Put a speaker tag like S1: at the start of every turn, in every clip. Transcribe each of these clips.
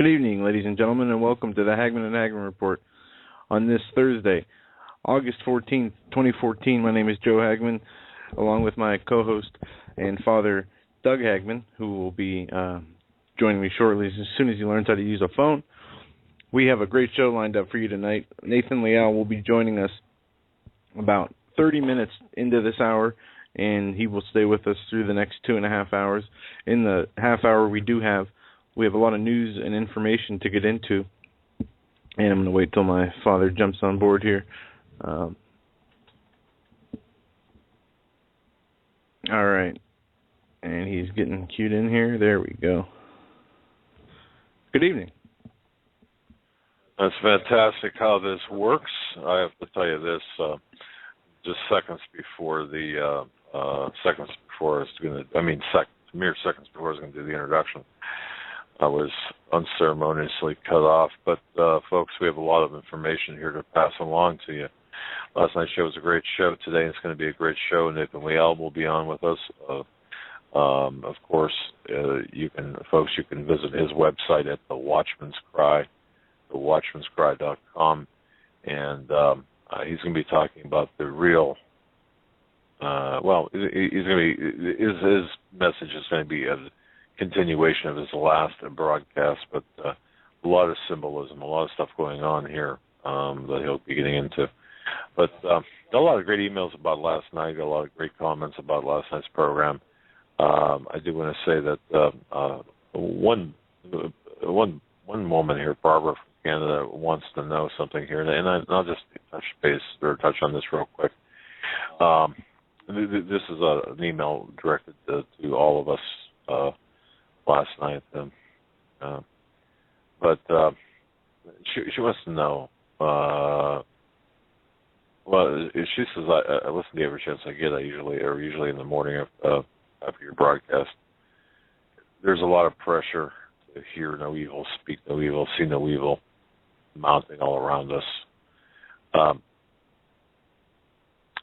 S1: Good evening, ladies and gentlemen, and welcome to the Hagmann and Hagmann Report on this Thursday, August 14th, 2014. My name is Joe Hagmann, along with my co-host and father, Doug Hagmann, who will be joining me shortly as soon as he learns how to use a phone. We have a great show lined up for you tonight. Nathan Leal will be joining us about 30 minutes into this hour, and he will stay with us through the next 2.5 hours. In the half hour we have a lot of news and information to get into, and I'm going to wait till my father jumps on board here. All right, and he's getting cued in here. There we go. Good evening.
S2: That's fantastic how this works. I have to tell you this, just mere seconds before I was going to do the introduction, I was unceremoniously cut off. But, folks, we have a lot of information here to pass along to you. Last night's show was a great show. Today it's going to be a great show. Nathan Leal will be on with us. Of course, you can visit his website at The Watchman's Cry, thewatchmanscry.com, and he's going to be talking about the real. His message is going to be a continuation of his last broadcast, but a lot of symbolism, a lot of stuff going on here that he'll be getting into. But got a lot of great emails about last night, got a lot of great comments about last night's program. I do want to say that one woman here, Barbara from Canada, wants to know something here, and I'll just touch on this real quick. This is an email directed to all of us last night, but she wants to know. She says, I listen to every chance I get. Usually in the morning after your broadcast. There's a lot of pressure to hear no evil, speak no evil, see no evil, mounting all around us.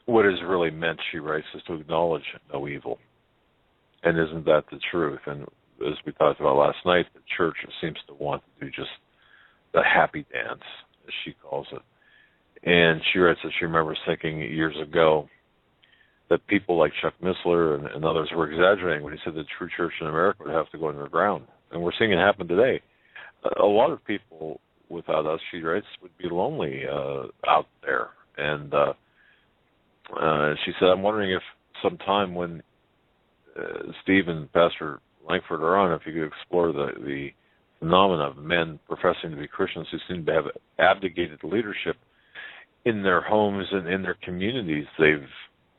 S2: What is really meant, she writes, is to acknowledge no evil. And isn't that the truth? And as we talked about last night, the church seems to want to do just the happy dance, as she calls it. And she writes that she remembers thinking years ago that people like Chuck Missler and others were exaggerating when he said the true church in America would have to go underground. And we're seeing it happen today. A lot of people without us, she writes, would be lonely out there. And she said, I'm wondering if sometime when Steve and Pastor Langford are on, if you could explore the phenomena of men professing to be Christians who seem to have abdicated leadership in their homes and in their communities. They've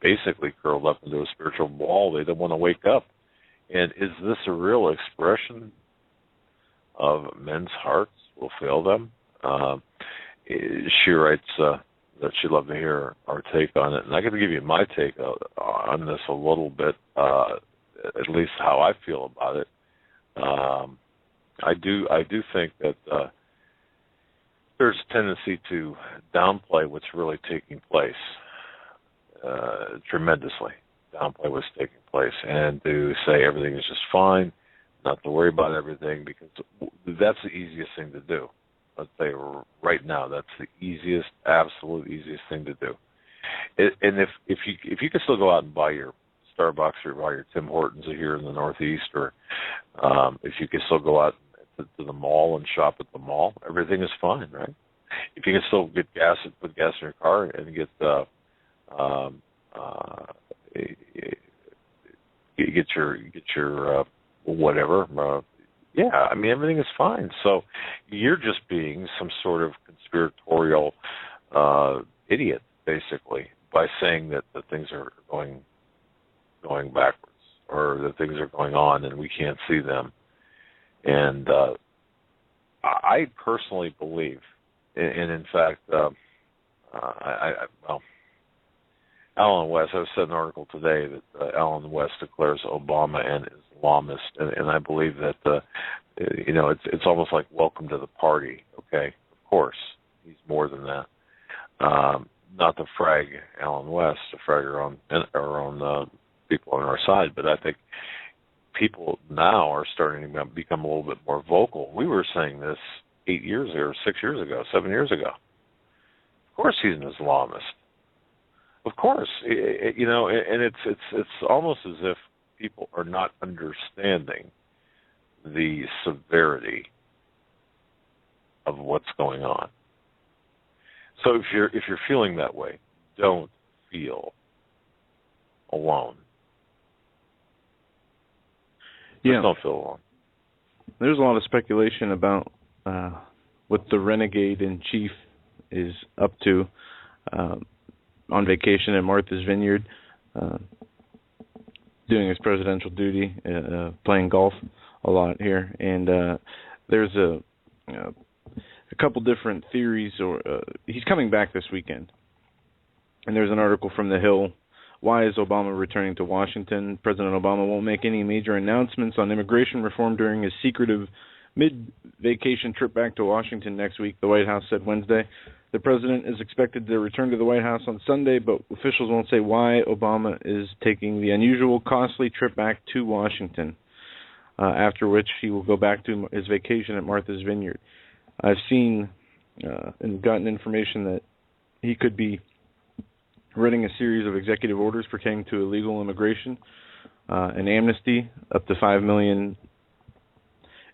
S2: basically curled up into a spiritual ball. They don't want to wake up. And is this a real expression of men's hearts will fail them? She writes that she'd love to hear our take on it. And I got to give you my take on this a little bit, at least how I feel about it. I do think that there's a tendency to downplay what's really taking place, tremendously. Downplay what's taking place, and to say everything is just fine, not to worry about everything, because that's the easiest thing to do. Let's say right now, that's the absolute easiest thing to do. And if you can still go out and buy your Starbucks or buy your Tim Hortons here in the Northeast, or if you can still go out to the mall and shop at the mall, everything is fine, right? If you can still get gas and put gas in your car and get your whatever, yeah, I mean, everything is fine. So you're just being some sort of conspiratorial idiot, basically, by saying that the things are going backwards, or that things are going on and we can't see them. And I personally believe, and in fact, Alan West, I said an article today that Alan West declares Obama an Islamist, and I believe that, it's almost like welcome to the party, okay? Of course, he's more than that. Not to frag Alan West, to frag our own people on our side, but I think people now are starting to become a little bit more vocal. We were saying this 8 years ago, 6 years ago, 7 years ago. Of course he's an Islamist. Of course. And it's almost as if people are not understanding the severity of what's going on. So if you're feeling that way, don't feel alone. Just don't feel alone.
S1: There's a lot of speculation about what the renegade in chief is up to on vacation at Martha's Vineyard, doing his presidential duty, playing golf a lot here. And there's a couple different theories. He's coming back this weekend. And there's an article from The Hill. Why is Obama returning to Washington? President Obama won't make any major announcements on immigration reform during his secretive mid-vacation trip back to Washington next week, the White House said Wednesday. The president is expected to return to the White House on Sunday, but officials won't say why Obama is taking the unusual, costly trip back to Washington, after which he will go back to his vacation at Martha's Vineyard. I've seen and gotten information that he could be writing a series of executive orders pertaining to illegal immigration, an amnesty. Up to 5 million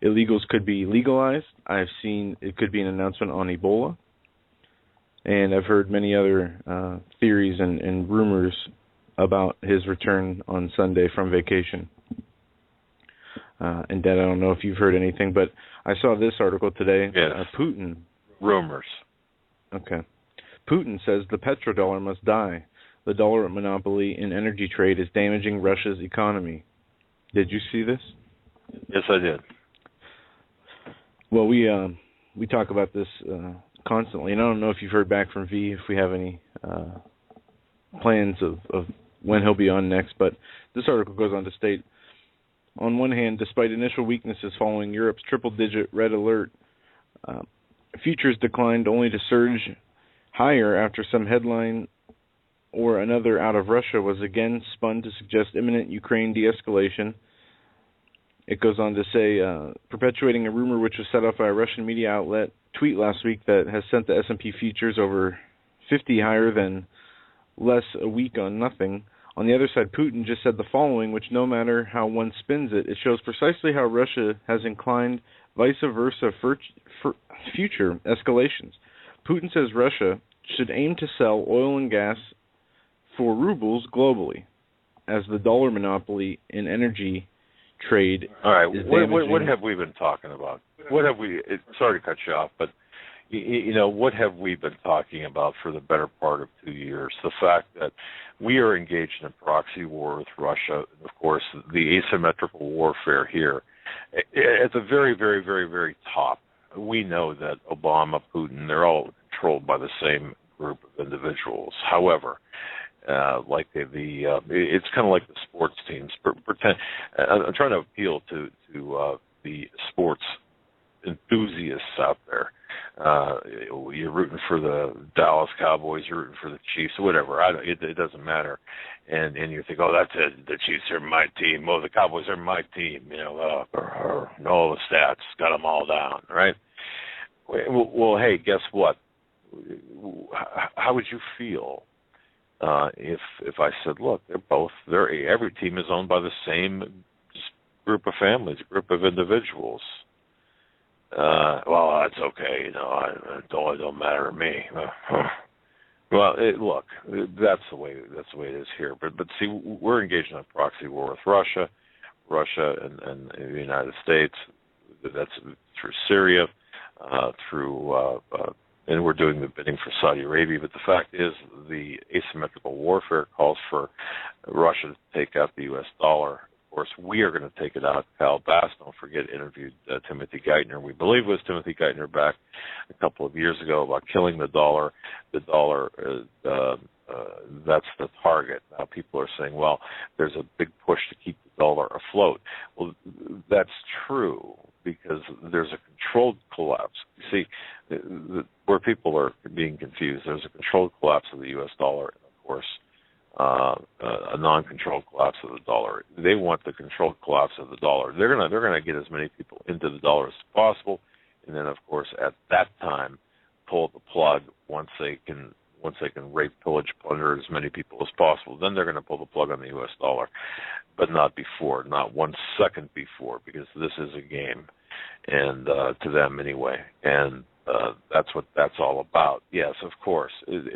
S1: illegals could be legalized. I've seen it could be an announcement on Ebola. And I've heard many other theories and rumors about his return on Sunday from vacation. And Dad, I don't know if you've heard anything, but I saw this article today.
S2: Yes.
S1: Putin.
S2: Rumors.
S1: Okay. Putin says the petrodollar must die. The dollar monopoly in energy trade is damaging Russia's economy. Did you see this?
S2: Yes, I did.
S1: Well, we talk about this constantly, and I don't know if you've heard back from V, if we have any plans of when he'll be on next, but this article goes on to state, on one hand, despite initial weaknesses following Europe's triple-digit red alert, futures declined only to surge higher after some headline or another out of Russia was again spun to suggest imminent Ukraine de-escalation. It goes on to say, perpetuating a rumor which was set off by a Russian media outlet tweet last week that has sent the S&P futures over 50 higher than less a week on nothing. On the other side, Putin just said the following, which no matter how one spins it, it shows precisely how Russia has inclined vice versa for future escalations. Putin says Russia should aim to sell oil and gas for rubles globally, as the dollar monopoly in energy trade.
S2: All right,
S1: is
S2: what have we been talking about? What have we? Sorry to cut you off, but what have we been talking about for the better part of 2 years? The fact that we are engaged in a proxy war with Russia, and of course, the asymmetrical warfare here at the very, very, very, very top. We know that Obama, Putin, they're all controlled by the same group of individuals. However, it's kind of like the sports teams. I'm trying to appeal to the sports enthusiasts out there. You're rooting for the Dallas Cowboys, you're rooting for the Chiefs, whatever. It doesn't matter. And you think, oh, that's it. The Chiefs are my team. Oh, the Cowboys are my team. All the stats, got them all down, right? Well, hey, guess what? How would you feel if I said, look, every team is owned by the same group of families, group of individuals? Well, that's okay. It don't matter to me. Well, look, that's the way it is here. But see, we're engaged in a proxy war with Russia and the United States. That's through Syria, and we're doing the bidding for Saudi Arabia. But the fact is, the asymmetrical warfare calls for Russia to take out the U.S. dollar. Of course, we are going to take it out. Cal Bass, don't forget, interviewed Timothy Geithner. We believe it was Timothy Geithner back a couple of years ago about killing the dollar. The dollar, that's the target. Now people are saying, well, there's a big push to keep the dollar afloat. Well, that's true because there's a controlled collapse. You see, where people are being confused, there's a controlled collapse of the U.S. dollar, and of course, a non-controlled collapse of the dollar. They they want the controlled collapse of the dollar. They're gonna get as many people into the dollar as possible, and then of course at that time pull the plug once they can rape, pillage, plunder as many people as possible. Then they're going to pull the plug on the U.S. dollar, but not before, not 1 second before, because this is a game, and to them anyway. And that's what that's all about. Yes, of course.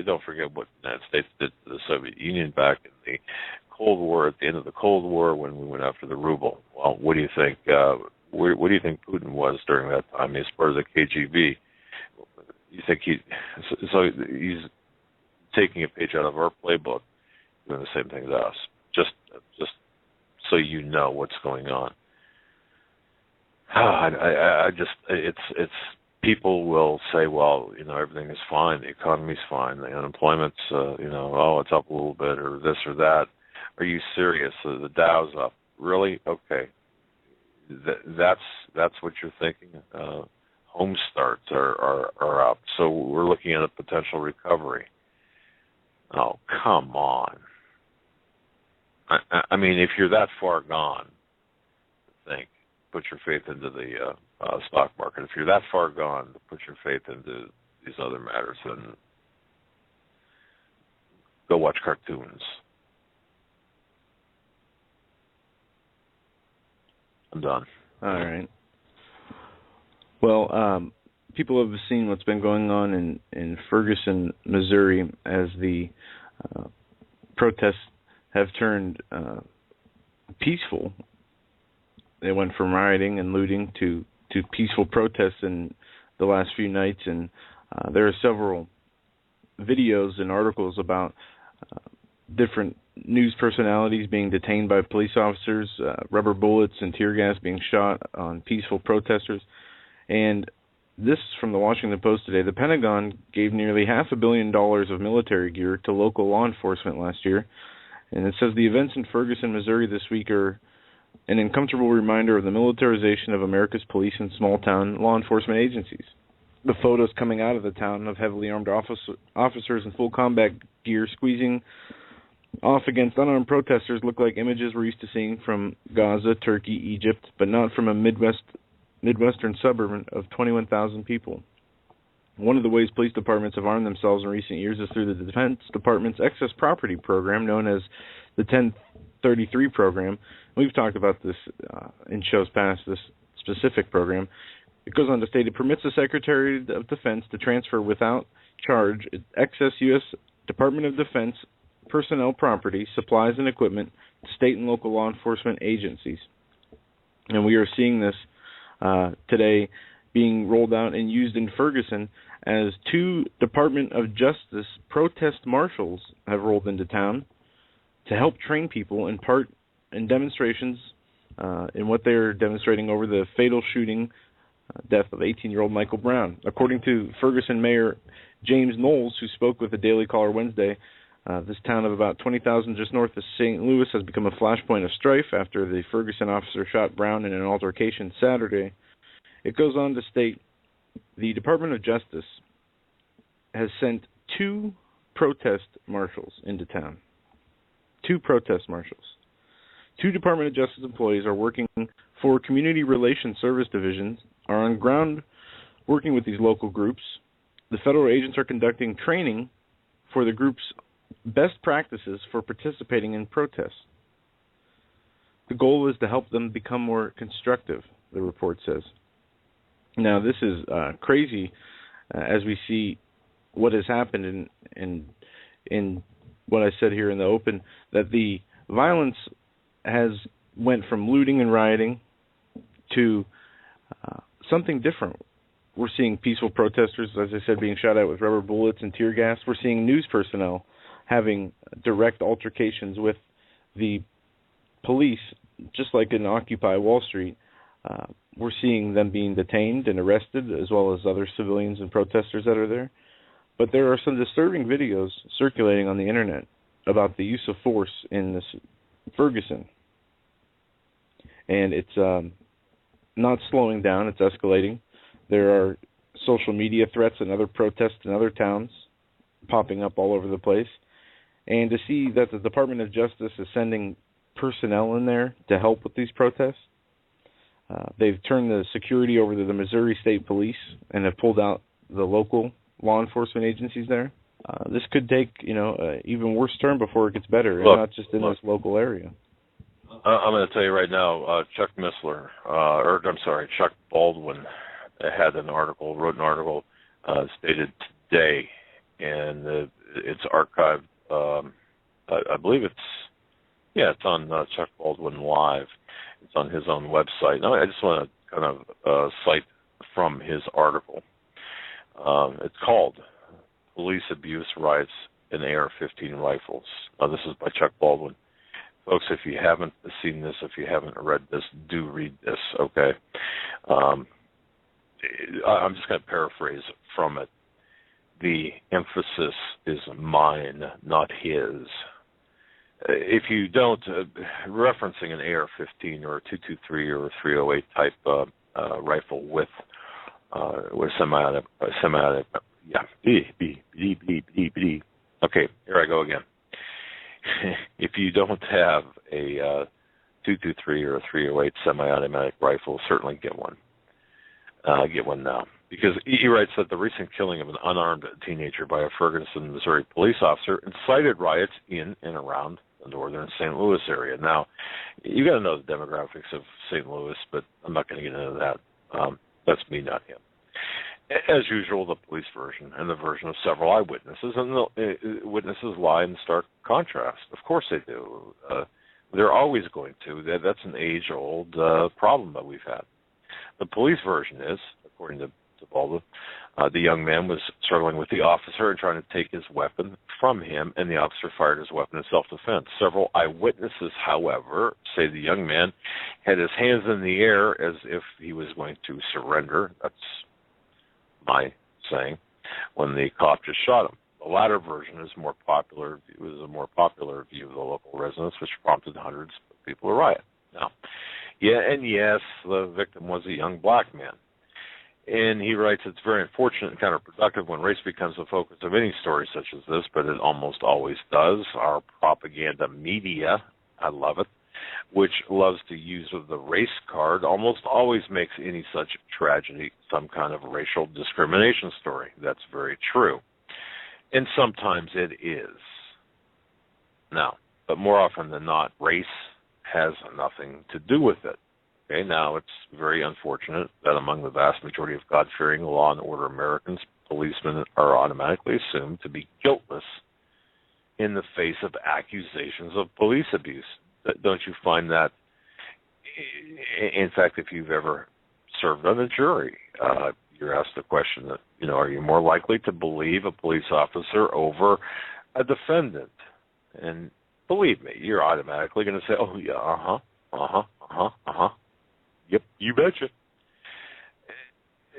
S2: Don't forget what the United States did to the Soviet Union back in the Cold War, at the end of the Cold War, when we went after the ruble. Well, what do you think? What do you think Putin was during that time? He's part of the KGB. You think he's taking a page out of our playbook, doing the same thing to us, just so you know what's going on. It's people will say, well, everything is fine, the economy's fine, the unemployment's, it's up a little bit, or this or that. Are you serious? The Dow's up. Really? Okay. That's what you're thinking. Home starts are up, so we're looking at a potential recovery. Oh, come on. I mean, if you're that far gone, put your faith into the stock market. If you're that far gone to put your faith into these other matters, then go watch cartoons. I'm done.
S1: All right. Well, people have seen what's been going on in Ferguson, Missouri, as the protests have turned peaceful. They went from rioting and looting to peaceful protests in the last few nights, and there are several videos and articles about different news personalities being detained by police officers, rubber bullets and tear gas being shot on peaceful protesters. And this is from the Washington Post today. The Pentagon gave nearly $500 million of military gear to local law enforcement last year. And it says the events in Ferguson, Missouri this week are an uncomfortable reminder of the militarization of America's police and small-town law enforcement agencies. The photos coming out of the town of heavily armed officers in full combat gear squeezing off against unarmed protesters look like images we're used to seeing from Gaza, Turkey, Egypt, but not from a Midwestern suburb of 21,000 people. One of the ways police departments have armed themselves in recent years is through the Defense Department's excess property program, known as the 1033 program. We've talked about this in shows past, this specific program. It goes on to state it permits the Secretary of Defense to transfer without charge excess U.S. Department of Defense personnel property, supplies, and equipment to state and local law enforcement agencies. And we are seeing this today being rolled out and used in Ferguson as 2 Department of Justice protest marshals have rolled into town to help train people in part in demonstrations in what they're demonstrating over the fatal shooting death of 18-year-old Michael Brown. According to Ferguson Mayor James Knowles, who spoke with the Daily Caller Wednesday, this town of about 20,000 just north of St. Louis has become a flashpoint of strife after the Ferguson officer shot Brown in an altercation Saturday. It goes on to state the Department of Justice has sent 2 protest marshals into town. 2 protest marshals. 2 Department of Justice employees are working for Community Relations Service Divisions, are on ground working with these local groups. The federal agents are conducting training for the group's best practices for participating in protests. The goal is to help them become more constructive, the report says. Now, this is crazy as we see what has happened in what I said here in the open, that the violence has went from looting and rioting to something different. We're seeing peaceful protesters, as I said, being shot at with rubber bullets and tear gas. We're seeing news personnel having direct altercations with the police, just like in Occupy Wall Street. We're seeing them being detained and arrested, as well as other civilians and protesters that are there. But there are some disturbing videos circulating on the internet about the use of force in this Ferguson. And it's not slowing down, it's escalating. There are social media threats and other protests in other towns popping up all over the place. And to see that the Department of Justice is sending personnel in there to help with these protests. They've turned the security over to the Missouri State Police and have pulled out the local law enforcement agencies there. This could take, even worse turn before it gets better, and not just in this local area.
S2: I'm going to tell you right now, Chuck Baldwin wrote an article stated today, and it's archived. I believe it's on Chuck Baldwin Live. It's on his own website. Now, I just want to kind of cite from his article. It's called Police Abuse, Riots, and AR-15 Rifles. Now, this is by Chuck Baldwin. Folks, if you haven't seen this, if you haven't read this, do read this, okay? I'm just going to paraphrase from it. The emphasis is mine, not his. If you don't, referencing an AR-15 or a 223 or a 308 type rifle with semi-automatic, Okay, here I go again. If you don't have a 223 or a 308 semi-automatic rifle, certainly get one. Get one now. Because he writes that the recent killing of an unarmed teenager by a Ferguson, Missouri police officer incited riots in and around the northern St. Louis area. Now, you got to know the demographics of St. Louis, but I'm not going to get into that. That's me, not him. As usual, the police version and the version of several eyewitnesses, and the witnesses lie in stark contrast. Of course they do. They're always going to. That's an age-old problem that we've had. The police version is, according to Baldwin, the young man was struggling with the officer and trying to take his weapon from him, and the officer fired his weapon in self-defense. Several eyewitnesses, however, say the young man had his hands in the air as if he was going to surrender. That's my saying, when the cop just shot him. The latter version is more popular. It was a more popular view of the local residents, which prompted hundreds of people to riot. Now, yes, the victim was a young black man. And he writes, it's very unfortunate and counterproductive when race becomes the focus of any story such as this, but it almost always does. Our propaganda media, I love it, which loves to use the race card, almost always makes any such tragedy some kind of racial discrimination story. That's very true. And sometimes it is. Now, but more often than not, race has nothing to do with it. Okay, now it's very unfortunate that among the vast majority of God-fearing law and order Americans, policemen are automatically assumed to be guiltless in the face of accusations of police abuse. Don't you find that? In fact, if you've ever served on a jury, you're asked the question that, are you more likely to believe a police officer over a defendant? And believe me, you're automatically going to say, oh, yeah, yep, you betcha.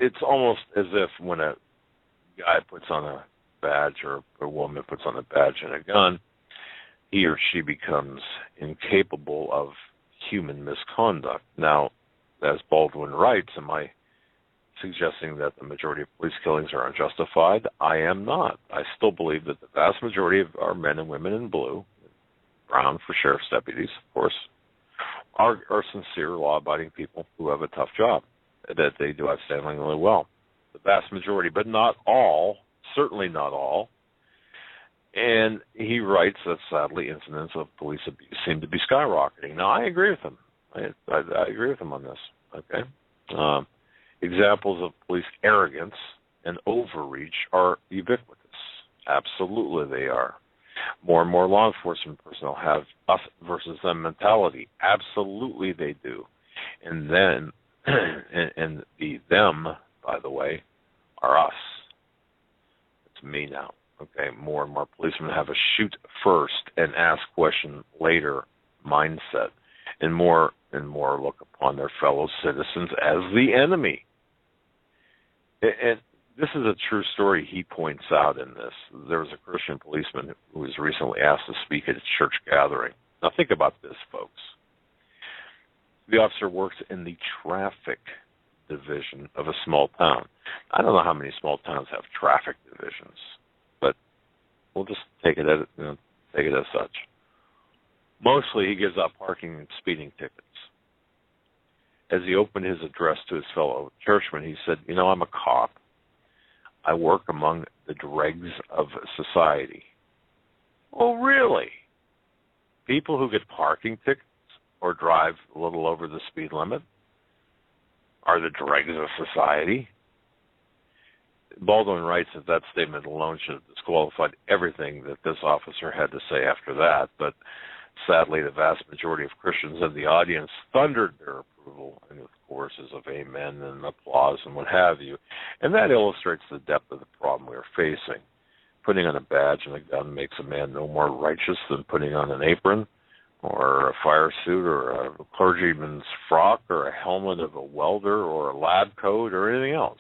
S2: It's almost as if when a guy puts on a badge or a woman puts on a badge and a gun, he or she becomes incapable of human misconduct. Now, as Baldwin writes, am I suggesting that the majority of police killings are unjustified? I am not. I still believe that the vast majority of our men and women in blue, brown for sheriff's deputies, of course, are sincere, law-abiding people who have a tough job, that they do outstandingly well. The vast majority, but not all, certainly not all. And he writes that, sadly, incidents of police abuse seem to be skyrocketing. Now, I agree with him. I agree with him on this, okay? Examples of police arrogance and overreach are ubiquitous. Absolutely they are. More and more law enforcement personnel have us versus them mentality. Absolutely they do. And then, and the them, by the way, are us. It's me now. Okay, more and more policemen have a shoot first and ask question later mindset, and more look upon their fellow citizens as the enemy. And this is a true story he points out in this. There was a Christian policeman who was recently asked to speak at a church gathering. Now think about this, folks. The officer works in the traffic division of a small town. I don't know how many small towns have traffic divisions, but we'll just take it as such. Mostly he gives out parking and speeding tickets. As he opened his address to his fellow churchmen, he said, I'm a cop. I work among the dregs of society. Oh, really? People who get parking tickets or drive a little over the speed limit are the dregs of society? Baldwin writes that statement alone should have disqualified everything that this officer had to say after that, but sadly the vast majority of Christians in the audience thundered their approval and with choruses of amen and applause and what have you, and that illustrates the depth of the problem we are facing. Putting on a badge and a gun makes a man no more righteous than putting on an apron or a fire suit or a clergyman's frock or a helmet of a welder or a lab coat or anything else.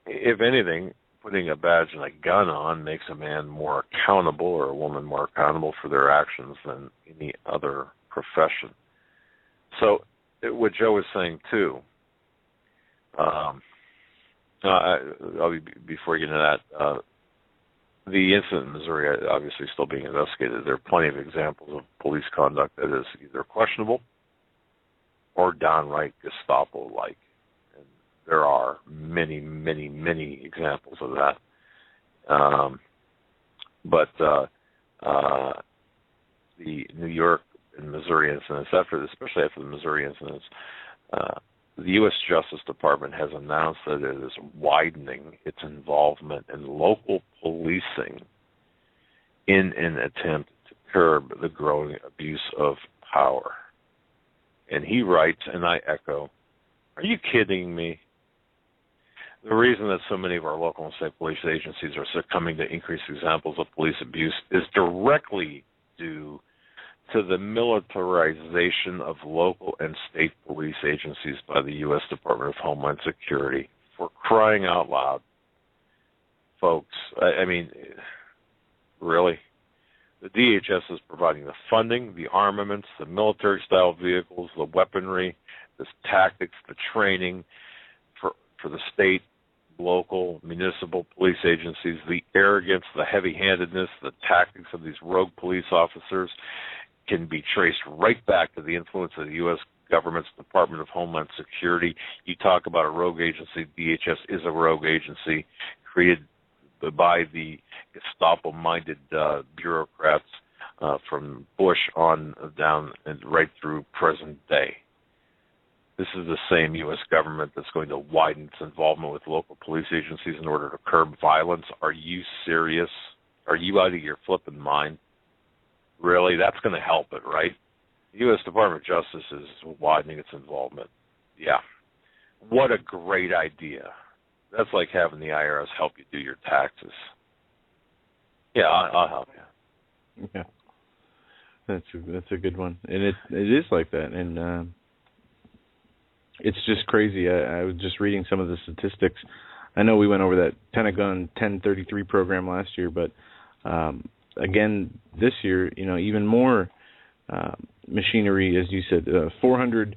S2: If anything, putting a badge and a gun on makes a man more accountable or a woman more accountable for their actions than any other profession. So what Joe was saying, too, before you get into that, the incident in Missouri obviously still being investigated. There are plenty of examples of police conduct that is either questionable or downright Gestapo-like. And there are many, many, many examples of that. But the New York and Missouri incidents, especially after the Missouri incidents, the U.S. Justice Department has announced that it is widening its involvement in local policing in an attempt to curb the growing abuse of power. And he writes, and I echo, are you kidding me? The reason that so many of our local and state police agencies are succumbing to increased examples of police abuse is directly due to the militarization of local and state police agencies by the U.S. Department of Homeland Security. For crying out loud, folks, I mean, really? The DHS is providing the funding, the armaments, the military-style vehicles, the weaponry, the tactics, the training for the state, local, municipal police agencies, the arrogance, the heavy-handedness, the tactics of these rogue police officers can be traced right back to the influence of the U.S. government's Department of Homeland Security. You talk about a rogue agency, DHS is a rogue agency created by the Gestapo-minded bureaucrats from Bush on down and right through present day. This is the same U.S. government that's going to widen its involvement with local police agencies in order to curb violence. Are you serious? Are you out of your flipping mind? Really? That's going to help it, right? The U.S. Department of Justice is widening its involvement. Yeah. What a great idea. That's like having the IRS help you do your taxes. Yeah, I'll help you.
S1: Yeah. That's a good one. And it is like that. And it's just crazy. I was just reading some of the statistics. I know we went over that Pentagon 1033 program last year, but again, this year, even more machinery, as you said, 400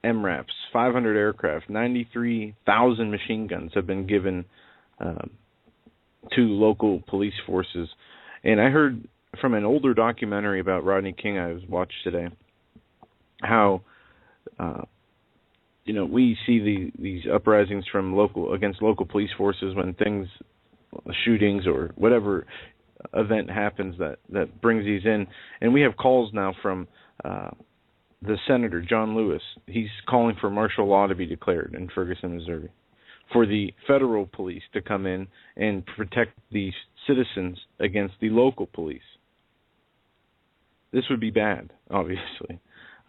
S1: MRAPs, 500 aircraft, 93,000 machine guns have been given to local police forces. And I heard from an older documentary about Rodney King I watched today how we see these uprisings from against local police forces when shootings or whatever event happens that brings these in. And we have calls now from the Senator, John Lewis. He's calling for martial law to be declared in Ferguson, Missouri, for the federal police to come in and protect the citizens against the local police. This would be bad, obviously.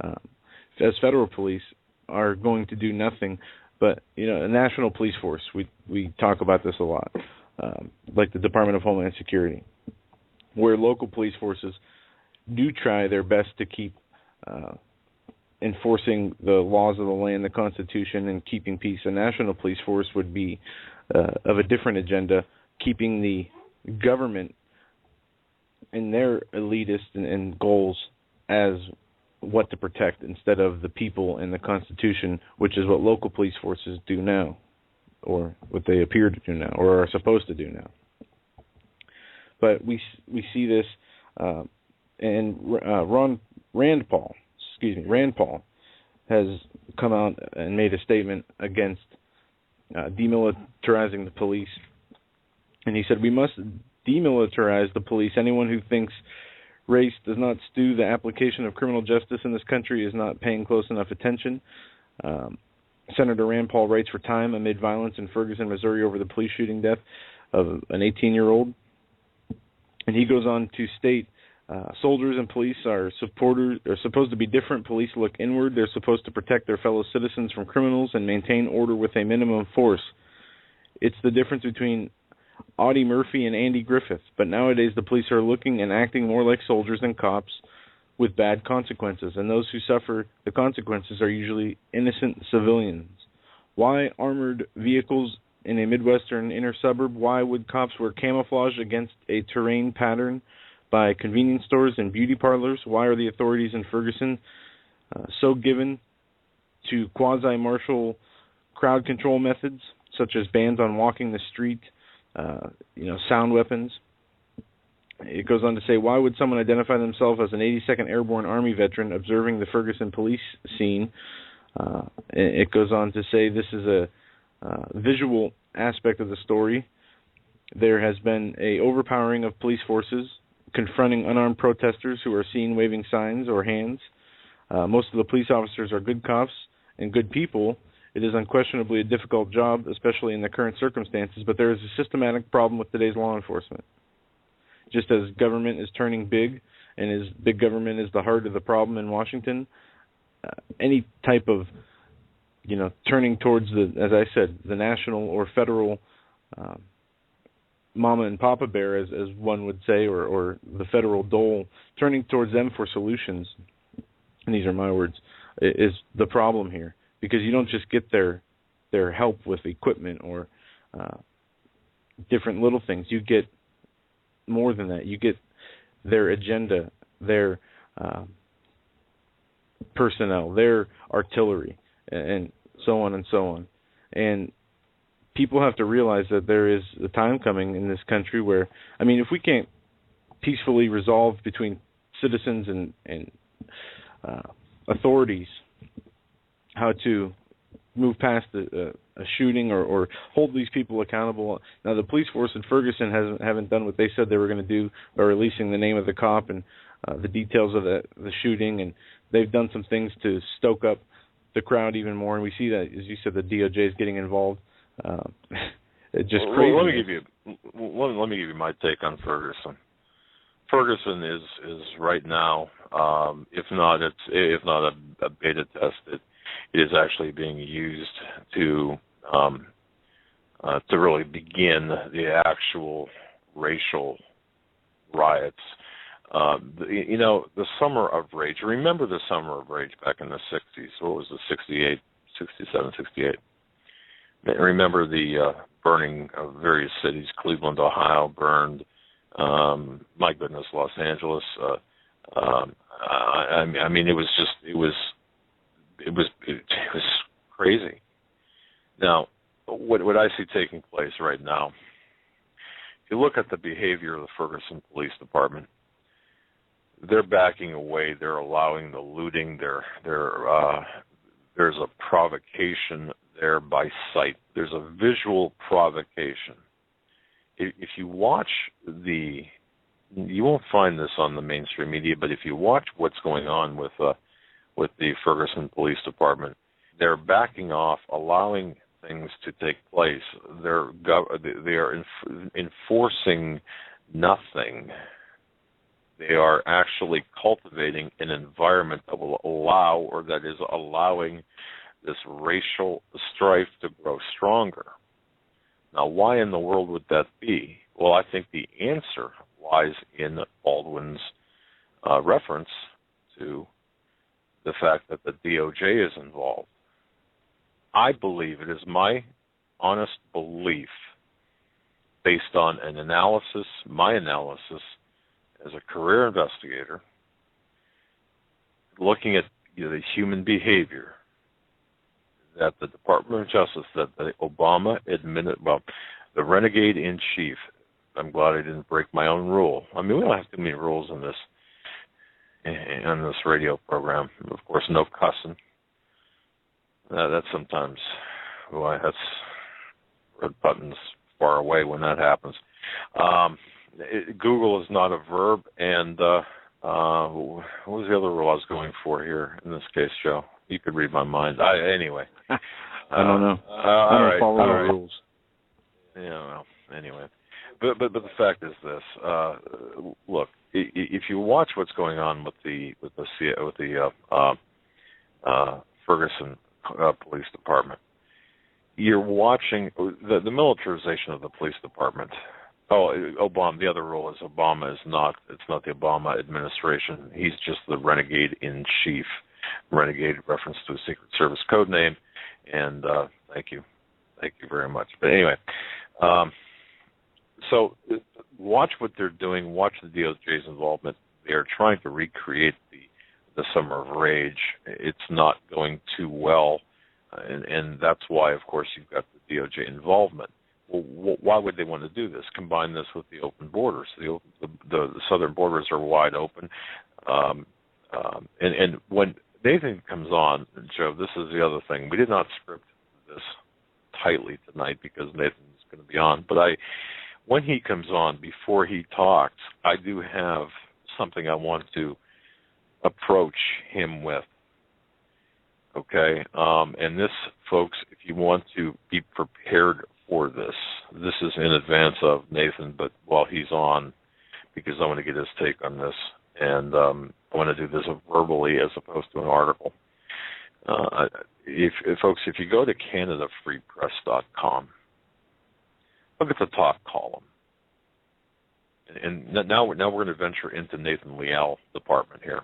S1: As federal police are going to do nothing but, a national police force, we talk about this a lot, like the Department of Homeland Security, where local police forces do try their best to keep enforcing the laws of the land, the Constitution, and keeping peace. A national police force would be of a different agenda, keeping the government and their elitist and goals as what to protect instead of the people and the Constitution, which is what local police forces do now, or what they appear to do now, or are supposed to do now. But we see this And Rand Paul has come out and made a statement against demilitarizing the police. And he said, "We must demilitarize the police. Anyone who thinks race does not stew the application of criminal justice in this country is not paying close enough attention." Senator Rand Paul writes for Time amid violence in Ferguson, Missouri over the police shooting death of an 18-year-old. And he goes on to state, soldiers and police are supposed to be different. Police look inward. They're supposed to protect their fellow citizens from criminals and maintain order with a minimum force. It's the difference between Audie Murphy and Andy Griffith. But nowadays the police are looking and acting more like soldiers than cops with bad consequences. And those who suffer the consequences are usually innocent civilians. Why armored vehicles in a Midwestern inner suburb? Why would cops wear camouflage against a terrain pattern by convenience stores and beauty parlors? Why are the authorities in Ferguson so given to quasi-martial crowd control methods, such as bans on walking the street, sound weapons? It goes on to say, why would someone identify themselves as an 82nd Airborne Army veteran observing the Ferguson police scene? It goes on to say this is a visual aspect of the story. There has been a overpowering of police forces confronting unarmed protesters who are seen waving signs or hands. Most of the police officers are good cops and good people. It is unquestionably a difficult job, especially in the current circumstances, but there is a systematic problem with today's law enforcement. Just as government is turning big, and as big government is the heart of the problem in Washington, any type of, turning towards as I said, the national or federal mama and papa bear, as one would say, or the federal dole, turning towards them for solutions, and these are my words, is the problem here. Because you don't just get their help with equipment or different little things. You get more than that. You get their agenda, their personnel, their artillery, and so on and so on. And people have to realize that there is a time coming in this country where, if we can't peacefully resolve between citizens and authorities how to move past a shooting or hold these people accountable. Now, the police force in Ferguson haven't done what they said they were going to do by releasing the name of the cop and the details of the shooting, and they've done some things to stoke up the crowd even more, and we see that, as you said, the DOJ is getting involved. It's just crazy.
S2: Let me give you my take on Ferguson. Ferguson is right now, if not a beta test, it is actually being used to really begin the actual racial riots. The Summer of Rage. Remember the Summer of Rage back in the 60s? What was it, 68, 67, 68? Remember the burning of various cities. Cleveland, Ohio burned. My goodness, Los Angeles. It was crazy. Now, what I see taking place right now, if you look at the behavior of the Ferguson Police Department, they're backing away. They're allowing the looting. There's a provocation there by sight. There's a visual provocation. If you watch you won't find this on the mainstream media, but if you watch what's going on with the Ferguson Police Department, they're backing off, allowing things to take place. They are enforcing nothing. They are actually cultivating an environment that will allowing this racial strife to grow stronger. Now, why in the world would that be? Well, I think the answer lies in Baldwin's reference to the fact that the DOJ is involved. I believe, it is my honest belief, based on my analysis as a career investigator, looking at the human behavior, that the Department of Justice, that the Obama the renegade in chief, I'm glad I didn't break my own rule. We don't have too many rules in this on this radio program. Of course, no cussing. That's sometimes, that's red buttons far away when that happens. Google is not a verb, and what was the other rule I was going for here in this case, Joe? You could read my mind. Anyway.
S1: I don't know. I don't follow the rules.
S2: Yeah, well, anyway. But the fact is this. Look, if you watch what's going on with the Ferguson Police Department, you're watching the militarization of the police department. Oh, Obama. The other rule is Obama is not. It's not the Obama administration. He's just the renegade in chief. Renegade reference to a Secret Service code name. And thank you very much. But anyway, so watch what they're doing. Watch the DOJ's involvement. They are trying to recreate the Summer of Rage. It's not going too well, and that's why, of course, you've got the DOJ involvement. Well, why would they want to do this? Combine this with the open borders. The southern borders are wide open, and when Nathan comes on, Joe, this is the other thing. We did not script this tightly tonight because Nathan's going to be on. But when he comes on, before he talks, I do have something I want to approach him with. Okay? And this, folks, if you want to be prepared for this is in advance of Nathan, but while he's on, because I want to get his take on this. And I want to do this verbally as opposed to an article. Folks, if you go to CanadaFreePress.com, look at the top column. And now we're going to venture into Nathan Leal department here.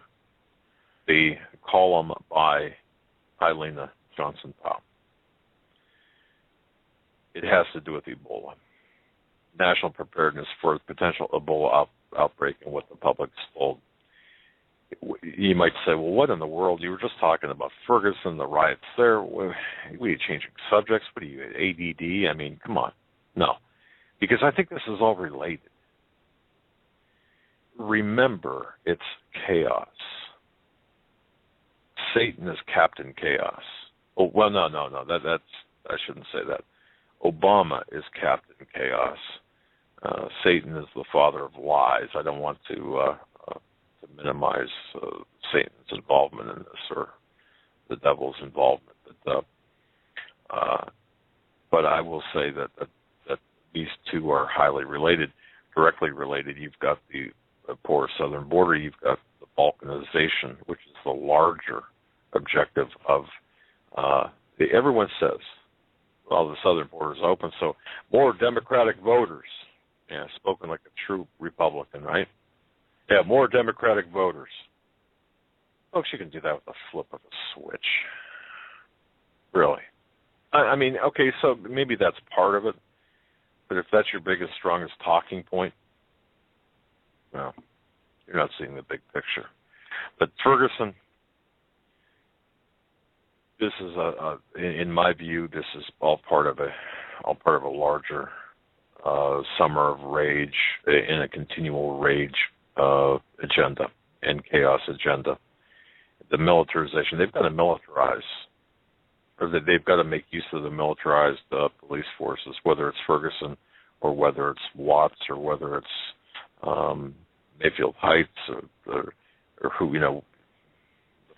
S2: The column by Eileen Johnson-Powell. It has to do with Ebola. National preparedness for potential Ebola outbreak and what the public is told. You might say, well, what in the world? You were just talking about Ferguson, the riots there. What are you changing subjects? What are you, ADD? I mean, come on. No, because I think this is all related. Remember, it's chaos. Satan is Captain Chaos. Oh, well, no. That's I shouldn't say that. Obama is Captain Chaos. Satan is the father of lies. I don't want to minimize Satan's involvement in this or the devil's involvement, but I will say that these two are highly related, directly related. You've got the poor southern border. You've got the balkanization, which is the larger objective of. Everyone says, well, the southern border is open, so more Democratic voters. Yeah, spoken like a true Republican, right? Yeah, more Democratic voters. Folks, you can do that with the flip of a switch. Really. I mean, okay, so maybe that's part of it, but if that's your biggest, strongest talking point, well, you're not seeing the big picture. But Ferguson, this is in my view, this is all part of a larger summer of rage, in a continual rage agenda and chaos agenda. The militarization, they've got to militarize, or they've got to make use of the militarized police forces, whether it's Ferguson or whether it's Watts or whether it's Mayfield Heights or who, the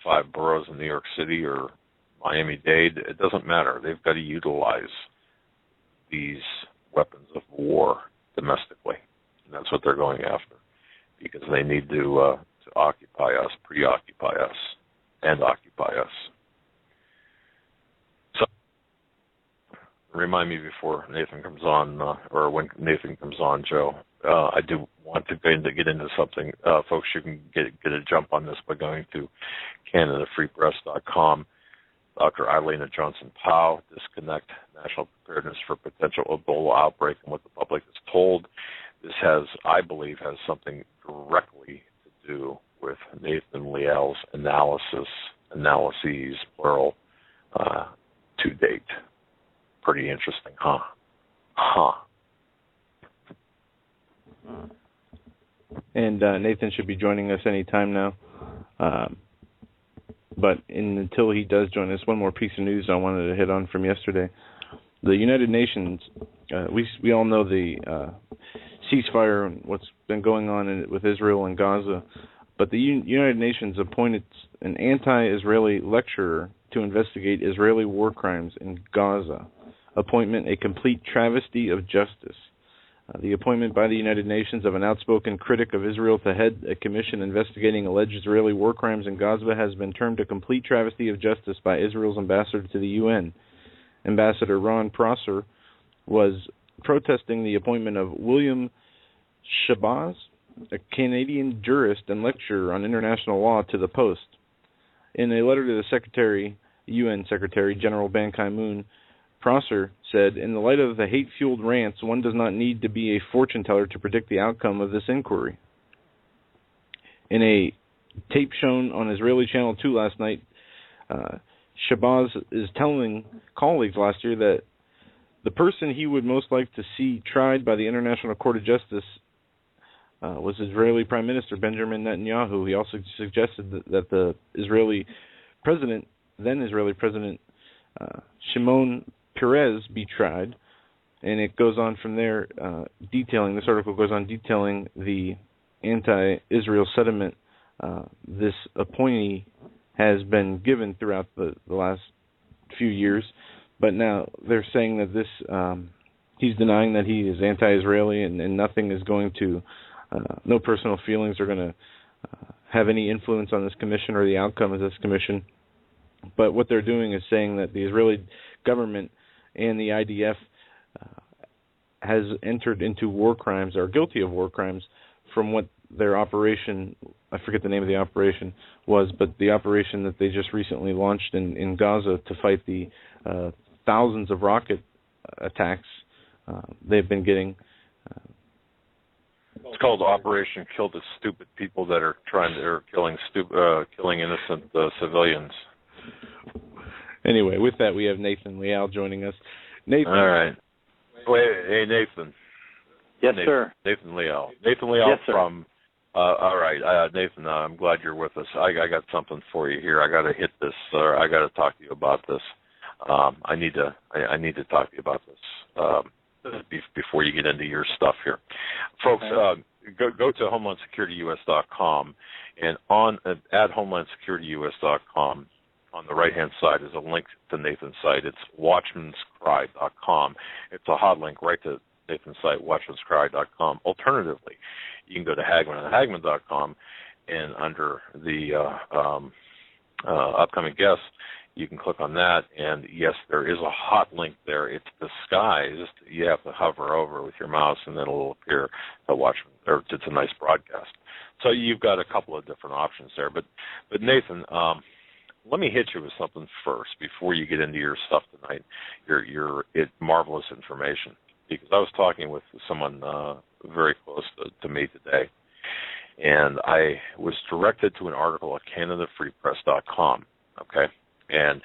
S2: 5 boroughs in New York City or Miami-Dade. It doesn't matter. They've got to utilize these weapons of war domestically, and that's what they're going after, because they need to occupy us, preoccupy us, and occupy us. So, remind me before Nathan comes on, or when Nathan comes on, Joe, I do want to get into something. Folks, you can get a jump on this by going to CanadaFreePress.com. Dr. Eileen Johnson-Powell, disconnect national preparedness for potential Ebola outbreak and what the public is told. This I believe, has something directly to do with Nathan Leal's analyses, plural, to date. Pretty interesting, huh?
S1: And Nathan should be joining us any time now. But until he does join us, one more piece of news I wanted to hit on from yesterday. The United Nations, we all know the ceasefire and what's been going on with Israel and Gaza, but the United Nations appointed an anti-Israeli lecturer to investigate Israeli war crimes in Gaza. Appointment a complete travesty of justice. The appointment by the United Nations of an outspoken critic of Israel to head a commission investigating alleged Israeli war crimes in Gaza has been termed a complete travesty of justice by Israel's ambassador to the UN. Ambassador Ron Prosser was protesting the appointment of William Shabazz, a Canadian jurist and lecturer on international law, to the post. In a letter to the UN Secretary General Ban Ki-moon, Prosser said, "In the light of the hate-fueled rants, one does not need to be a fortune teller to predict the outcome of this inquiry." In a tape shown on Israeli Channel 2 last night, Shabazz is telling colleagues last year that the person he would most like to see tried by the International Court of Justice was Israeli Prime Minister Benjamin Netanyahu. He also suggested that the then Israeli President Shimon Peres be tried, and it goes on from there this article goes on detailing the anti-Israel sentiment this appointee has been given throughout the last few years, but now they're saying that this he's denying that he is anti-Israeli, and nothing is going to no personal feelings are going to have any influence on this commission or the outcome of this commission. But what they're doing is saying that the Israeli government and the IDF has entered into war crimes, or guilty of war crimes, from what their operation, I forget the name of the operation was, but the operation that they just recently launched in Gaza to fight the thousands of rocket attacks they've been getting.
S2: It's called Operation Kill the Stupid People that are killing innocent civilians.
S1: Anyway, with that, we have Nathan Leal joining us. Nathan.
S2: All right. Wait, hey, Nathan.
S3: Yes, sir.
S2: Nathan Leal. Nathan Leal
S3: yes,
S2: from. All right, Nathan. I'm glad you're with us. I got something for you here. I got to hit this. I got to talk to you about this. I need to talk to you about this before you get into your stuff here, folks. Go to HomelandSecurityUS.com, and at HomelandSecurityUS.com. On the right-hand side is a link to Nathan's site. It's watchmanscry.com. It's a hot link right to Nathan's site, watchmanscry.com. Alternatively, you can go to HagmanandHagmann.com, and under the upcoming guests, you can click on that. And, yes, there is a hot link there. It's disguised. You have to hover over with your mouse, and then it'll appear to Watchman. Or it's a nice broadcast. So you've got a couple of different options there. But Nathan, let me hit you with something first before you get into your stuff tonight, your marvelous information. Because I was talking with someone very close to me today, and I was directed to an article at CanadaFreePress.com, okay? And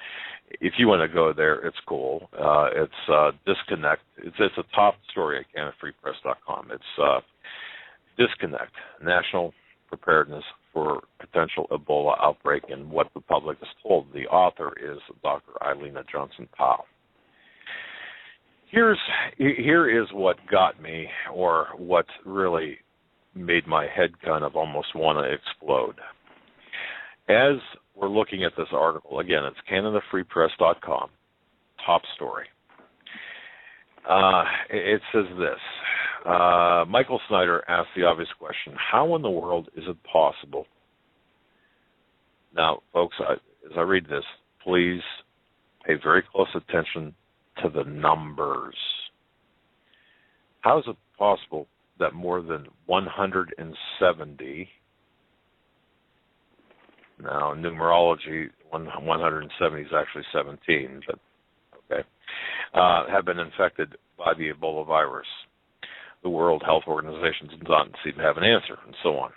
S2: if you want to go there, it's cool. It's Disconnect. It's a top story at CanadaFreePress.com. It's Disconnect, National Preparedness for Potential Ebola Outbreak and What the Public is Told. The author is Dr. Eileen Johnson-Powell. Here is what got me, or what really made my head kind of almost want to explode. As we're looking at this article, again, it's CanadaFreePress.com, top story. It says this. Michael Snyder asked the obvious question, how in the world is it possible? Now, folks, as I read this, please pay very close attention to the numbers. How is it possible that more than 170, now numerology, 170 is actually 17, but okay, have been infected by the Ebola virus? The World Health Organization does not seem to have an answer, and so on.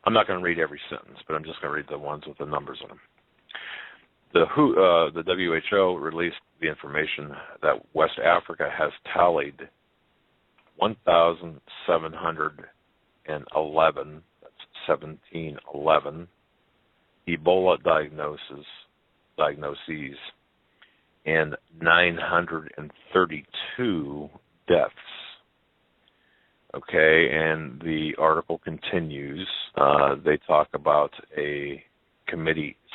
S2: I'm not going to read every sentence, but I'm just going to read the ones with the numbers on them. The WHO released the information that West Africa has tallied 1,711, that's 1711, Ebola diagnoses, and 932 deaths. Okay, and the article continues. They talk about a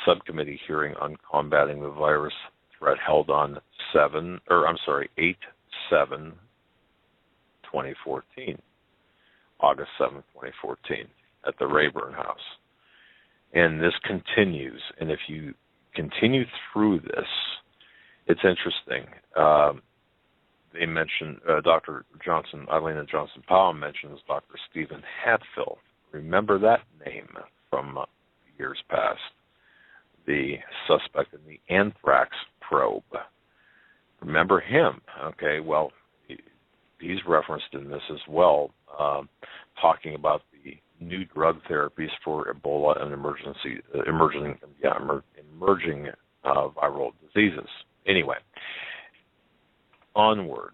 S2: subcommittee hearing on combating the virus threat held on 8/7/2014, August 7th, 2014, at the Rayburn House. And this continues. And if you continue through this, it's interesting. They mention Dr. Eileen Johnson-Powell mentions Dr. Stephen Hatfield. Remember that name from years past, the suspect in the anthrax probe. Remember him? Okay, well, he's referenced in this as well, talking about the new drug therapies for Ebola and emerging viral diseases. Anyway, onward.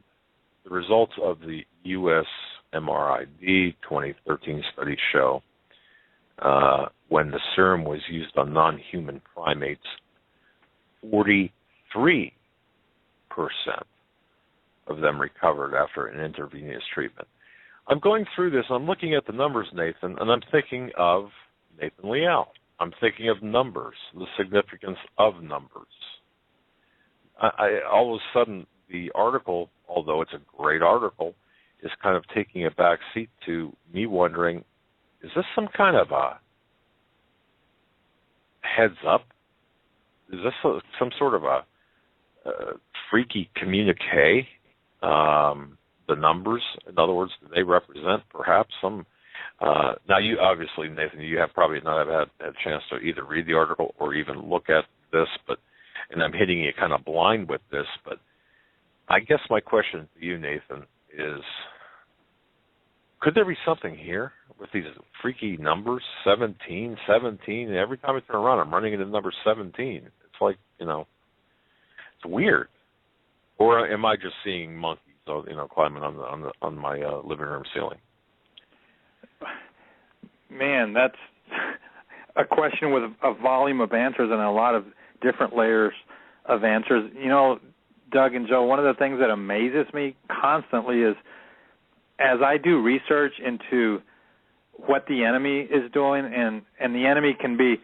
S2: The results of the U.S. MRID 2013 study show when the serum was used on non-human primates, 43% of them recovered after an intravenous treatment. I'm going through this, I'm looking at the numbers, Nathan, and I'm thinking of Nathan Leal. I'm thinking of numbers, the significance of numbers. All of a sudden, the article, although it's a great article, is kind of taking a back seat to me wondering, is this some kind of a heads up? Is this some sort of a freaky communique? The numbers, in other words, do they represent perhaps some? Now, you obviously, Nathan, you have probably not had a chance to either read the article or even look at this, and I'm hitting you kind of blind with this, but I guess my question to you, Nathan, is could there be something here with these freaky numbers, 17, and every time I turn around, I'm running into the number 17. It's like, it's weird. Or am I just seeing monkeys, climbing on my living room ceiling?
S3: Man, that's a question with a volume of answers and a lot of different layers of answers. Doug and Joe, one of the things that amazes me constantly is as I do research into what the enemy is doing, and the enemy can be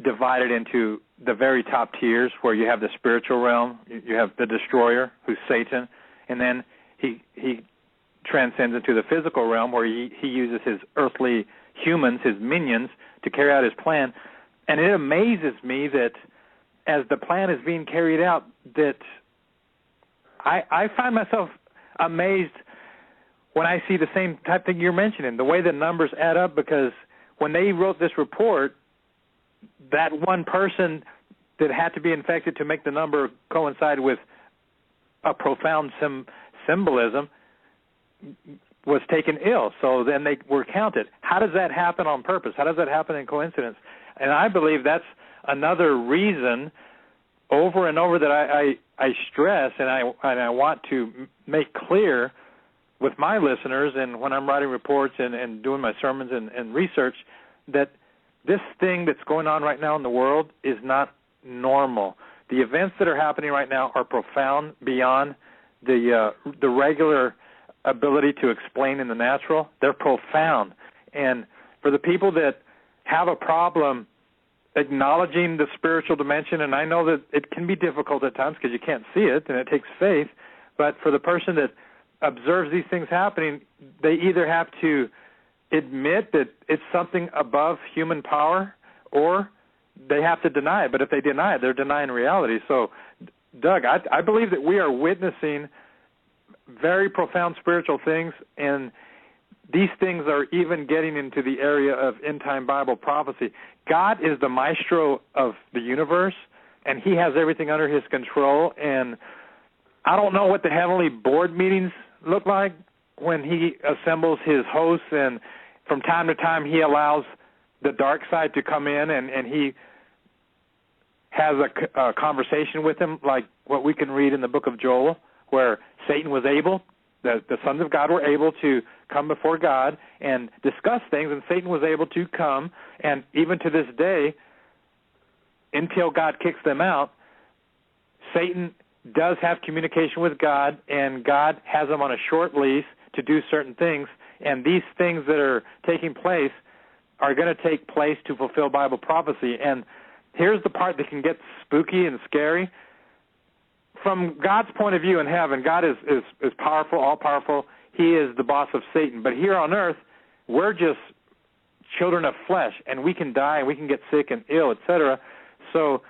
S3: divided into the very top tiers where you have the spiritual realm, you have the destroyer, who's Satan, and then he transcends into the physical realm where he uses his earthly humans, his minions, to carry out his plan. And it amazes me that as the plan is being carried out, that I find myself amazed when I see the same type thing you're mentioning, the way the numbers add up, because when they wrote this report, that one person that had to be infected to make the number coincide with a profound symbolism was taken ill. So then they were counted. How does that happen on purpose? How does that happen in coincidence? And I believe that's another reason over and over that I stress and I want to make clear with my listeners and when I'm writing reports and doing my sermons and research that this thing that's going on right now in the world is not normal. The events that are happening right now are profound beyond the regular ability to explain in the natural. They're profound. And for the people that have a problem acknowledging the spiritual dimension, and I know that it can be difficult at times because you can't see it and it takes faith, but for the person that observes these things happening, they either have to admit that it's something above human power or they have to deny it. But if they deny it, they're denying reality. So, Doug, I believe that we are witnessing very profound spiritual things, and these things are even getting into the area of end-time Bible prophecy. God is the maestro of the universe, and he has everything under his control. And I don't know what the heavenly board meetings look like when he assembles his hosts, and from time to time he allows the dark side to come in, and he has a conversation with him like what we can read in the book of Joel, where Satan was able, the sons of God were able to come before God and discuss things, and Satan was able to come, and even to this day, until God kicks them out, Satan does have communication with God, and God has them on a short leash to do certain things, and these things that are taking place are going to take place to fulfill Bible prophecy. And here's the part that can get spooky and scary. From God's point of view in heaven, God is powerful, all-powerful. He is the boss of Satan. But here on earth, we're just children of flesh, and we can die, and we can get sick and ill, etc. So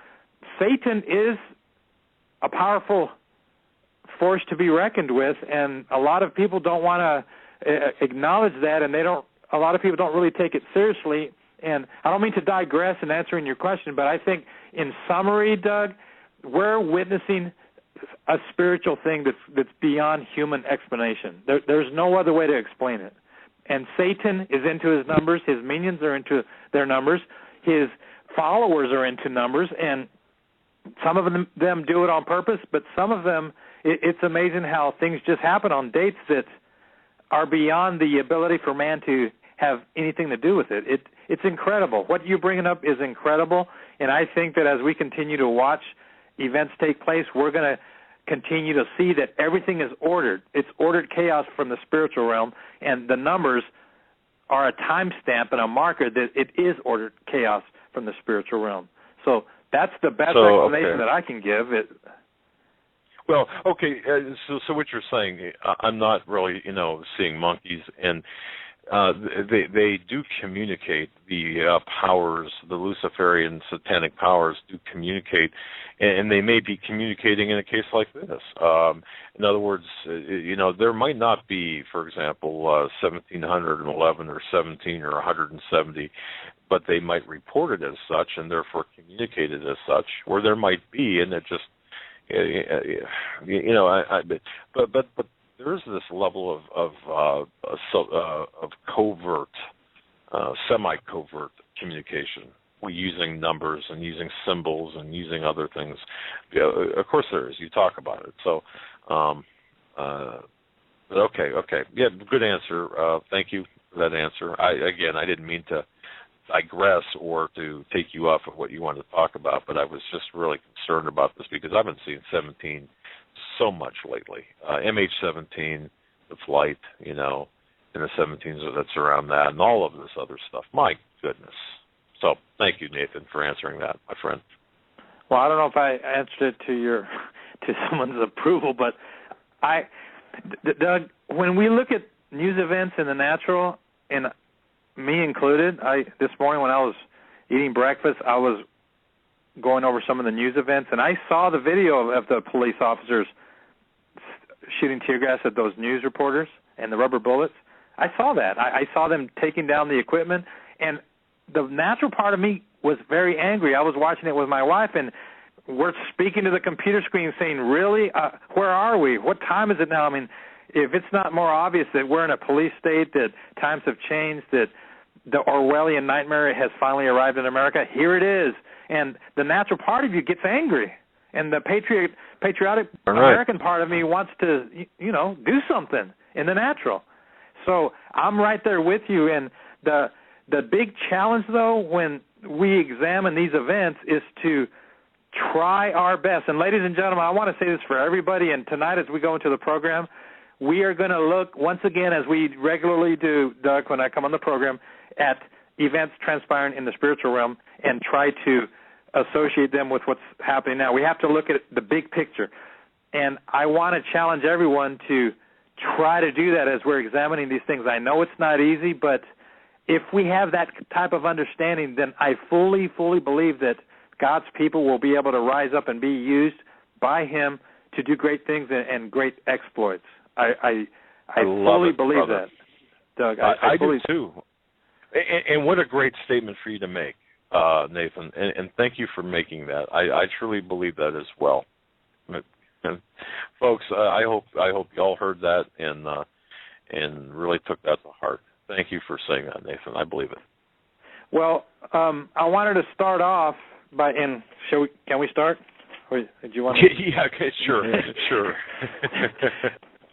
S3: Satan is a powerful force to be reckoned with, and a lot of people don't want to acknowledge that, and a lot of people don't really take it seriously. And I don't mean to digress in answering your question, but I think in summary, Doug, we're witnessing a spiritual thing that's beyond human explanation. There's no other way to explain it. And Satan is into his numbers. His minions are into their numbers. His followers are into numbers, and some of them do it on purpose, but some of them, it's amazing how things just happen on dates that are beyond the ability for man to have anything to do with it. It's incredible. What you're bringing up is incredible, and I think that as we continue to watch events take place, we're going to continue to see that everything is ordered. It's ordered chaos from the spiritual realm, and the numbers are a timestamp and a marker that it is ordered chaos from the spiritual realm. So that's the best explanation that I can give.
S2: Well, okay, so what you're saying, I'm not really, seeing monkeys, and they do communicate. The powers, the Luciferian satanic powers do communicate, and they may be communicating in a case like this. In other words, there might not be, for example, 1,711 or 17 or 170, but they might report it as such and therefore communicate it as such, or there might be, and it just, but there is this level of covert, semi-covert communication. We're using numbers and using symbols and using other things. Yeah, of course there is. You talk about it. So, okay. Yeah, good answer. Thank you for that answer. I didn't mean to digress or to take you off of what you wanted to talk about, but I was just really concerned about this because I've been seeing 17 so much lately. MH17, the flight, and the 17s that surround that, and all of this other stuff. My goodness. So thank you, Nathan, for answering that, my friend.
S3: Well, I don't know if I answered it to someone's approval, but Doug, when we look at news events in the natural, and me included, this morning when I was eating breakfast, I was going over some of the news events, and I saw the video of the police officers shooting tear gas at those news reporters and the rubber bullets. I saw that. I saw them taking down the equipment, and the natural part of me was very angry. I was watching it with my wife, and we're speaking to the computer screen saying, really? Where are we? What time is it now? I mean, if it's not more obvious that we're in a police state, that times have changed, that the Orwellian nightmare has finally arrived in America, here it is. And the natural part of you gets angry. And the patriotic American part of me wants to, do something in the natural. So I'm right there with you. And the big challenge, though, when we examine these events is to try our best. And ladies and gentlemen, I want to say this for everybody. And tonight as we go into the program, we are going to look, once again, as we regularly do, Doug, when I come on the program, at events transpiring in the spiritual realm and try to associate them with what's happening now. We have to look at the big picture. And I want to challenge everyone to try to do that as we're examining these things. I know it's not easy, but if we have that type of understanding, then I fully believe that God's people will be able to rise up and be used by Him to do great things and great exploits. I fully believe that, Doug.
S2: I do too. And what a great statement for you to make, Nathan. And thank you for making that. I truly believe that as well. And folks, I hope you all heard that and really took that to heart. Thank you for saying that, Nathan. I believe it. Well,
S3: I wanted to start off by, can we start? Or did you want to?
S2: Yeah, okay, sure.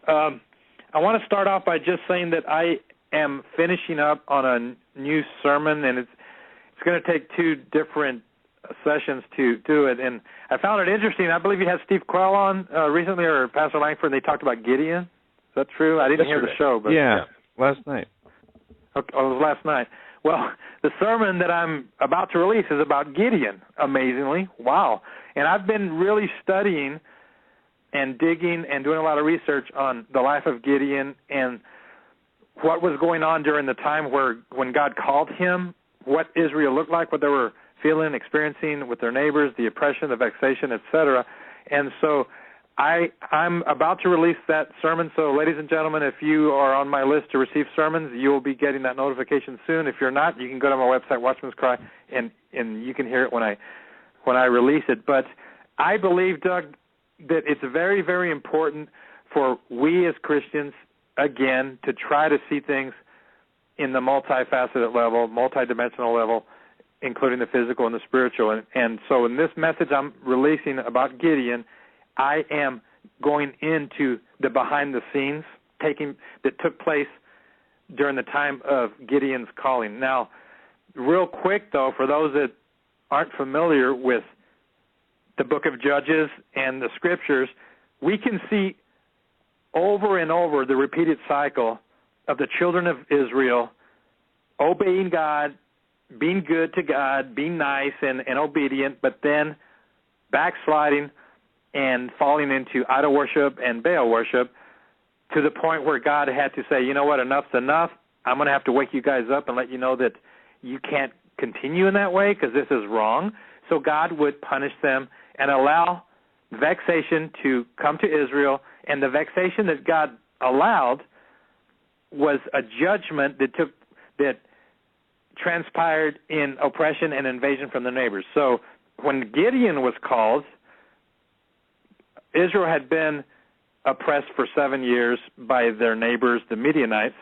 S3: I want to start off by just saying that I am finishing up on a new sermon, and it's going to take two different sessions to do it, and I found it interesting. I believe you had Steve Quell on recently, or Pastor Langford, and they talked about Gideon. Is that true? I didn't hear the show, but
S1: yeah, last night.
S3: Okay, it was last night. Well, the sermon that I'm about to release is about Gideon, amazingly. Wow. And I've been really studying and digging and doing a lot of research on the life of Gideon and what was going on during the time when God called him, what Israel looked like, what they were feeling, experiencing with their neighbors, the oppression, the vexation, etc. And so I'm about to release that sermon. So, ladies and gentlemen, if you are on my list to receive sermons, you will be getting that notification soon. If you're not, you can go to my website, Watchman's Cry, and you can hear it when I release it. But I believe, Doug, that it's very, very important for we as Christians, again, to try to see things in the multifaceted level, multidimensional level, including the physical and the spiritual. And so in this message I'm releasing about Gideon, I am going into the behind-the-scenes that took place during the time of Gideon's calling. Now, real quick, though, for those that aren't familiar with the book of Judges and the Scriptures, we can see over and over the repeated cycle of the children of Israel obeying God, being good to God, being nice and obedient, but then backsliding and falling into idol worship and Baal worship to the point where God had to say, you know what, enough's enough. I'm going to have to wake you guys up and let you know that you can't continue in that way because this is wrong. So God would punish them and allow vexation to come to Israel, and the vexation that God allowed was a judgment that transpired in oppression and invasion from the neighbors. So when Gideon was called, Israel had been oppressed for 7 years by their neighbors, the Midianites,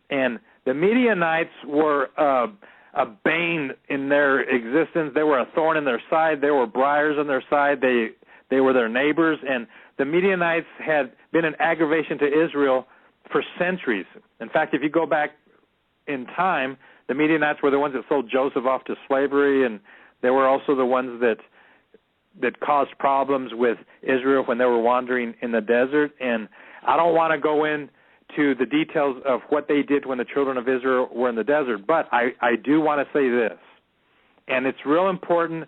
S3: and the Midianites were a bane in their existence. They were a thorn in their side. They were briars on their side. They were their neighbors, and the Midianites had been an aggravation to Israel for centuries. In fact, if you go back in time, the Midianites were the ones that sold Joseph off to slavery, and they were also the ones that caused problems with Israel when they were wandering in the desert. And I don't want to go into the details of what they did when the children of Israel were in the desert, but I do want to say this, and it's real important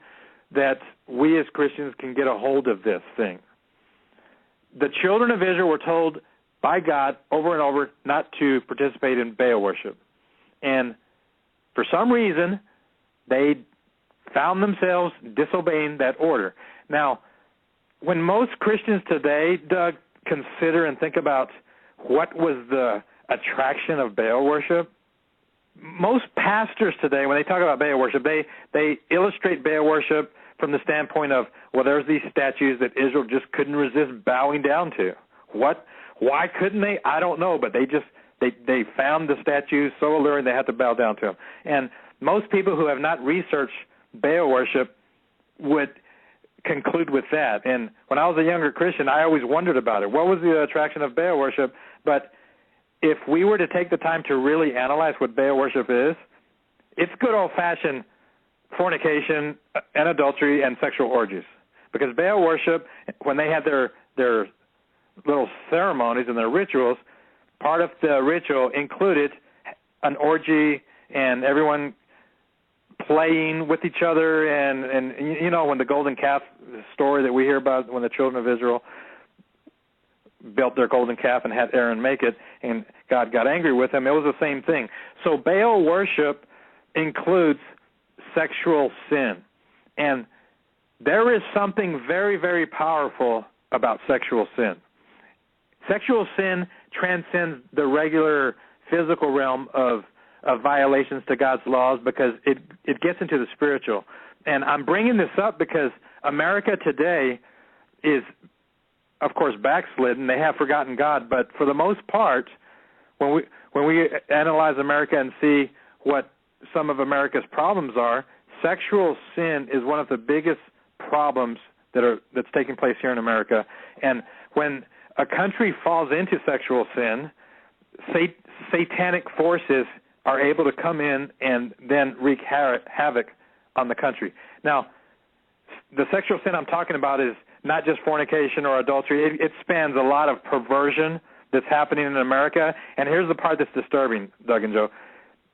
S3: that we as Christians can get a hold of this thing. The children of Israel were told by God over and over not to participate in Baal worship. And for some reason, they found themselves disobeying that order. Now, when most Christians today, Doug, consider and think about what was the attraction of Baal worship, most pastors today, when they talk about Baal worship, they illustrate Baal worship from the standpoint of, well, there's these statues that Israel just couldn't resist bowing down to. What? Why couldn't they? I don't know, but they found the statues so alluring they had to bow down to them. And most people who have not researched Baal worship would conclude with that. And when I was a younger Christian, I always wondered about it. What was the attraction of Baal worship? But if we were to take the time to really analyze what Baal worship is, it's good old-fashioned fornication and adultery and sexual orgies. Because Baal worship, when they had their little ceremonies and their rituals, part of the ritual included an orgy and everyone playing with each other, and you know, when the golden calf story that we hear about, when the children of Israel built their golden calf and had Aaron make it, and God got angry with them, it was the same thing. So Baal worship includes sexual sin, and there is something very, very powerful about sexual sin. Sexual sin transcends the regular physical realm of violations to God's laws, because it gets into the spiritual. And I'm bringing this up because America today is, of course, backslidden. They have forgotten God, but for the most part, when we analyze America and see what some of America's problems are, sexual sin is one of the biggest problems that's taking place here in America. And when a country falls into sexual sin, satanic forces are able to come in and then wreak havoc on the country. Now, the sexual sin I'm talking about is not just fornication or adultery. It spans a lot of perversion that's happening in America. And here's the part that's disturbing, Doug and Joe.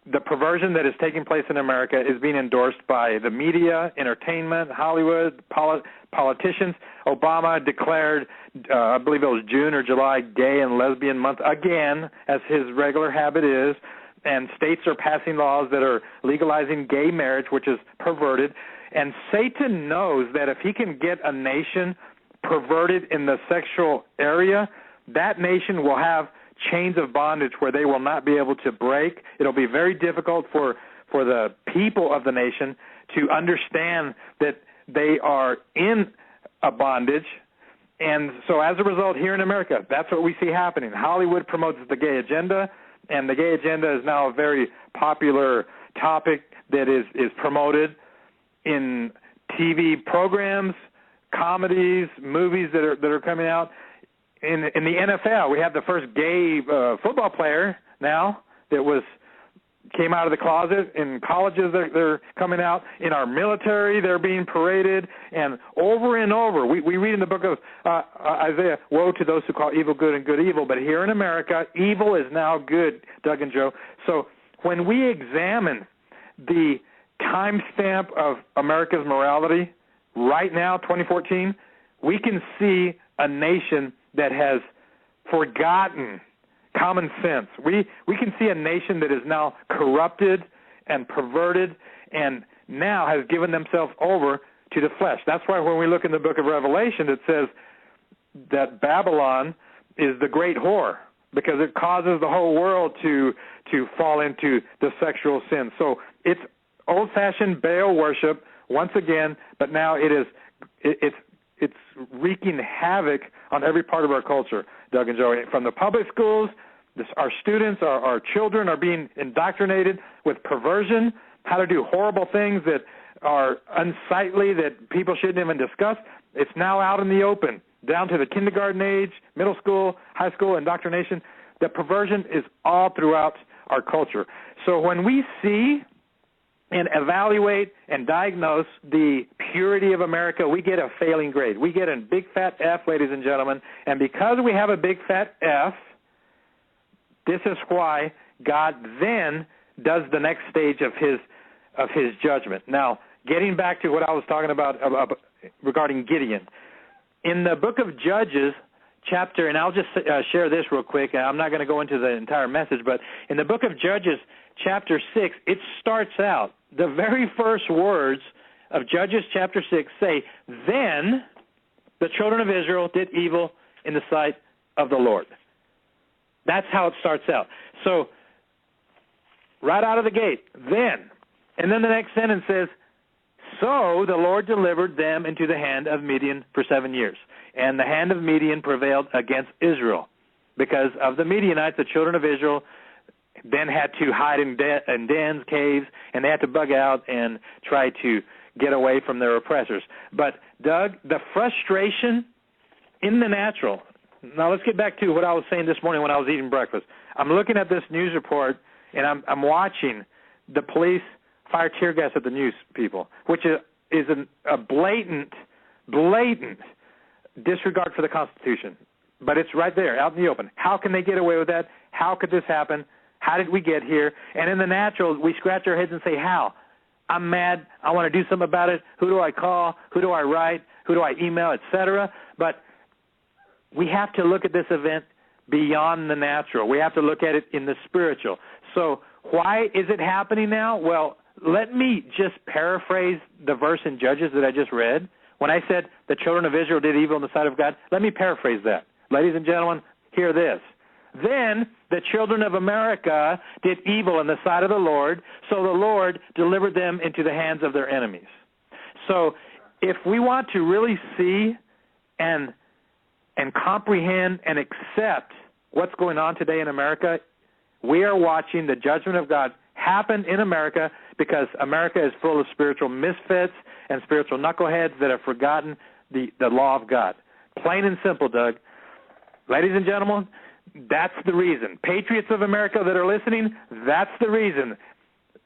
S3: The perversion that is taking place in America is being endorsed by the media, entertainment, Hollywood, politicians. Obama declared, I believe it was June or July, Gay and Lesbian Month again, as his regular habit is. And states are passing laws that are legalizing gay marriage, which is perverted. And Satan knows that if he can get a nation perverted in the sexual area, that nation will have chains of bondage where they will not be able to break. It'll be very difficult for the people of the nation to understand that they are in a bondage. And so as a result, here in America, that's what we see happening. Hollywood promotes the gay agenda, and the gay agenda is now a very popular topic that is promoted in TV programs, comedies, movies that are coming out. In the NFL, we have the first gay football player now that came out of the closet. In colleges, they're coming out. In our military, they're being paraded. And over, we read in the book of Isaiah, woe to those who call evil good and good evil. But here in America, evil is now good, Doug and Joe. So when we examine the timestamp of America's morality right now, 2014, we can see a nation that has forgotten common sense. We can see a nation that is now corrupted and perverted and now has given themselves over to the flesh. That's why when we look in the book of Revelation, it says that Babylon is the great whore because it causes the whole world to fall into the sexual sin. So it's old-fashioned Baal worship once again, but now it's wreaking havoc on every part of our culture, Doug and Joey. From the public schools, our students, our children are being indoctrinated with perversion, how to do horrible things that are unsightly that people shouldn't even discuss. It's now out in the open, down to the kindergarten age, middle school, high school, indoctrination. The perversion is all throughout our culture. So when we see and evaluate and diagnose the purity of America, we get a failing grade. We get a big fat F, ladies and gentlemen, and because we have a big fat F, this is why God then does the next stage of his judgment. Now, getting back to what I was talking about regarding Gideon. In the book of Judges, chapter, and I'll just share this real quick. I'm not going to go into the entire message, but in the book of Judges, chapter 6, it starts out, the very first words of Judges chapter 6 say, then the children of Israel did evil in the sight of the Lord. That's how it starts out. So right out of the gate, then. And then the next sentence says, so the Lord delivered them into the hand of Midian for 7 years. And the hand of Midian prevailed against Israel. Because of the Midianites, the children of Israel then had to hide in dens, caves, and they had to bug out and try to get away from their oppressors. But, Doug, the frustration in the natural. Now let's get back to what I was saying this morning when I was eating breakfast. I'm looking at this news report, and I'm watching the police fire tear gas at the news people, which is a blatant disregard for the Constitution. But it's right there, out in the open. How can they get away with that? How could this happen? How did we get here? And in the natural, we scratch our heads and say, how? I'm mad. I want to do something about it. Who do I call? Who do I write? Who do I email, etc.? But we have to look at this event beyond the natural. We have to look at it in the spiritual. So why is it happening now? Well, let me just paraphrase the verse in Judges that I just read. When I said the children of Israel did evil in the sight of God, let me paraphrase that. Ladies and gentlemen, hear this. Then the children of America did evil in the sight of the Lord, so the Lord delivered them into the hands of their enemies. So if we want to really see and comprehend and accept what's going on today in America, we are watching the judgment of God happen in America because America is full of spiritual misfits and spiritual knuckleheads that have forgotten the law of God. Plain and simple, Doug. Ladies and gentlemen, that's the reason. Patriots of America that are listening, that's the reason.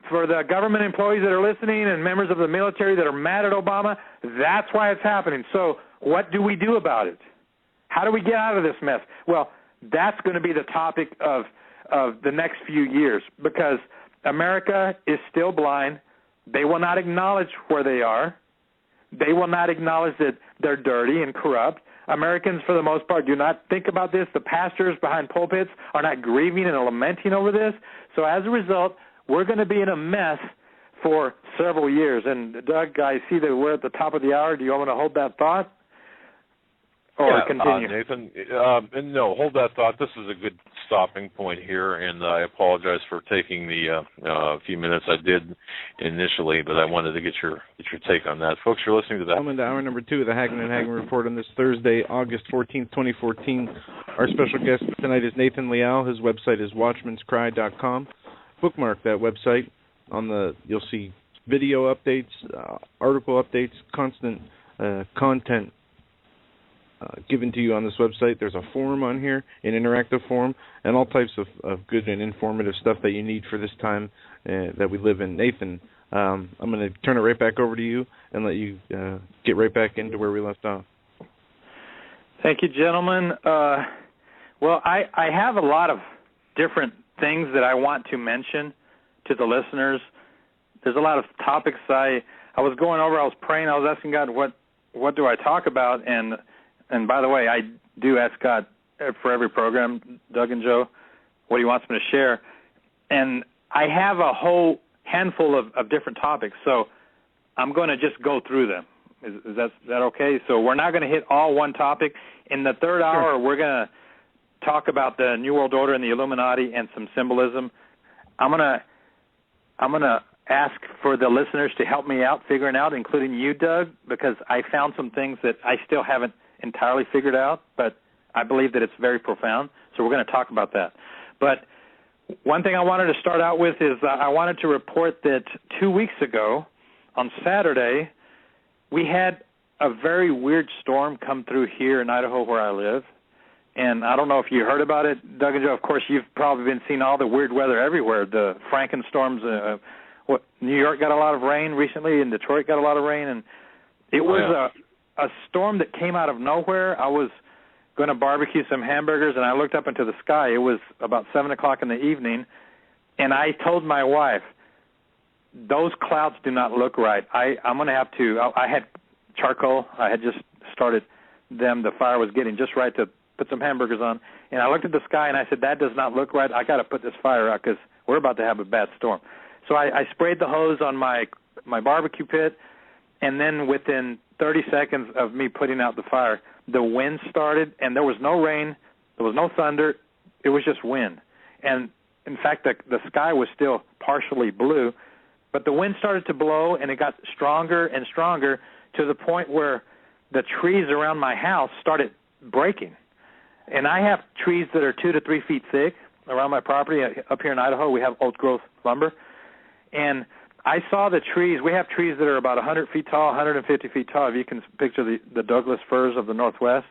S3: for the government employees that are listening and members of the military that are mad at Obama, that's why it's happening. So what do we do about it? How do we get out of this mess? Well, that's going to be the topic of the next few years, because America is still blind. They will not acknowledge where they are. They will not acknowledge that they're dirty and corrupt. Americans, for the most part, do not think about this. The pastors behind pulpits are not grieving and lamenting over this. So as a result, we're going to be in a mess for several years. And, Doug, I see that we're at the top of the hour. Do you want me to hold that thought or continue?
S2: Nathan, no, hold that thought. This is a good stopping point here, and I apologize for taking the few minutes I did initially, but I wanted to get your take on that. Folks, you're listening to that.
S1: Welcome to hour number 2 of the Hagmann and Hagmann Report on this Thursday, August 14th, 2014. Our special guest tonight is Nathan Leal. His website is watchmanscry.com. Bookmark that website. You'll see video updates, article updates, constant content given to you on this website. There's a forum on here, an interactive forum, and all types of good and informative stuff that you need for this time that we live in. Nathan, I'm going to turn it right back over to you and let you get right back into where we left off.
S3: Thank you, gentlemen. Well, I have a lot of different things that I want to mention to the listeners. There's a lot of topics I was going over. I was praying. I was asking God, what do I talk about? And by the way, I do ask God for every program, Doug and Joe, what he wants me to share. And I have a whole handful of different topics, so I'm going to just go through them. Is that okay? So we're not going to hit all one topic. In the third hour, we're going to talk about the New World Order and the Illuminati and some symbolism. I'm gonna ask for the listeners to help me out figuring out, including you, Doug, because I found some things that I still haven't entirely figured out, but I believe that it's very profound, so we're going to talk about that. But one thing I wanted to start out with is I wanted to report that 2 weeks ago, on Saturday, we had a very weird storm come through here in Idaho where I live, and I don't know if you heard about it, Doug and Joe. Of course, you've probably been seeing all the weird weather everywhere. The Frankenstorms, New York got a lot of rain recently, and Detroit got a lot of rain, and it was a storm that came out of nowhere. I was going to barbecue some hamburgers, and I looked up into the sky. It was about 7 o'clock in the evening, and I told my wife, those clouds do not look right. I'm going to have to – I had charcoal. I had just started them. The fire was getting just right to put some hamburgers on, and I looked at the sky, and I said, that does not look right. I got to put this fire out because we're about to have a bad storm. So I sprayed the hose on my barbecue pit, and then within 30 seconds of me putting out the fire, the wind started, and there was no rain, there was no thunder, it was just wind. And, in fact, the sky was still partially blue, but the wind started to blow, and it got stronger and stronger to the point where the trees around my house started breaking. And I have trees that are 2 to 3 feet thick around my property. Up here in Idaho, we have old-growth lumber. And I saw the trees. We have trees that are about 100 feet tall, 150 feet tall, if you can picture the Douglas firs of the Northwest.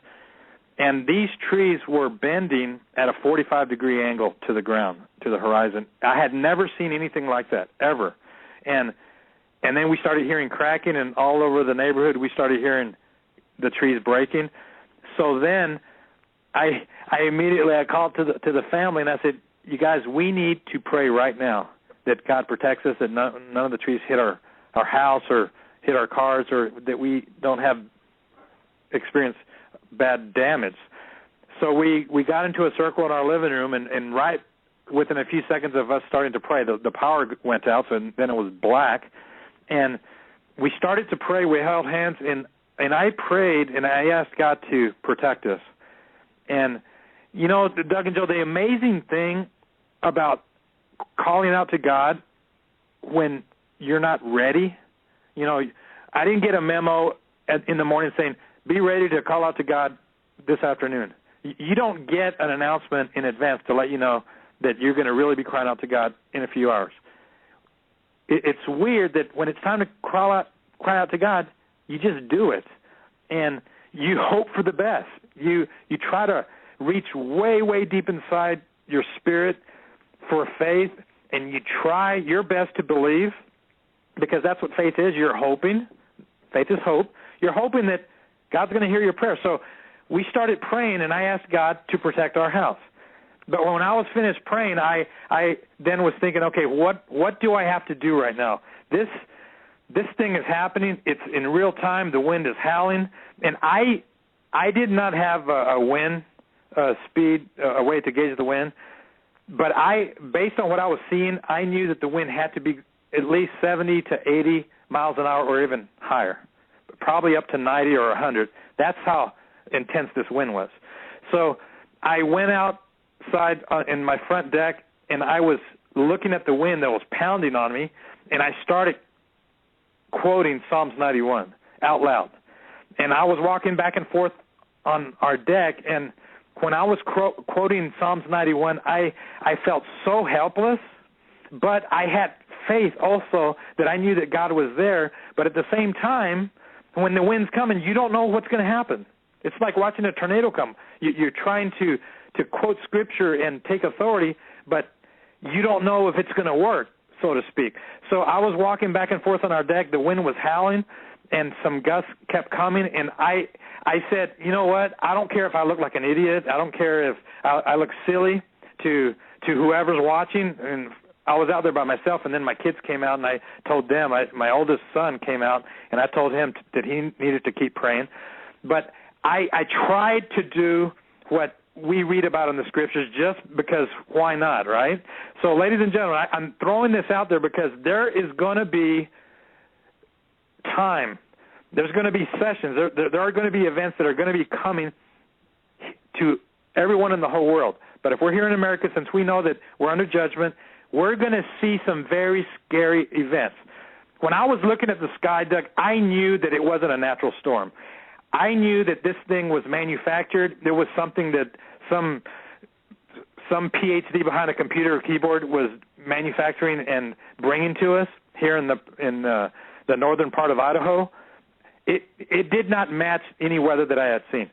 S3: And these trees were bending at a 45-degree angle to the ground, to the horizon. I had never seen anything like that, ever. And then we started hearing cracking, and all over the neighborhood we started hearing the trees breaking. So then I immediately called to the family, and I said, you guys, we need to pray right now that God protects us, that none of the trees hit our house or hit our cars, or that we don't have experience bad damage. So we got into a circle in our living room, and right within a few seconds of us starting to pray, the power went out, so then it was black. And we started to pray. We held hands, and I prayed, and I asked God to protect us. And, you know, Doug and Joe, the amazing thing about calling out to God when you're not ready, you know, I didn't get a memo in the morning saying, be ready to call out to God this afternoon. You don't get an announcement in advance to let you know that you're going to really be crying out to God in a few hours. It's weird that when it's time to cry out to God, you just do it, and you hope for the best. You try to reach way, way deep inside your spirit for faith, and you try your best to believe, because that's what faith is. You're hoping. Faith is hope. You're hoping that God's going to hear your prayer. So we started praying, and I asked God to protect our house. But when I was finished praying, I then was thinking, okay, what do I have to do right now? This thing is happening. It's in real time. The wind is howling, and I did not have a wind speed, a way to gauge the wind. But based on what I was seeing, I knew that the wind had to be at least 70 to 80 miles an hour or even higher, probably up to 90 or 100. That's how intense this wind was. So I went outside in my front deck, and I was looking at the wind that was pounding on me, and I started quoting Psalms 91 out loud. And I was walking back and forth on our deck, and when I was quoting Psalms 91, I felt so helpless, but I had faith also that I knew that God was there. But at the same time, when the wind's coming, you don't know what's going to happen. It's like watching a tornado come. You're trying to quote Scripture and take authority, but you don't know if it's going to work, so to speak. So I was walking back and forth on our deck. The wind was howling, and some gusts kept coming, and I said, you know what? I don't care if I look like an idiot. I don't care if I look silly to whoever's watching. And I was out there by myself, and then my kids came out, and I told them, my oldest son came out, and I told him that he needed to keep praying. But I tried to do what we read about in the Scriptures just because why not, right? So, ladies and gentlemen, I'm throwing this out there because there is going to be time. There's going to be sessions. There are going to be events that are going to be coming to everyone in the whole world. But if we're here in America, since we know that we're under judgment, we're going to see some very scary events. When I was looking at the sky, Doug, I knew that it wasn't a natural storm. I knew that this thing was manufactured. There was something that some PhD behind a computer or keyboard was manufacturing and bringing to us here in the northern part of Idaho. It did not match any weather that I had seen.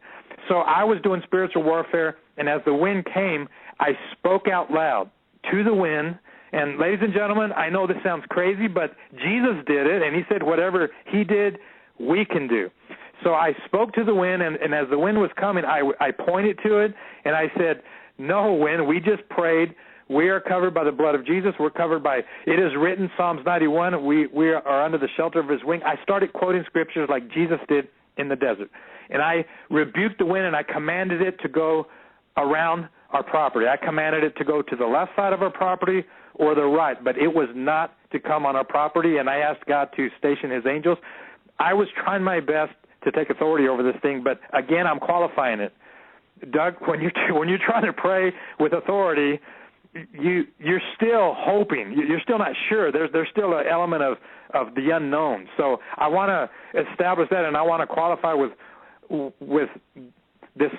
S3: So I was doing spiritual warfare, and as the wind came, I spoke out loud to the wind. And ladies and gentlemen, I know this sounds crazy, but Jesus did it, and he said whatever he did, we can do. So I spoke to the wind, and as the wind was coming, I pointed to it, and I said, no, wind, we just prayed. We are covered by the blood of Jesus. We're covered by, it is written, Psalms 91, we are under the shelter of his wing. I started quoting scriptures like Jesus did in the desert. And I rebuked the wind, and I commanded it to go around our property. I commanded it to go to the left side of our property or the right, but it was not to come on our property, and I asked God to station his angels. I was trying my best to take authority over this thing, but again, I'm qualifying it. Doug, when you're trying to pray with authority, you're still hoping. You're still not sure. There's still an element of the unknown. So I want to establish that, and I want to qualify with this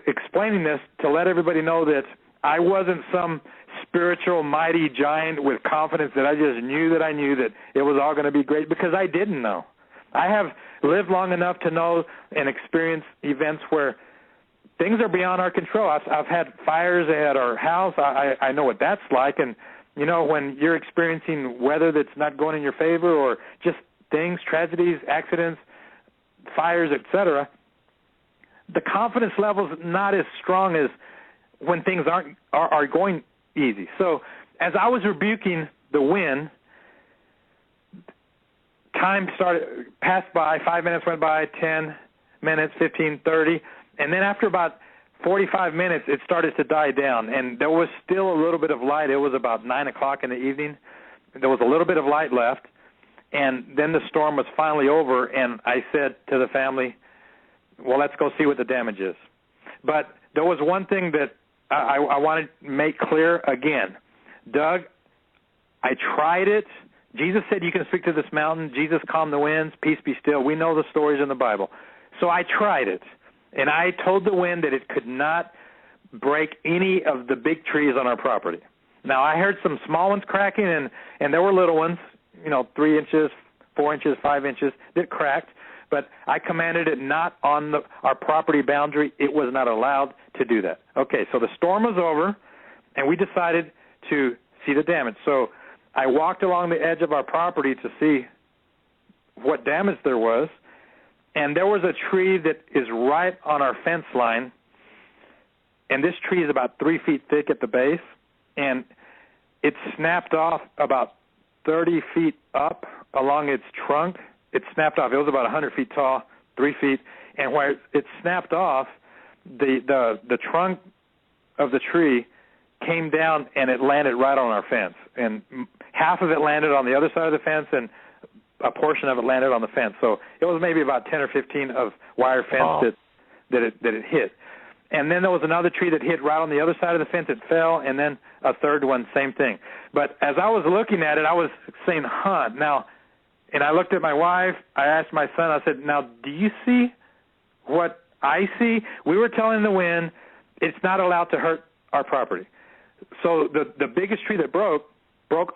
S3: explaining this to let everybody know that I wasn't some spiritual mighty giant with confidence that I just knew that it was all going to be great, because I didn't know. I have lived long enough to know and experience events where things are beyond our control. I've had fires at our house. I know what that's like. And, you know, when you're experiencing weather that's not going in your favor, or just things, tragedies, accidents, fires, etc., the confidence level is not as strong as when things are going easy. So as I was rebuking the wind, time passed by, 5 minutes went by, 10 minutes, 15, 30, and then after about 45 minutes, it started to die down, and there was still a little bit of light. It was about 9 o'clock in the evening. There was a little bit of light left, and then the storm was finally over, and I said to the family, well, let's go see what the damage is. But there was one thing that I wanted to make clear again. Doug, I tried it. Jesus said you can speak to this mountain. Jesus calmed the winds. Peace be still. We know the stories in the Bible. So I tried it, and I told the wind that it could not break any of the big trees on our property. Now, I heard some small ones cracking, and there were little ones, 3 inches, 4 inches, 5 inches, that cracked. But I commanded it not on our property boundary. It was not allowed to do that. Okay, so the storm was over, and we decided to see the damage. So I walked along the edge of our property to see what damage there was, and there was a tree that is right on our fence line, and this tree is about 3 feet thick at the base, and it snapped off about 30 feet up along its trunk. It snapped off. It was about 100 feet tall, 3 feet, and where it snapped off, the trunk of the tree came down and it landed right on our fence. And half of it landed on the other side of the fence, and a portion of it landed on the fence. So it was maybe about 10 or 15 of wire fence that it hit. And then there was another tree that hit right on the other side of the fence. It fell, and then a third one, same thing. But as I was looking at it, I was saying, now, and I looked at my wife. I asked my son, I said, now, do you see what I see? We were telling the wind it's not allowed to hurt our property. So the biggest tree that broke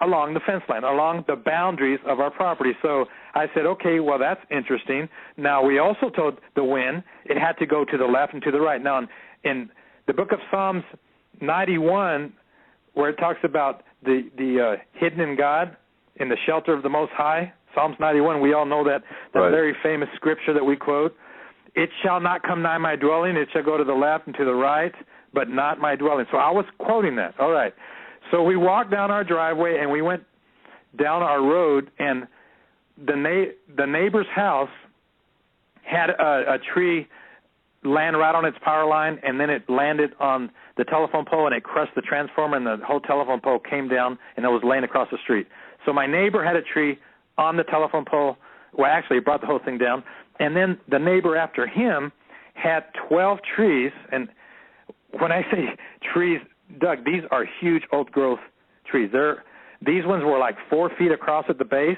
S3: along the fence line, along the boundaries of our property. So I said, okay, well, that's interesting. Now, we also told the wind it had to go to the left and to the right. Now, in the book of Psalms 91, where it talks about the hidden in God, in the shelter of the Most High, Psalms 91, we all know that
S2: right.
S3: Very famous scripture that we quote. It shall not come nigh my dwelling, it shall go to the left and to the right, but not my dwelling. So I was quoting that. All right. So we walked down our driveway, and we went down our road, and the neighbor's house had a tree land right on its power line, and then it landed on the telephone pole, and it crushed the transformer, and the whole telephone pole came down, and it was laying across the street. So my neighbor had a tree on the telephone pole. Well, actually, it brought the whole thing down. And then the neighbor after him had 12 trees, and when I say trees, Doug, these are huge old-growth trees. These ones were like 4 feet across at the base,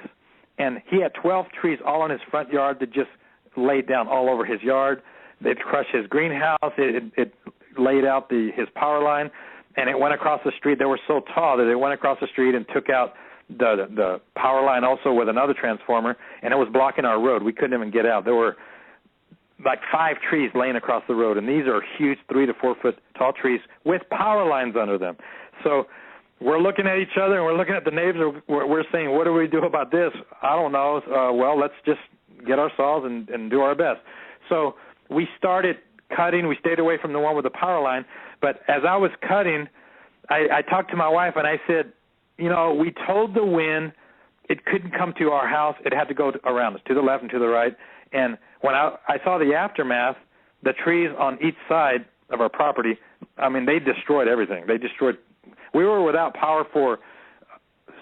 S3: and he had 12 trees all in his front yard that just laid down all over his yard. It crushed his greenhouse. It laid out his power line, and it went across the street. They were so tall that it went across the street and took out the power line also with another transformer, and it was blocking our road. We couldn't even get out. There were like 5 trees laying across the road, and these are huge 3 to 4 foot tall trees with power lines under them. So we're looking at each other, and we're looking at the neighbors. We're saying, what do we do about this? I don't know. Well, let's just get our saws and do our best. So we started cutting. We stayed away from the one with the power line. But as I was cutting, I talked to my wife, and I said, we told the wind it couldn't come to our house. It had to go around us, to the left and to the right. And when I saw the aftermath, the trees on each side of our property, they destroyed everything. We were without power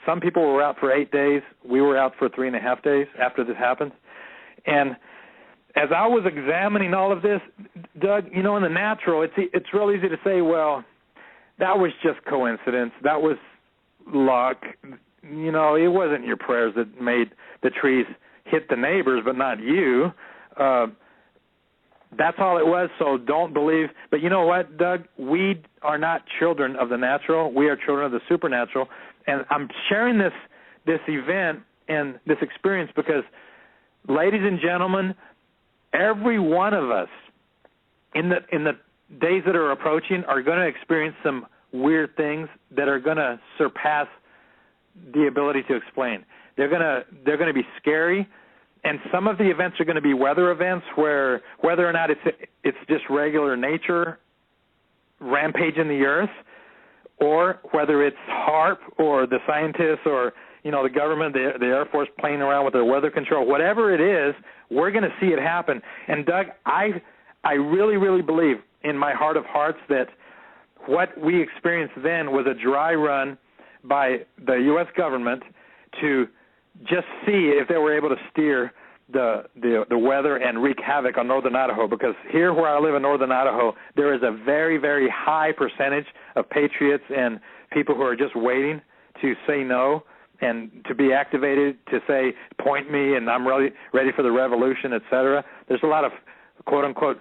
S3: some people were out for 8 days. We were out for 3.5 days after this happened. And as I was examining all of this, Doug, in the natural, it's real easy to say, well, that was just coincidence. That was luck. It wasn't your prayers that made the trees hit the neighbors, but not you. That's all it was, so don't believe. But you know what, Doug? We are not children of the natural. We are children of the supernatural. And I'm sharing this event and this experience because, ladies and gentlemen, every one of us in the days that are approaching are going to experience some weird things that are going to surpass the ability to explain. They're going to be scary. And some of the events are going to be weather events where whether or not it's just regular nature rampaging the earth, or whether it's HAARP or the scientists or the government, the Air Force playing around with their weather control, whatever it is, we're going to see it happen. And Doug, I really, really believe in my heart of hearts that what we experienced then was a dry run by the U.S. government to just see if they were able to steer the weather and wreak havoc on northern Idaho, because here where I live in northern Idaho, there is a very, very high percentage of patriots and people who are just waiting to say no and to be activated, to say, point me, and I'm ready for the revolution, etc. There's a lot of, quote-unquote,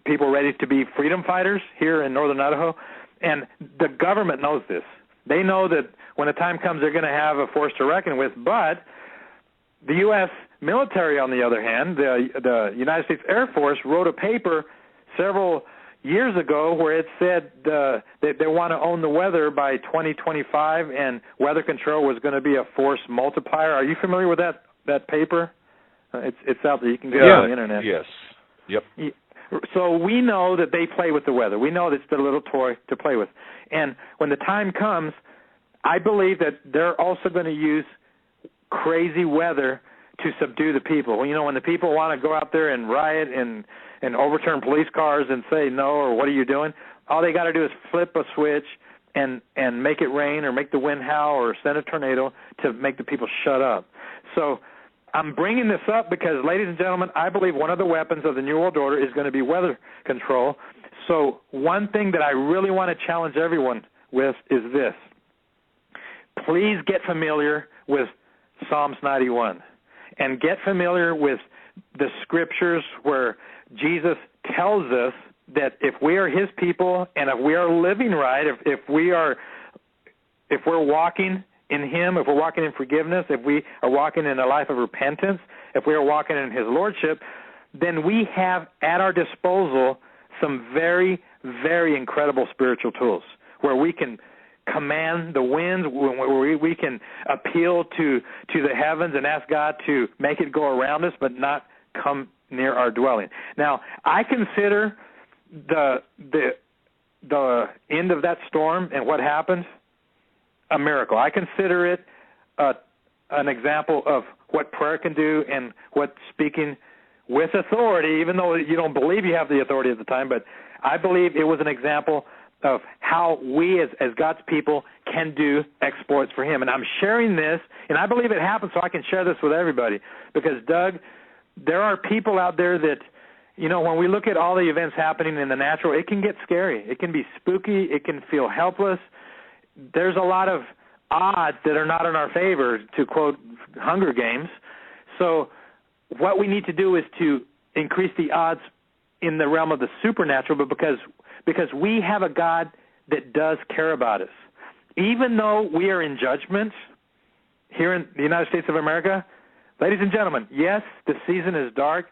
S3: people ready to be freedom fighters here in northern Idaho, and the government knows this. They know that when the time comes, they're going to have a force to reckon with, but the U.S. military, on the other hand, the United States Air Force wrote a paper several years ago where it said that they want to own the weather by 2025 and weather control was going to be a force multiplier. Are you familiar with that paper? It's out there. You can get it on the internet.
S2: Yes. Yep.
S3: So we know that they play with the weather. We know that it's a little toy to play with. And when the time comes, I believe that they're also going to use crazy weather to subdue the people. Well, you know, when the people want to go out there and riot and overturn police cars and say no or what are you doing, all they got to do is flip a switch and make it rain or make the wind howl or send a tornado to make the people shut up. So I'm bringing this up because, ladies and gentlemen, I believe one of the weapons of the New World Order is going to be weather control. So one thing that I really want to challenge everyone with is this. Please get familiar with Psalms 91 and get familiar with the scriptures where Jesus tells us that if we are his people and if we are living right, if we're walking in him, if we're walking in forgiveness, if we are walking in a life of repentance, if we are walking in his lordship, then we have at our disposal some very, very incredible spiritual tools where we can command the winds, where we can appeal to the heavens and ask God to make it go around us but not come near our dwelling. Now, I consider the end of that storm and what happened a miracle. I consider it an example of what prayer can do and what speaking with authority, even though you don't believe you have the authority at the time, but I believe it was an example of how we as God's people can do exploits for him. And I'm sharing this, and I believe it happened so I can share this with everybody. Because, Doug, there are people out there that, you know, when we look at all the events happening in the natural, it can get scary. It can be spooky. It can feel helpless. There's a lot of odds that are not in our favor, to quote Hunger Games. So what we need to do is to increase the odds in the realm of the supernatural, but because we have a God that does care about us. Even though we are in judgment here in the United States of America, ladies and gentlemen, yes, the season is dark,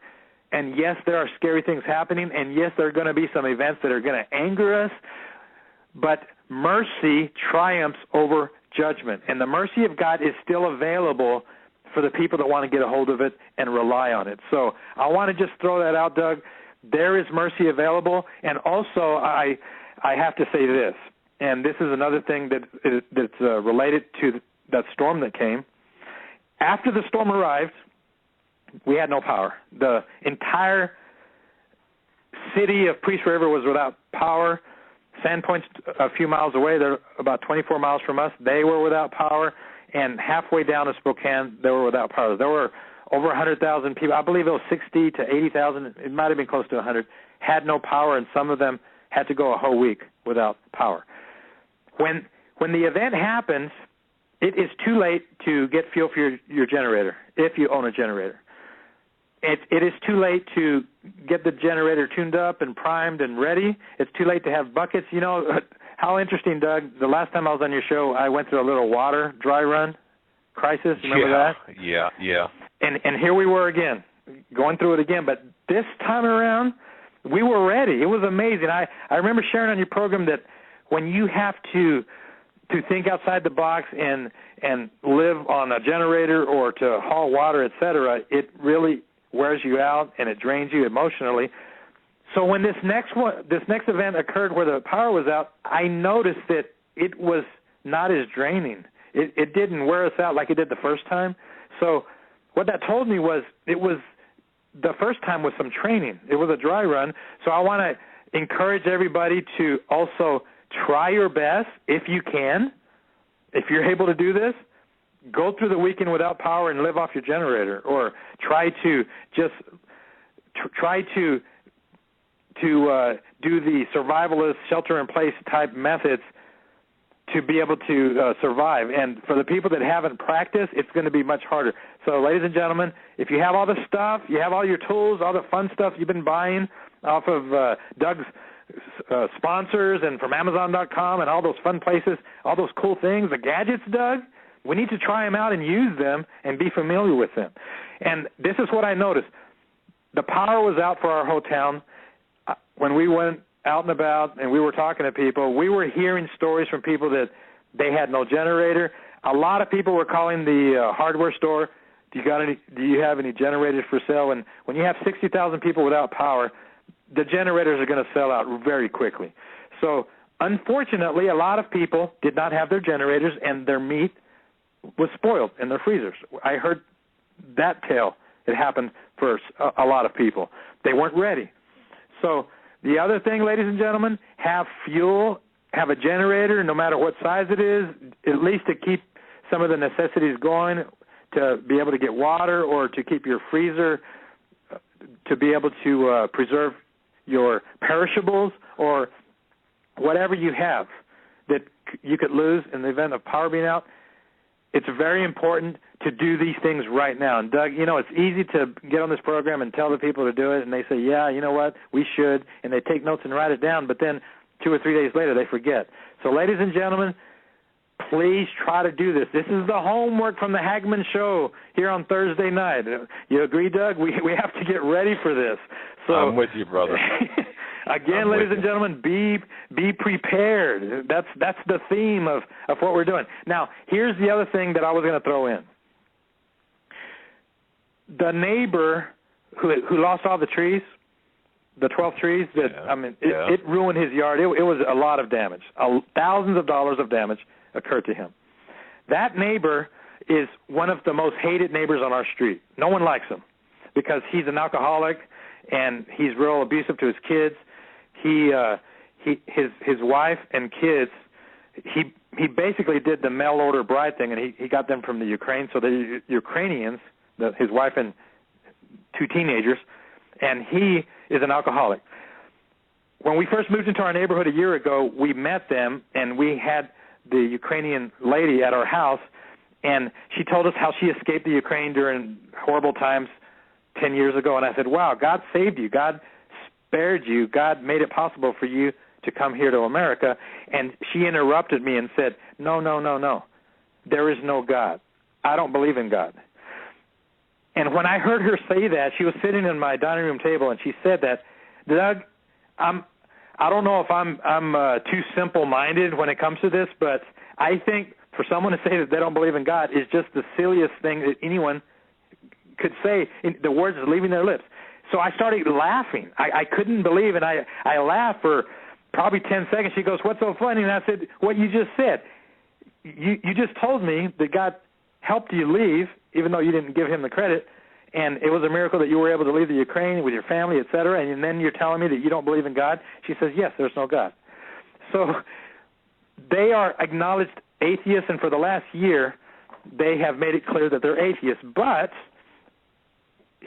S3: and yes, there are scary things happening, and yes, there are going to be some events that are going to anger us, but mercy triumphs over judgment, and the mercy of God is still available for the people that want to get a hold of it and rely on it. So I want to just throw that out, Doug. There is mercy available, and also I have to say this, and this is another thing that's related to that storm that came. After the storm arrived, we had no power. The entire city of Priest River was without power. Sandpoint's a few miles away. They're about 24 miles from us. They were without power, and halfway down to Spokane, they were without power. There were over 100,000 people. I believe it was 60 to 80,000. It might have been close to 100. Had no power, and some of them had to go a whole week without power. When the event happens, it is too late to get fuel for your generator if you own a generator. It is too late to get the generator tuned up and primed and ready. It's too late to have buckets. You know, how interesting, Doug, the last time I was on your show, I went through a little water dry run crisis. Remember that?
S2: Yeah.
S3: And here we were again, going through it again. But this time around, we were ready. It was amazing. I remember sharing on your program that when you have to think outside the box and live on a generator or to haul water, et cetera, it really wears you out and it drains you emotionally. So when this next event occurred where the power was out, I noticed that it was not as draining. It didn't wear us out like it did the first time. So what that told me was it was the first time was some training. It was a dry run. So I want to encourage everybody to also try your best if you can. If you're able to do this, go through the weekend without power and live off your generator, or try to do the survivalist shelter-in-place type methods to be able to survive. And for the people that haven't practiced, it's going to be much harder. So, ladies and gentlemen, if you have all the stuff, you have all your tools, all the fun stuff you've been buying off of Doug's sponsors and from Amazon.com and all those fun places, all those cool things, the gadgets, Doug, we need to try them out and use them and be familiar with them. And this is what I noticed. The power was out for our whole town. When we went out and about and we were talking to people, we were hearing stories from people that they had no generator. A lot of people were calling the hardware store, do you have any generators for sale? And when you have 60,000 people without power, the generators are going to sell out very quickly. So unfortunately, a lot of people did not have their generators, and their meat was spoiled in their freezers. I heard that tale. It happened for a lot of people. They weren't ready. So the other thing, ladies and gentlemen, have fuel, have a generator, no matter what size it is, at least to keep some of the necessities going, to be able to get water or to keep your freezer, to be able to preserve your perishables or whatever you have that you could lose in the event of power being out. It's very important to do these things right now. And, Doug, you know, it's easy to get on this program and tell the people to do it, and they say, yeah, you know what, we should, and they take notes and write it down, but then 2 or 3 days later they forget. So, ladies and gentlemen, please try to do this. This is the homework from the Hagmann Show here on Thursday night. You agree, Doug? We have to get ready for this. So,
S2: I'm with you, brother.
S3: Again, ladies and gentlemen, be prepared. That's the theme of what we're doing. Now, here's the other thing that I was going to throw in. The neighbor who lost all the trees, the 12 trees, it ruined his yard. It was a lot of damage. Thousands of dollars of damage occurred to him. That neighbor is one of the most hated neighbors on our street. No one likes him because he's an alcoholic and he's real abusive to his kids. His wife and kids, he basically did the mail order bride thing, and he got them from the Ukraine. So the Ukrainians, his wife and 2 teenagers, and he is an alcoholic. When we first moved into our neighborhood a year ago, we met them, and we had the Ukrainian lady at our house, and she told us how she escaped the Ukraine during horrible times 10 years ago. And I said, wow, God saved you. God spared you. God made it possible for you to come here to America. And she interrupted me and said, no. There is no God. I don't believe in God. And when I heard her say that, she was sitting at my dining room table, and she said that, Doug, I don't know if I'm too simple-minded when it comes to this, but I think for someone to say that they don't believe in God is just the silliest thing that anyone could say. The words are leaving their lips. So I started laughing. I couldn't believe it. I laughed for probably 10 seconds. She goes, what's so funny? And I said, what you just said. You just told me that God helped you leave, even though you didn't give him the credit, and it was a miracle that you were able to leave the Ukraine with your family, et cetera, and then you're telling me that you don't believe in God? She says, yes, there's no God. So they are acknowledged atheists, and for the last year, they have made it clear that they're atheists. But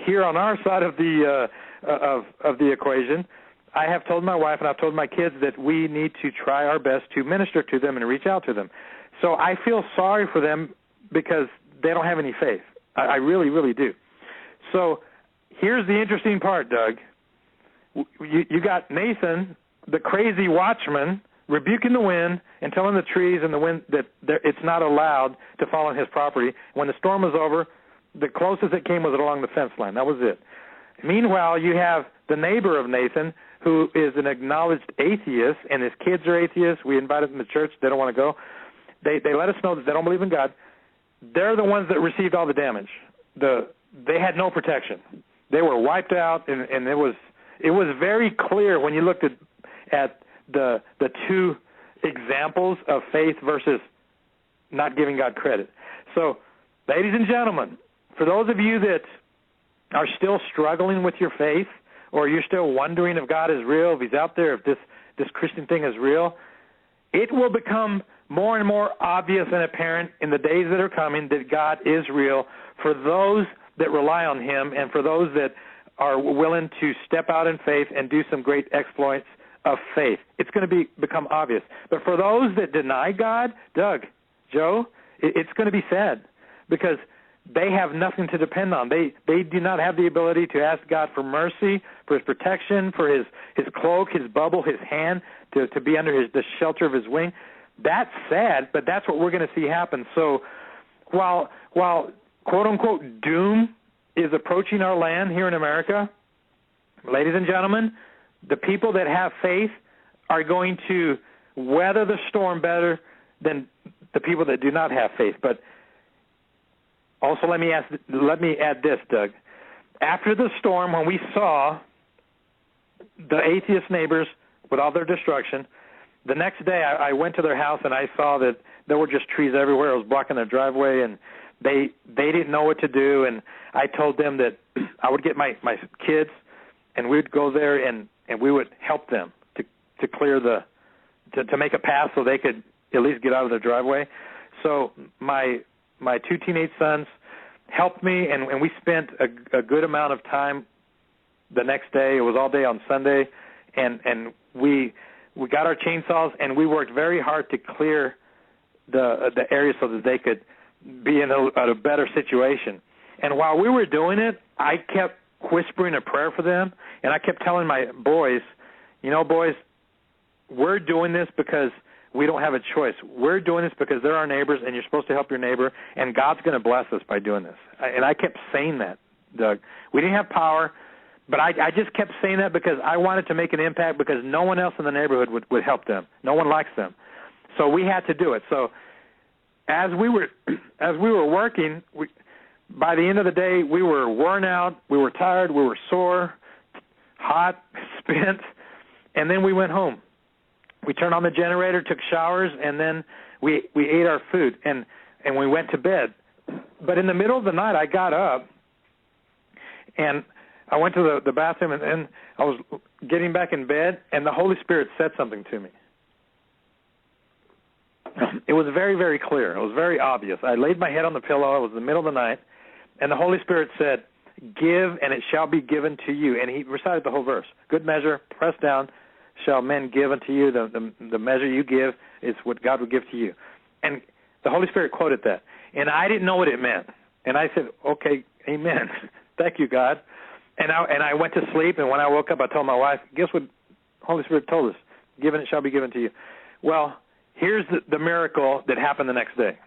S3: here on our side of the equation, I have told my wife and I've told my kids that we need to try our best to minister to them and reach out to them. So I feel sorry for them because they don't have any faith. I really, really do. So here's the interesting part, Doug. You got Nathan, the crazy watchman, rebuking the wind and telling the trees and the wind that it's not allowed to fall on his property. When the storm was over, the closest it came was along the fence line. That was it. Meanwhile, you have the neighbor of Nathan, who is an acknowledged atheist, and his kids are atheists. We invited them to church. They don't want to go. They let us know that they don't believe in God. They're the ones that received all the damage. They had no protection. They were wiped out, and it was very clear when you looked at the 2 examples of faith versus not giving God credit. So, ladies and gentlemen, for those of you that are still struggling with your faith, or you're still wondering if God is real, if he's out there, if this Christian thing is real, it will become more and more obvious and apparent in the days that are coming that God is real for those that rely on him and for those that are willing to step out in faith and do some great exploits of faith. It's going to become obvious. But for those that deny God, Doug, Joe, it's going to be sad because they have nothing to depend on. They do not have the ability to ask God for mercy, for his protection, for his cloak, his bubble, his hand, to be under the shelter of his wing. That's sad, but that's what we're going to see happen. So while quote-unquote doom is approaching our land here in America, ladies and gentlemen, the people that have faith are going to weather the storm better than the people that do not have faith. But also let me add this, Doug. After the storm, when we saw the atheist neighbors with all their destruction, the next day I went to their house and I saw that there were just trees everywhere. It was blocking their driveway, and they didn't know what to do. And I told them that I would get my kids, and we would go there and we would help them to clear to make a path so they could at least get out of their driveway. So my two teenage sons helped me, and we spent a good amount of time the next day. It was all day on Sunday, and we got our chainsaws, and we worked very hard to clear the area so that they could be in a better situation. And while we were doing it, I kept whispering a prayer for them, and I kept telling my boys, boys, we're doing this because we don't have a choice. We're doing this because they're our neighbors, and you're supposed to help your neighbor, and God's going to bless us by doing this. And I kept saying that, Doug. We didn't have power, but I just kept saying that because I wanted to make an impact, because no one else in the neighborhood would help them. No one likes them. So we had to do it. So as we were working, by the end of the day, we were worn out, we were tired, we were sore, hot, spent, and then we went home. We turned on the generator, took showers, and then we ate our food, and we went to bed. But in the middle of the night, I got up, and I went to the bathroom, and I was getting back in bed, and the Holy Spirit said something to me. It was very, very clear. It was very obvious. I laid my head on the pillow. It was the middle of the night, and the Holy Spirit said, "Give, and it shall be given to you." And he recited the whole verse. Good measure, pressed down, shall men give unto you. The measure you give is what God will give to you. And the Holy Spirit quoted that. And I didn't know what it meant. And I said, okay, amen. Thank you, God. And I went to sleep, and when I woke up, I told my wife, guess what Holy Spirit told us? Given it shall be given to you. Well, here's the miracle that happened the next day.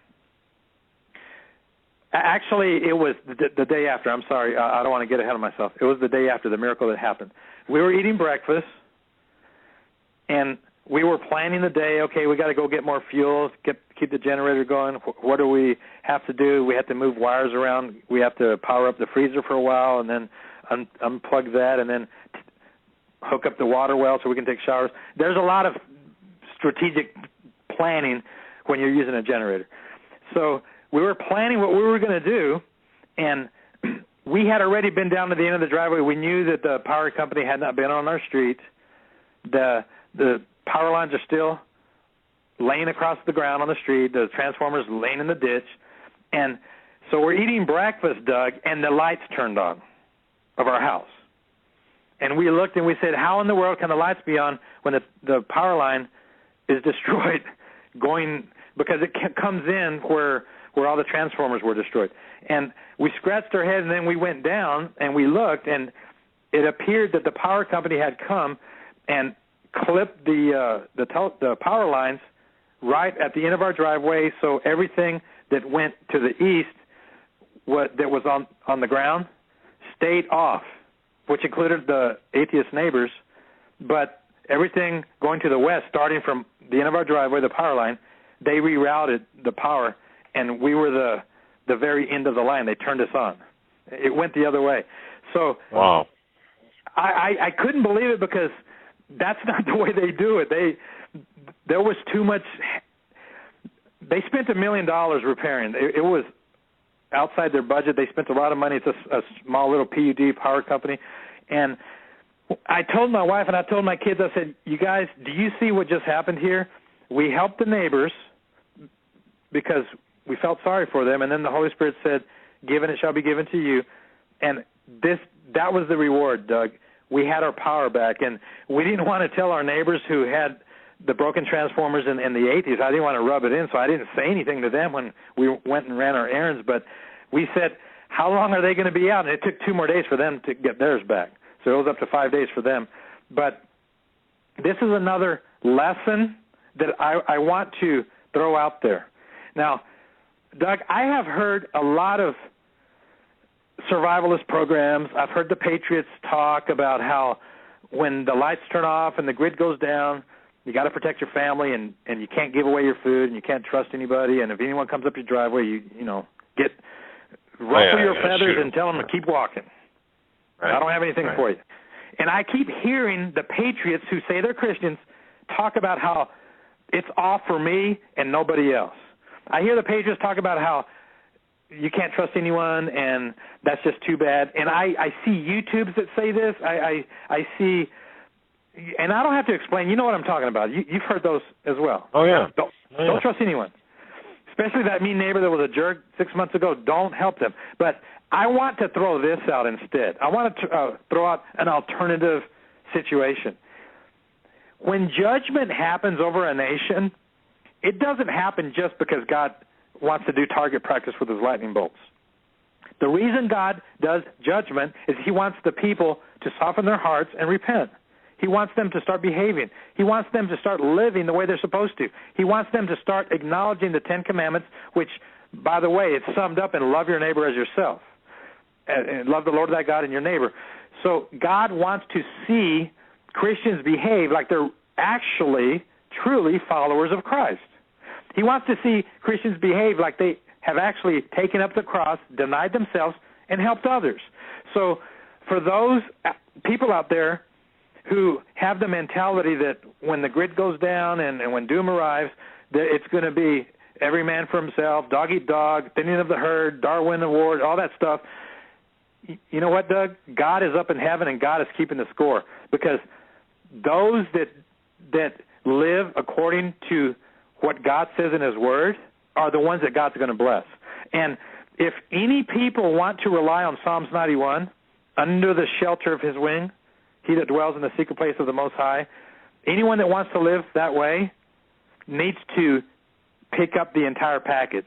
S3: Actually, it was the day after. I'm sorry. I don't want to get ahead of myself. It was the day after the miracle that happened. We were eating breakfast, and we were planning the day. Okay, we got to go get more fuel, keep the generator going. What do we have to do? We have to move wires around. We have to power up the freezer for a while, and then unplug that, and then hook up the water well so we can take showers. There's a lot of strategic planning when you're using a generator. So we were planning what we were going to do, and we had already been down to the end of the driveway. We knew that the power company had not been on our street. The power lines are still laying across the ground on the street. The transformers laying in the ditch. And so we're eating breakfast, Doug, and the lights turned on of our house. And we looked and we said, how in the world can the lights be on when the power line is destroyed because it comes in where all the transformers were destroyed. And we scratched our head, and then we went down and we looked, and it appeared that the power company had come and clipped the power lines right at the end of our driveway, so everything that went to the east that was on the ground stayed off, which included the atheist neighbors, but everything going to the west, starting from the end of our driveway, the power line, they rerouted the power, and we were the very end of the line. They turned us on. It went the other way. So
S2: wow.
S3: I couldn't believe it, because that's not the way they do it. There was too much. They spent $1 million repairing. It was outside their budget. They spent a lot of money. It's a small little PUD power company. And I told my wife and I told my kids, I said, you guys, do you see what just happened here? We helped the neighbors because we felt sorry for them, and then the Holy Spirit said, given it shall be given to you. And that was the reward, Doug. We had our power back, and we didn't want to tell our neighbors who had the broken transformers and the atheists. I didn't want to rub it in, so I didn't say anything to them when we went and ran our errands. But we said, how long are they going to be out? And it took 2 more days for them to get theirs back. So it was up to 5 days for them. But this is another lesson that I want to throw out there. Now, Doug, I have heard a lot of survivalist programs. I've heard the Patriots talk about how when the lights turn off and the grid goes down, you got to protect your family, and you can't give away your food, and you can't trust anybody, and if anyone comes up your driveway, you get ruffle your feathers and tell them to keep walking. Right. I don't have anything for you. And I keep hearing the patriots who say they're Christians talk about how it's all for me and nobody else. I hear the patriots talk about how you can't trust anyone, and that's just too bad. And I see YouTubes that say this. I see, and I don't have to explain. You know what I'm talking about. You've heard those as well.
S2: Oh, yeah.
S3: Don't trust anyone, especially that mean neighbor that was a jerk 6 months ago. Don't help them. But I want to throw this out instead. I want to throw out an alternative situation. When judgment happens over a nation, it doesn't happen just because God wants to do target practice with his lightning bolts. The reason God does judgment is he wants the people to soften their hearts and repent. He wants them to start behaving. He wants them to start living the way they're supposed to. He wants them to start acknowledging the Ten Commandments, which, by the way, it's summed up in love your neighbor as yourself. And love the Lord thy God and your neighbor. So God wants to see Christians behave like they're actually, truly followers of Christ. He wants to see Christians behave like they have actually taken up the cross, denied themselves, and helped others. So for those people out there who have the mentality that when the grid goes down and when doom arrives, that it's going to be every man for himself, dog eat dog, thinning of the herd, Darwin Award, all that stuff, you know what, Doug? God is up in heaven, and God is keeping the score, because those that live according to what God says in his word are the ones that God's going to bless. And if any people want to rely on Psalms 91, under the shelter of his wing, he that dwells in the secret place of the Most High, anyone that wants to live that way needs to pick up the entire package,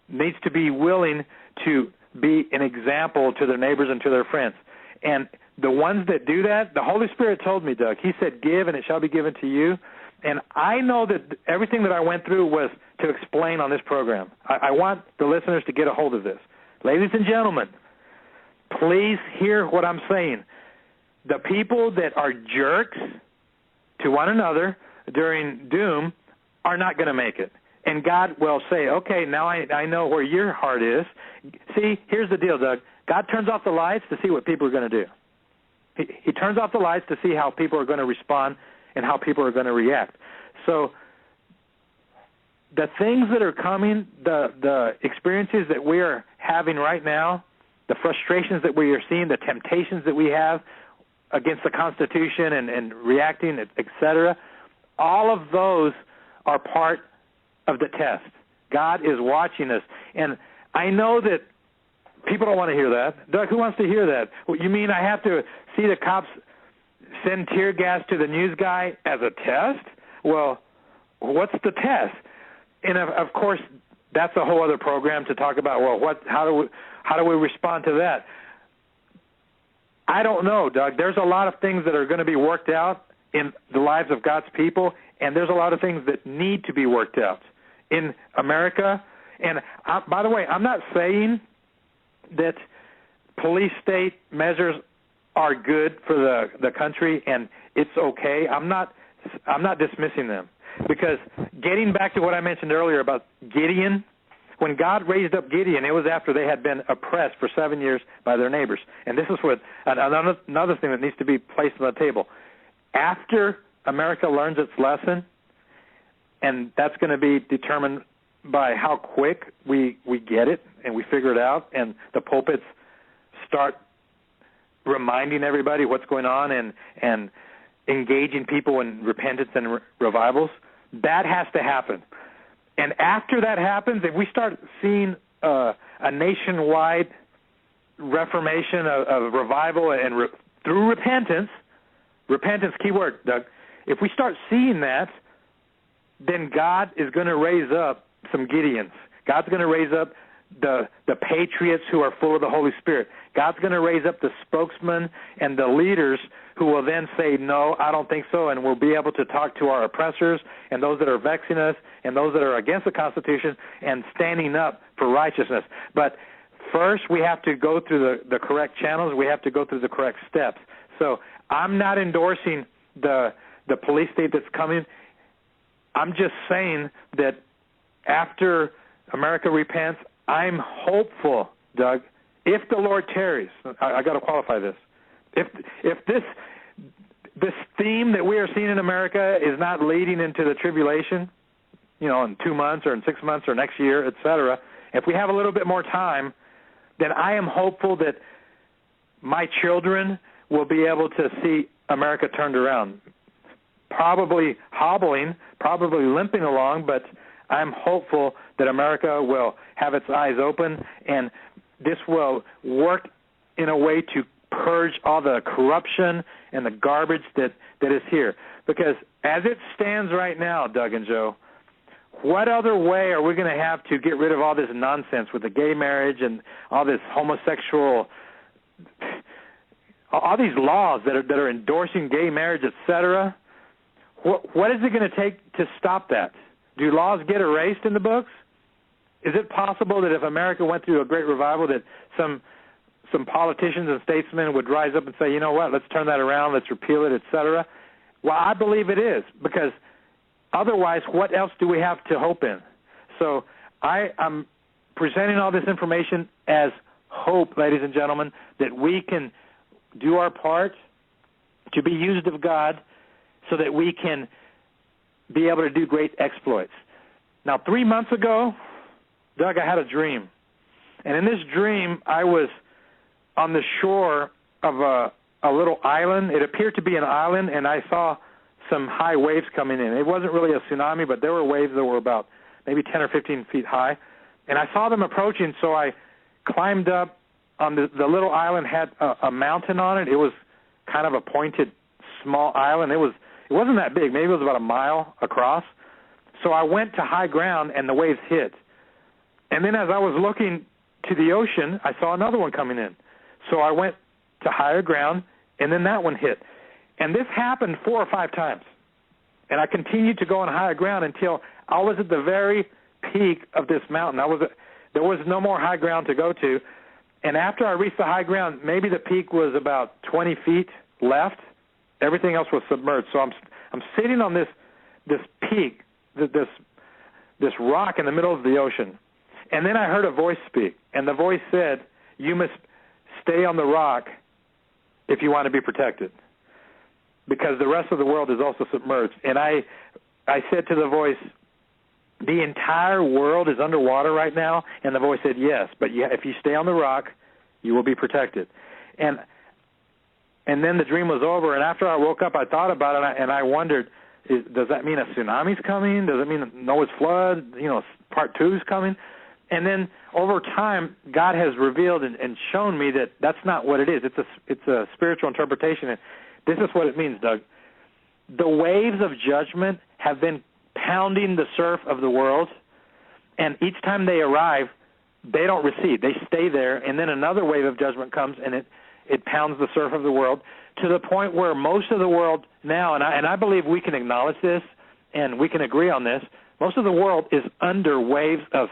S3: needs to be willing to be an example to their neighbors and to their friends. And the ones that do that, the Holy Spirit told me, Doug, he said, give and it shall be given to you. And I know that everything that I went through was to explain on this program. I want the listeners to get a hold of this. Ladies and gentlemen, please hear what I'm saying. The people that are jerks to one another during doom are not going to make it. And God will say, okay, now I know where your heart is. See, here's the deal, Doug. God turns off the lights to see what people are going to do. He turns off the lights to see how people are going to respond and how people are going to react. So the things that are coming, the experiences that we are having right now, the frustrations that we are seeing, the temptations that we have against the Constitution and reacting, et cetera, all of those are part of the test. God is watching us. And I know that people don't want to hear that. Doug, who wants to hear that? Well, you mean I have to see the cops send tear gas to the news guy as a test? Well, what's the test? And of course, that's a whole other program to talk about. Well, how do we respond to that? I don't know, Doug. There's a lot of things that are going to be worked out in the lives of God's people, and there's a lot of things that need to be worked out in America. And by the way, I'm not saying that police state measures are good for the country and it's okay. I'm not dismissing them, because getting back to what I mentioned earlier about Gideon, when God raised up Gideon, it was after they had been oppressed for 7 years by their neighbors. And this is what another thing that needs to be placed on the table. After America learns its lesson, and that's going to be determined by how quick we get it and we figure it out, and the pulpits start reminding everybody what's going on and engaging people in repentance and revivals, that has to happen. And after that happens, if we start seeing a nationwide reformation of revival and through repentance, key word, Doug, if we start seeing that, then God is going to raise up some Gideons. God's going to raise up the patriots who are full of the Holy Spirit. God's going to raise up the spokesmen and the leaders who will then say, no, I don't think so, and we'll be able to talk to our oppressors and those that are vexing us and those that are against the Constitution and standing up for righteousness. But first, we have to go through the correct channels. We have to go through the correct steps. So I'm not endorsing the the police state that's coming. I'm just saying that after America repents, I'm hopeful, Doug, if the Lord tarries. I got to qualify this. If this theme that we are seeing in America is not leading into the tribulation, in 2 months or in 6 months or next year, et cetera, if we have a little bit more time, then I am hopeful that my children will be able to see America turned around. Probably hobbling, probably limping along, but I'm hopeful that America will have its eyes open, and this will work in a way to purge all the corruption and the garbage that is here. Because as it stands right now, Doug and Joe, what other way are we going to have to get rid of all this nonsense with the gay marriage and all this homosexual, all these laws that are endorsing gay marriage, et cetera? What is it going to take to stop that? Do laws get erased in the books? Is it possible that if America went through a great revival that some politicians and statesmen would rise up and say, you know what, let's turn that around, let's repeal it, et cetera? Well, I believe it is, because otherwise, what else do we have to hope in? So I'm presenting all this information as hope, ladies and gentlemen, that we can do our part to be used of God so that we can be able to do great exploits. Now, 3 months ago, Doug, I had a dream. And in this dream, I was on the shore of a little island. It appeared to be an island, and I saw some high waves coming in. It wasn't really a tsunami, but there were waves that were about maybe 10 or 15 feet high. And I saw them approaching, so I climbed up on the little island, had a mountain on it. It was kind of a pointed, small island. It wasn't that big. Maybe it was about a mile across. So I went to high ground, and the waves hit. And then as I was looking to the ocean, I saw another one coming in. So I went to higher ground, and then that one hit. And this happened 4 or 5 times. And I continued to go on higher ground until I was at the very peak of this mountain. There was no more high ground to go to. And after I reached the high ground, maybe the peak was about 20 feet left. Everything else was submerged. So I'm sitting on this peak, this rock in the middle of the ocean. And then I heard a voice speak, and the voice said, "You must stay on the rock if you want to be protected, because the rest of the world is also submerged." And I said to the voice, "The entire world is underwater right now?" And the voice said, "Yes, but if you stay on the rock, you will be protected." And then the dream was over, and after I woke up, I thought about it, and I wondered, does that mean a tsunami's coming? Does it mean Noah's flood, part 2 is coming? And then over time, God has revealed and shown me that that's not what it is. It's a spiritual interpretation. And this is what it means, Doug. The waves of judgment have been pounding the surf of the world, and each time they arrive, they don't recede. They stay there, and then another wave of judgment comes, and it pounds the surf of the world to the point where most of the world now, and I believe we can acknowledge this and we can agree on this, most of the world is under waves of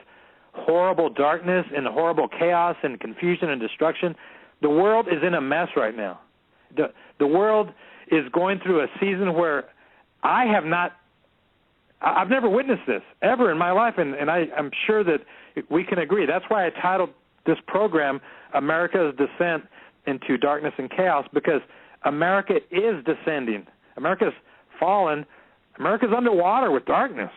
S3: horrible darkness and horrible chaos and confusion and destruction. The world is in a mess right now. The world is going through a season where I've never witnessed this ever in my life, and I'm sure that we can agree. That's why I titled this program America's Descent into Darkness and Chaos, because America is descending. America's fallen. America's underwater with darkness.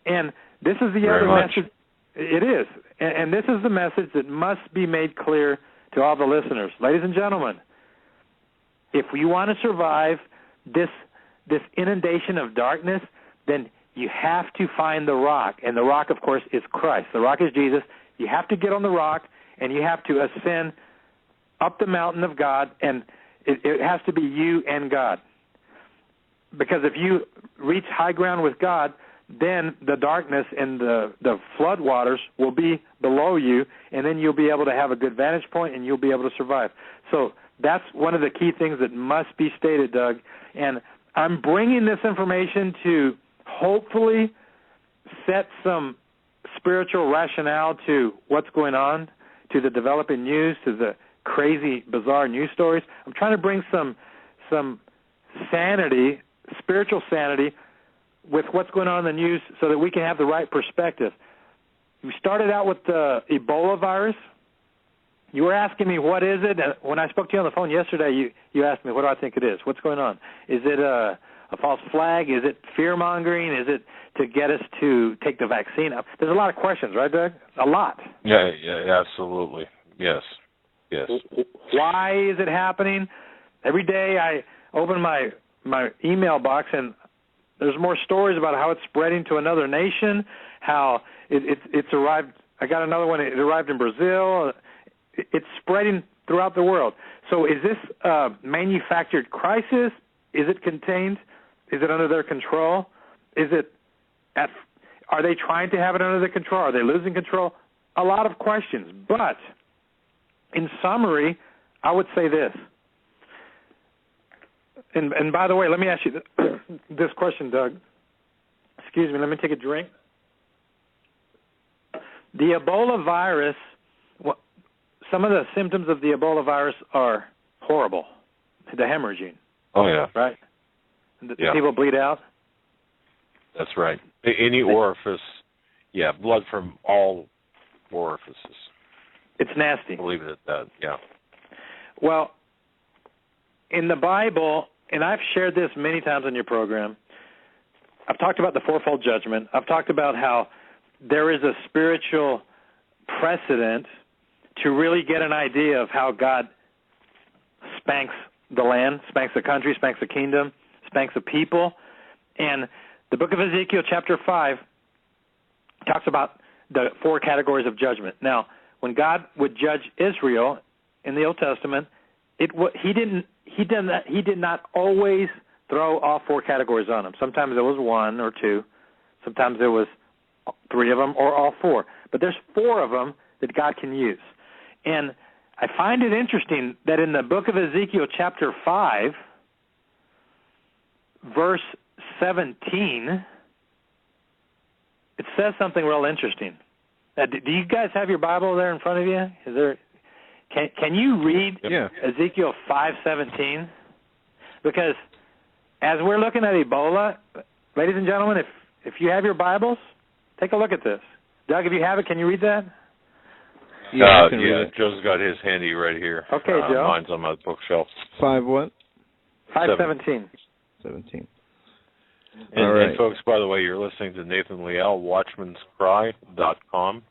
S3: And this is the other message. It is. And this is the message that must be made clear to all the listeners. Ladies and gentlemen, if you want to survive this inundation of darkness, then you have to find the rock. And the rock, of course, is Christ. The rock is Jesus. You have to get on the rock, and you have to ascend up the mountain of God, and it has to be you and God. Because if you reach high ground with God, then the darkness and the flood waters will be below you, and then you'll be able to have a good vantage point, and you'll be able to survive. So that's one of the key things that must be stated, Doug. And I'm bringing this information to hopefully set some spiritual rationale to what's going on, to the developing news, to the crazy, bizarre news stories. I'm trying to bring some sanity spiritual sanity with what's going on in the news so that we can have the right perspective. We started out with the Ebola virus. You were asking me, what is it? And when I spoke to you on the phone yesterday, you asked me, what do I think it is? What's going on? Is it a false flag? Is it fear-mongering? Is it to get us to take the vaccine up? There's a lot of questions, right, Doug? A lot.
S2: Yeah, absolutely. Yes.
S3: Why is it happening? Every day I open my email box and there's more stories about how it's spreading to another nation, how it's arrived. I got another one. It arrived in Brazil. It's spreading throughout the world. So is this a manufactured crisis? Is it contained? Is it under their control? Are they trying to have it under their control? Are they losing control? A lot of questions. But in summary, I would say this. And by the way, let me ask you this question, Doug. Excuse me, let me take a drink. The Ebola virus, some of the symptoms of the Ebola virus are horrible. The hemorrhaging.
S2: Oh, yeah.
S3: Right? People bleed out?
S2: That's right. Any orifice, blood from all orifices.
S3: It's nasty.
S2: I'll leave it at that, yeah.
S3: Well, in the Bible, and I've shared this many times on your program, I've talked about the fourfold judgment. I've talked about how there is a spiritual precedent to really get an idea of how God spanks the land, spanks the country, spanks the kingdom, spanks the people. And the book of Ezekiel, chapter 5, talks about the 4 categories of judgment. Now, when God would judge Israel in the Old Testament, he did not always throw all 4 categories on them. Sometimes there was 1 or 2. Sometimes there was 3 of them or all 4. But there's 4 of them that God can use. And I find it interesting that in the book of Ezekiel, chapter 5, verse 17, it says something real interesting. Now, do you guys have your Bible there in front of you? Is there? Can you read Ezekiel 5:17? Because as we're looking at Ebola, ladies and gentlemen, if you have your Bibles, take a look at this. Doug, if you have it, can you read that?
S1: Yeah, I can read it.
S2: Joe's got his handy right here.
S3: Okay, Joe.
S2: Mine's on my bookshelf.
S1: 5 what?
S3: 5:17.
S1: 17.
S2: And folks, by the way, you're listening to Nathan Leal, watchmanscry.com.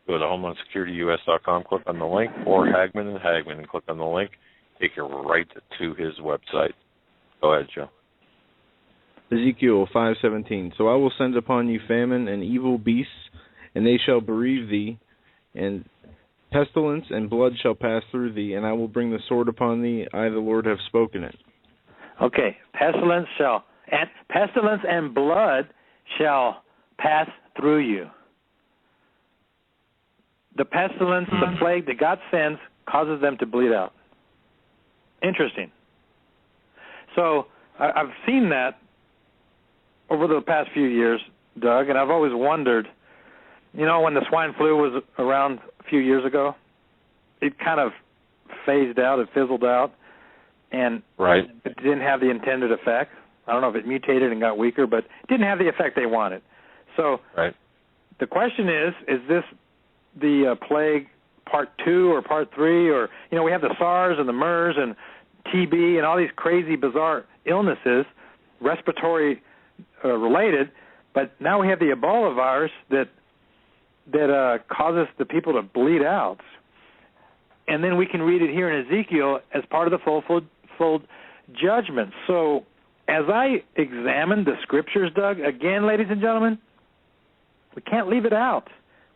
S2: Go to HomelandSecurityUS.com, click on the link, or Hagmann and Hagmann, and click on the link. Take you right to his website. Go ahead, Joe.
S1: Ezekiel 5:17. So I will send upon you famine and evil beasts, and they shall bereave thee, and pestilence and blood shall pass through thee, and I will bring the sword upon thee. I, the Lord, have spoken it.
S3: Okay, pestilence and blood shall pass through you. The pestilence, the plague that God sends, causes them to bleed out. Interesting. So I've seen that over the past few years, Doug, and I've always wondered, when the swine flu was around a few years ago, it kind of phased out, it fizzled out, and it didn't have the intended effect. I don't know if it mutated and got weaker, but it didn't have the effect they wanted. So the question is this the plague part 2 or part 3? Or, we have the SARS and the MERS and TB and all these crazy, bizarre illnesses, respiratory related, but now we have the Ebola virus that causes the people to bleed out. And then we can read it here in Ezekiel as part of the fourfold judgment. So as I examine the scriptures, Doug, again, ladies and gentlemen, we can't leave it out.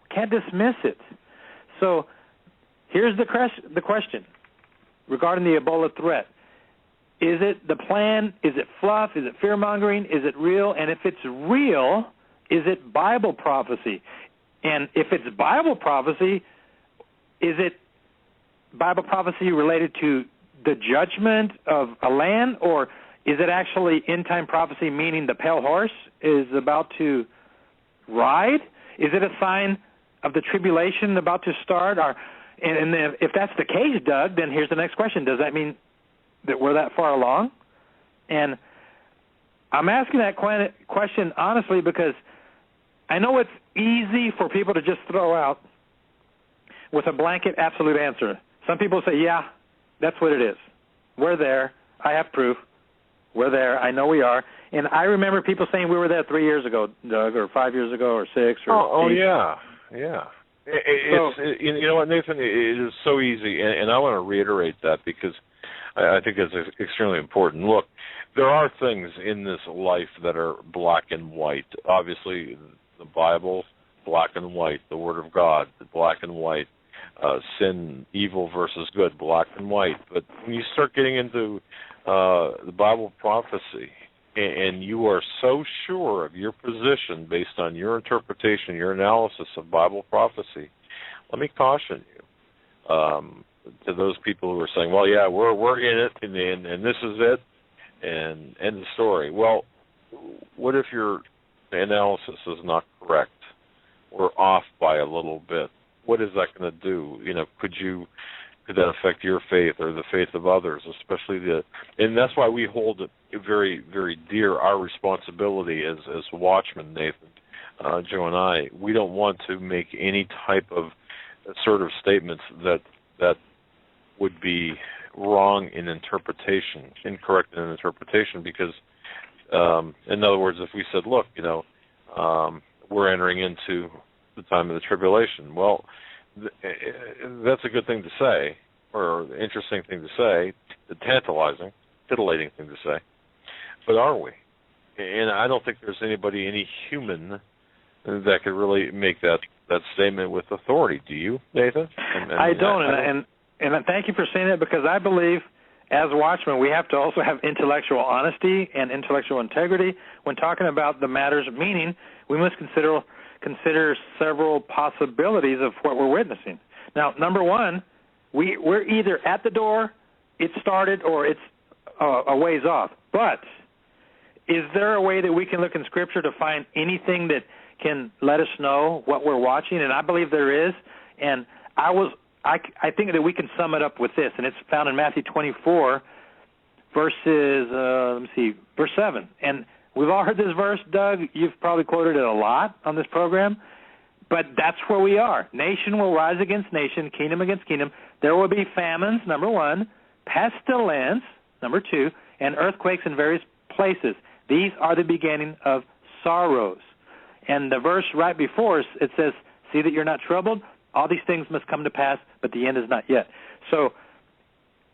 S3: We can't dismiss it. So here's the question regarding the Ebola threat. Is it the plan? Is it fluff? Is it fear-mongering? Is it real? And if it's real, is it Bible prophecy? And if it's Bible prophecy, is it Bible prophecy related to the judgment of a land, or is it actually end-time prophecy, meaning the pale horse is about to ride? Is it a sign of the tribulation about to start? And if that's the case, Doug, then here's the next question. Does that mean that we're that far along? And I'm asking that question honestly because I know it's easy for people to just throw out with a blanket absolute answer. Some people say, yeah, that's what it is. We're there. I have proof. We're there. I know we are. And I remember people saying we were there 3 years ago, Doug, or 5 years ago, or 6, or 8.
S2: Oh yeah. You know what, Nathan? It is so easy, and I want to reiterate that because I think it's extremely important. Look, there are things in this life that are black and white. Obviously, the Bible, black and white. The Word of God, black and white. Sin, evil versus good, black and white. But when you start getting into the Bible prophecy, and you are so sure of your position based on your interpretation, your analysis of Bible prophecy, let me caution you to those people who are saying, well, yeah, we're in it, and this is it, and end of story. Well, what if your analysis is not correct or off by a little bit? What is that going to do? You know, could that affect your faith or the faith of others, especially and that's why we hold it very, very dear, our responsibility as watchmen, Nathan, Joe and I. We don't want to make any type of sort of statements that would be wrong in interpretation, incorrect in interpretation, because, in other words, if we said, look, you know, we're entering into the time of the tribulation, well, that's a good thing to say, or an interesting thing to say, a titillating thing to say, but are we? And I don't think there's any human that could really make that statement with authority. Do you, Nathan?
S3: I don't, and thank you for saying that, because I believe as watchmen we have to also have intellectual honesty and intellectual integrity when talking about the matters, meaning we must consider several possibilities of what we're witnessing. Now, number one, we're either at the door, it started, or it's a ways off. But is there a way that we can look in Scripture to find anything that can let us know what we're watching? And I believe there is. And I think that we can sum it up with this, and it's found in Matthew 24, verse 7. And we've all heard this verse, Doug. You've probably quoted it a lot on this program. But that's where we are. Nation will rise against nation, kingdom against kingdom. There will be famines, number one, pestilence, number two, and earthquakes in various places. These are the beginning of sorrows. And the verse right before us, it says, see that you're not troubled. All these things must come to pass, but the end is not yet. So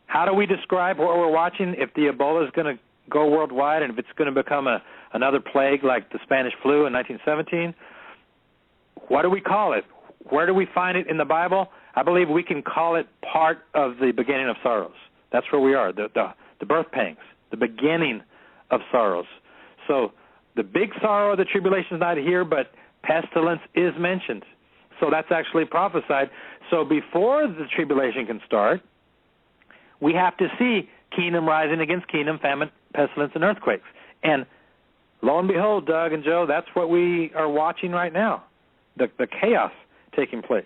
S3: how do we describe what we're watching if the Ebola is going to go worldwide and if it's going to become another plague like the Spanish flu in 1917? What do we call it? Where do we find it in the Bible? I believe we can call it part of the beginning of sorrows. That's where we are, the birth pangs, the beginning of sorrows. So the big sorrow of the tribulation is not here, but pestilence is mentioned. So that's actually prophesied. So before the tribulation can start, we have to see kingdom rising against kingdom, famine, pestilence, and earthquakes. And lo and behold, Doug and Joe, that's what we are watching right now, the chaos taking place.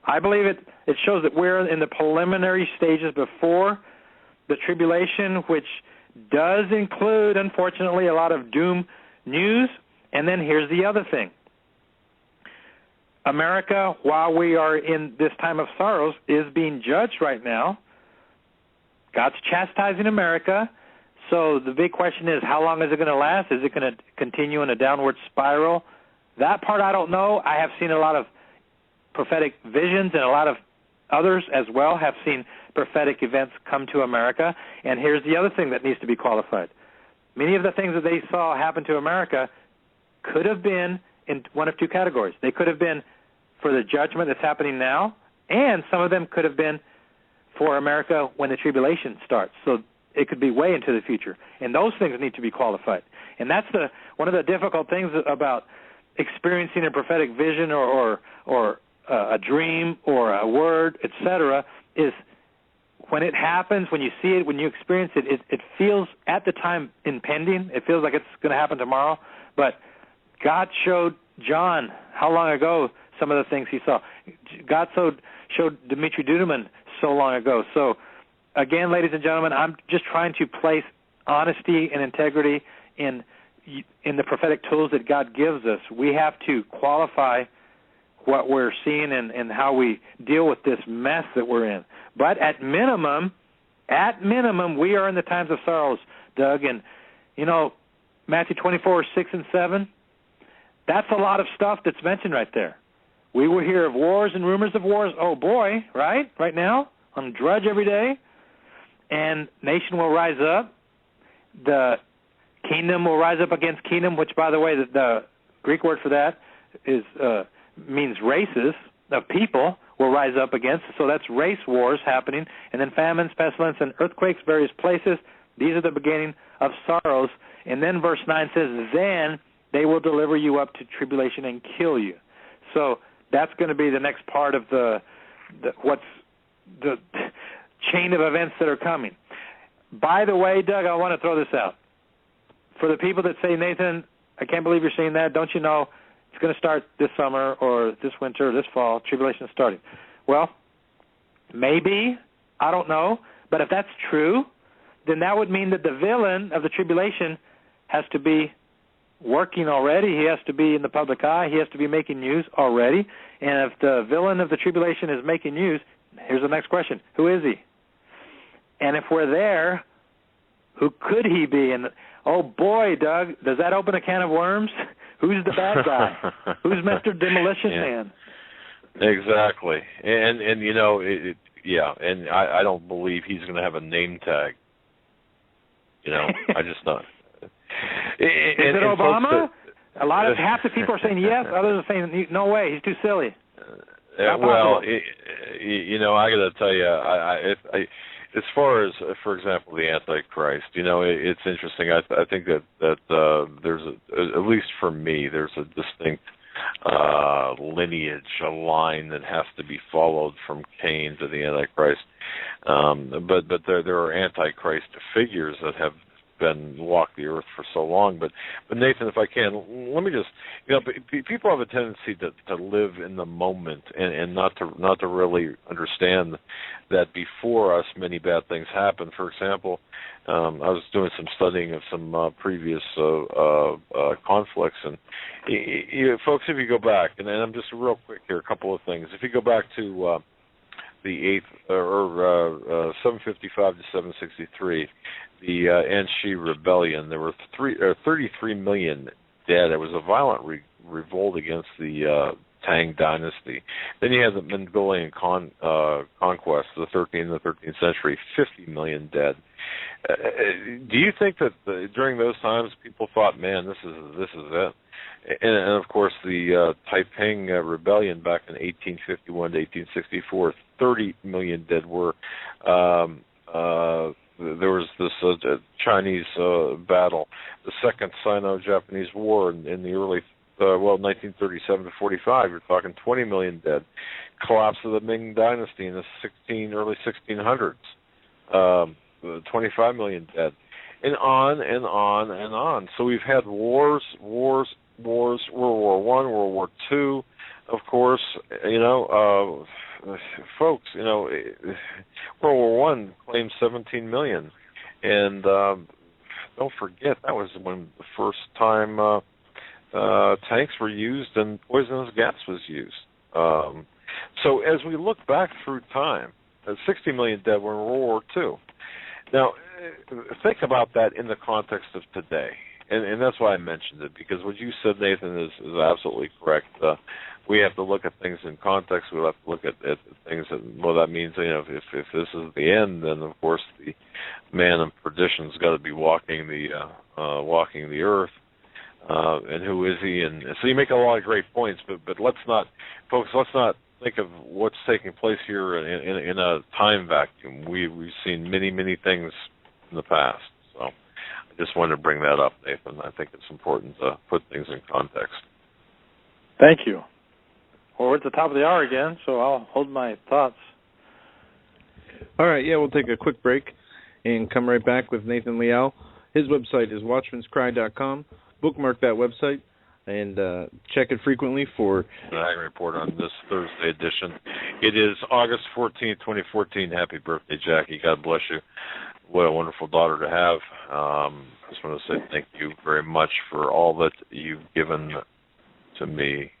S3: I believe it shows that we're in the preliminary stages before the tribulation, which does include, unfortunately, a lot of doom news. And then here's the other thing. America, while we are in this time of sorrows, is being judged right now. God's chastising America. So the big question is, how long is it going to last? Is it going to continue in a downward spiral? That part I don't know. I have seen a lot of prophetic visions, and a lot of others as well have seen prophetic events come to America. And here's the other thing that needs to be qualified. Many of the things that they saw happen to America could have been in one of two categories. They could have been for the judgment that's happening now, and some of them could have been for America when the tribulation starts. So it could be way into the future. And those things need to be qualified. And that's one of the difficult things about experiencing a prophetic vision or a dream or a word, etc., is when it happens, when you see it, when you experience it, it feels at the time impending. It feels like it's going to happen tomorrow. But God showed John how long ago some of the things he saw. God showed Dimitri Duduman so long ago. So, again, ladies and gentlemen, I'm just trying to place honesty and integrity in in the prophetic tools that God gives us, we have to qualify what we're seeing and how we deal with this mess that we're in. But at minimum, we are in the times of sorrows, Doug. And, Matthew 24, 6 and 7, that's a lot of stuff that's mentioned right there. We will hear of wars and rumors of wars. Oh, boy, right now, on Drudge every day. And nation will rise up. The kingdom will rise up against kingdom, which, by the way, the Greek word for that is means races of people will rise up against. So that's race wars happening. And then famines, pestilence, and earthquakes, various places. These are the beginning of sorrows. And then verse 9 says, then they will deliver you up to tribulation and kill you. So that's going to be the next part of the chain of events that are coming. By the way, Doug, I want to throw this out. For the people that say, Nathan, I can't believe you're saying that. Don't you know it's going to start this summer or this winter or this fall, tribulation is starting. Well, maybe, I don't know. But if that's true, then that would mean that the villain of the tribulation has to be working already. He has to be in the public eye. He has to be making news already. And if the villain of the tribulation is making news, here's the next question. Who is he? And if we're there, who could he be? And, oh, boy, Doug, does that open a can of worms? Who's the bad guy? Who's Mr. Demolition Man?
S2: Exactly. And and I don't believe he's going to have a name tag. I just don't. Is
S3: it Obama? Half the people are saying yes, others are saying no way, he's too silly.
S2: Well, I got to tell you, as far as, for example, the Antichrist, it's interesting. I think that there's at least for me, there's a distinct lineage, a line that has to be followed from Cain to the Antichrist. But there are Antichrist figures that have walked the earth for so long. But Nathan, if I can, let me just, people have a tendency to live in the moment and not to really understand that before us many bad things happen. For example, I was doing some studying of some previous conflicts, and folks, if you go back, and I'm just real quick here, a couple of things. If you go back to the 755 to 763, the Anshi Rebellion, there were 33 million dead. It was a violent revolt against the Tang dynasty. Then you had the Mongolian conquest, the 13th century, 50 million dead. Do you think that during those times people thought, man, this is it? And of course, the Taiping Rebellion back in 1851 to 1864, 30 million dead were. There was this Chinese battle, the Second Sino-Japanese War in the early, 1937 to 45. You're talking 20 million dead. Collapse of the Ming Dynasty in the early 1600s, 25 million dead, and on and on and on. So we've had wars. World War I, World War II, of course. Folks, World War I claimed 17 million, and don't forget that was when the first time tanks were used and poisonous gas was used. So as we look back through time, 60 million dead were in World War II. Now, think about that in the context of today. And that's why I mentioned it, because what you said, Nathan, is absolutely correct. We have to look at things in context. We have to look at things, and that means, if this is the end, then of course the man of perdition's got to be walking the earth. And who is he? And so you make a lot of great points, but let's not think of what's taking place here in a time vacuum. We've seen many things in the past. So I just wanted to bring that up, Nathan. I think it's important to put things in context.
S3: Thank you. Well, we're at the top of the hour again, so I'll hold my thoughts.
S1: All right, we'll take a quick break and come right back with Nathan Leal. His website is watchmanscry.com. Bookmark that website and check it frequently for
S2: the Hagmann Report on this Thursday edition. It is August 14th, 2014. Happy birthday, Jackie. God bless you. what a wonderful daughter to have. I just want to say thank you very much for all that you've given to me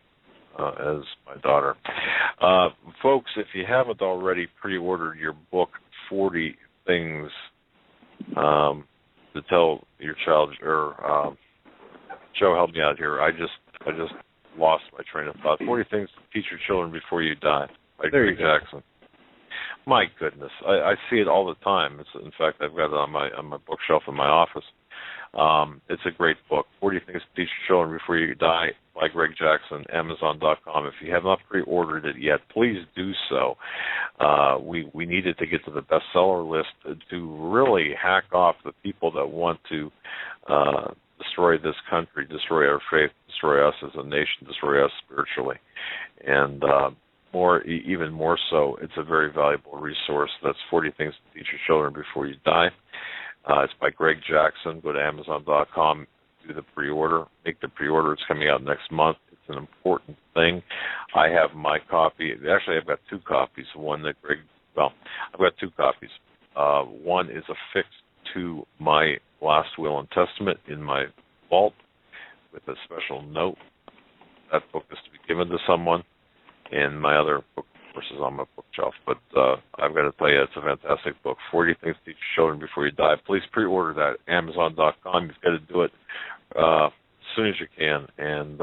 S2: as my daughter. Folks, if you haven't already pre-ordered your book, 40 Things to Tell Your Child, or Joe, help me out here. I just lost my train of thought. 40 Things to Teach Your Children Before You Die by Greg Jackson. My goodness, I see it all the time. In fact, I've got it on my bookshelf in my office. It's a great book, 40 Things to Teach Your Children Before You Die by Greg Jackson, Amazon.com. If you have not pre-ordered it yet, please do so. We needed to get to the bestseller list to really hack off the people that want to destroy this country, destroy our faith, destroy us as a nation, destroy us spiritually. And even more so, it's a very valuable resource. That's 40 Things to Teach Your Children Before You Die. It's by Greg Jackson. Go to Amazon.com, do the pre-order. Make the pre-order. It's coming out next month. It's an important thing. I have my copy. Actually, I've got two copies. I've got two copies. One is affixed to my last will and testament in my vault with a special note. That book is to be given to someone. And my other book, of course, is on my bookshelf. But I've got to tell you, it's a fantastic book, 40 Things to Teach Your Children Before You Die. Please pre-order that, Amazon.com. You've got to do it as soon as you can and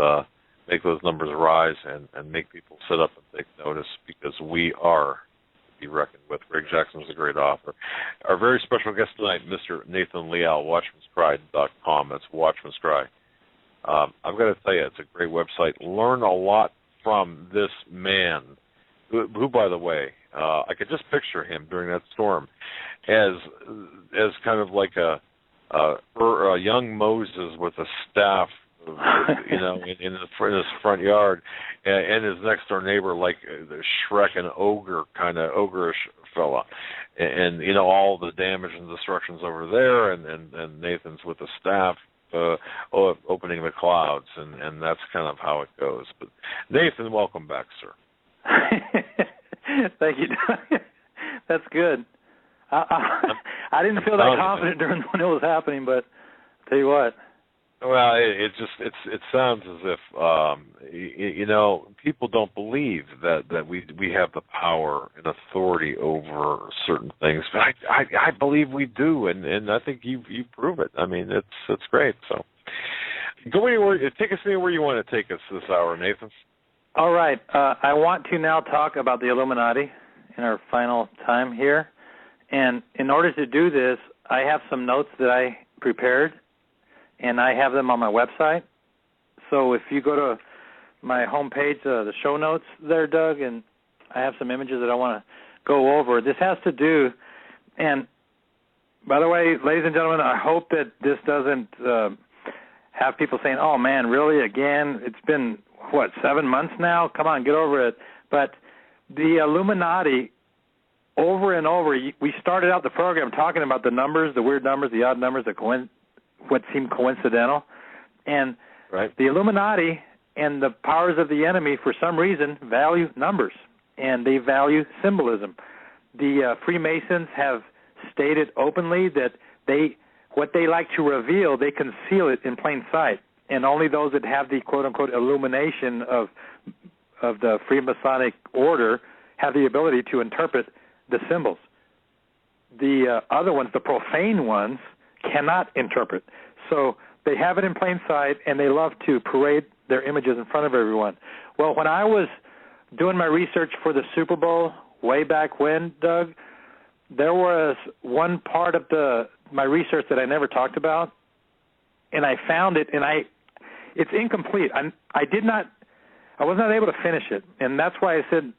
S2: make those numbers rise and make people sit up and take notice, because we are to be reckoned with. Greg Jackson is a great author. Our very special guest tonight, Mr. Nathan Leal, watchmanscry.com. That's Watchman's Cry. I've got to tell you, it's a great website. Learn a lot from this man, who, by the way, I could just picture him during that storm as kind of like a young Moses with a staff, in his front yard, and his next door neighbor like the Shrek, an ogreish fella, and all the damage and destruction's over there, and Nathan's with the staff. Opening the clouds, and that's kind of how it goes. But Nathan, welcome back, sir.
S3: Thank you. That's good. I didn't feel that confident when it was happening, but I'll tell you what.
S2: Well, it sounds as if people don't believe that we have the power and authority over certain things, but I believe we do, and I think you prove it. I mean, it's great. So go anywhere. Take us anywhere you want to take us this hour, Nathan.
S3: All right. I want to now talk about the Illuminati in our final time here, and in order to do this, I have some notes that I prepared. And I have them on my website. So if you go to my homepage, the show notes there, Doug, and I have some images that I want to go over. This has to do, and by the way, ladies and gentlemen, I hope that this doesn't have people saying, oh, man, really, again? It's been, 7 months now? Come on, get over it. But the Illuminati, over and over, we started out the program talking about the numbers, the weird numbers, the odd numbers, what seemed coincidental. And right. The Illuminati and the powers of the enemy, for some reason, value numbers, and they value symbolism. The Freemasons have stated openly that what they like to reveal, they conceal it in plain sight, and only those that have the quote-unquote illumination of the Freemasonic order have the ability to interpret the symbols. The other ones, the profane ones, cannot interpret. So they have it in plain sight, and they love to parade their images in front of everyone. Well, when I was doing my research for the Super Bowl way back when, Doug, there was one part of my research that I never talked about, and I found it, and it's incomplete. I was not able to finish it, and that's why I said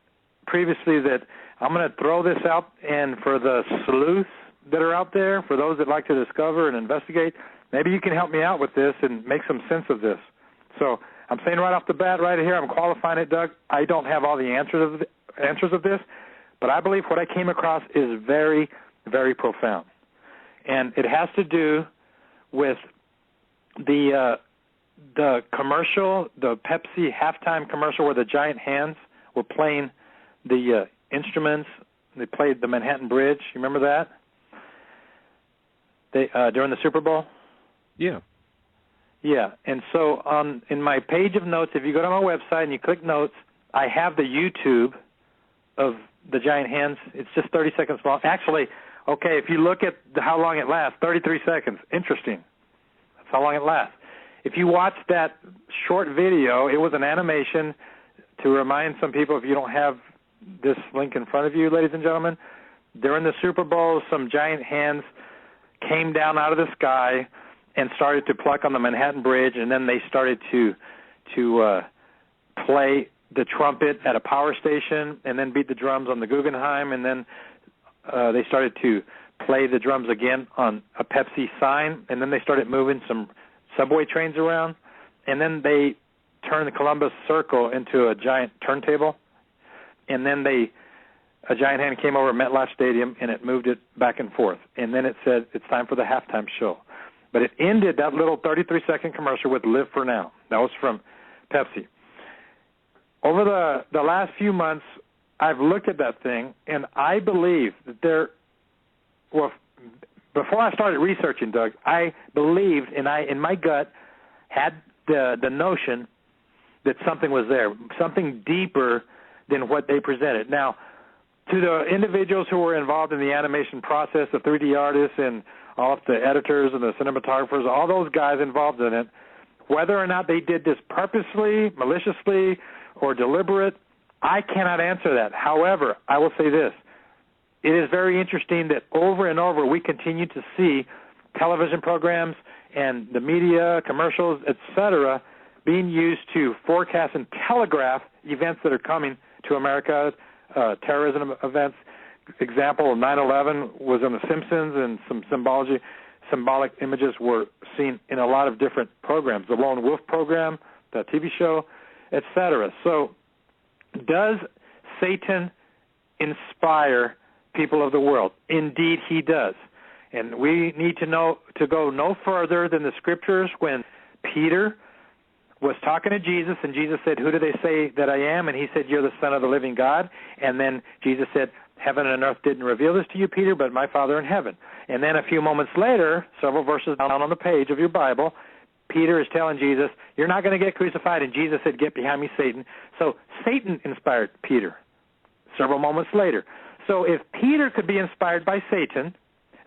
S3: previously that I'm going to throw this out, and for the sleuths that are out there, for those that like to discover and investigate, maybe you can help me out with this and make some sense of this. So I'm saying right off the bat right here, I'm qualifying it, Doug. I don't have all the answers of this, but I believe what I came across is very, very profound. And it has to do with the commercial, the Pepsi halftime commercial where the giant hands were playing the instruments. They played the Manhattan Bridge. You remember that? during the Super Bowl?
S1: Yeah.
S3: Yeah, and so in my page of notes, if you go to my website and you click notes, I have the YouTube of the giant hands. It's just 30 seconds long. Actually, okay, if you look at how long it lasts, 33 seconds. Interesting. That's how long it lasts. If you watch that short video, it was an animation to remind some people, if you don't have this link in front of you, ladies and gentlemen, during the Super Bowl, some giant hands came down out of the sky and started to pluck on the Manhattan Bridge, and then they started to play the trumpet at a power station, and then beat the drums on the Guggenheim, and then they started to play the drums again on a Pepsi sign, and then they started moving some subway trains around, and then they turned the Columbus Circle into a giant turntable, and then a giant hand came over at MetLife Stadium, and it moved it back and forth, and then it said, it's time for the halftime show. But it ended that little 33-second commercial with Live for Now. That was from Pepsi. Over the last few months, I've looked at that thing, and I believe that before I started researching, Doug, I believed, and I, in my gut, had the notion that something was there, something deeper than what they presented. Now, to the individuals who were involved in the animation process, the 3D artists and all of the editors and the cinematographers, all those guys involved in it, whether or not they did this purposely, maliciously, or deliberate, I cannot answer that. However, I will say this. It is very interesting that over and over we continue to see television programs and the media, commercials, etc., being used to forecast and telegraph events that are coming to America, terrorism events. Example of 9/11 was on The Simpsons, and some symbolic images were seen in a lot of different programs. The Lone Wolf program, the TV show, etc. So does Satan inspire people of the world? Indeed he does. And we need to go no further than the scriptures when Peter was talking to Jesus, and Jesus said, who do they say that I am? And he said, you're the Son of the living God. And then Jesus said, heaven and earth didn't reveal this to you, Peter, but my Father in heaven. And then a few moments later, several verses down on the page of your Bible, Peter is telling Jesus, you're not going to get crucified. And Jesus said, get behind me, Satan. So Satan inspired Peter several moments later. So if Peter could be inspired by Satan,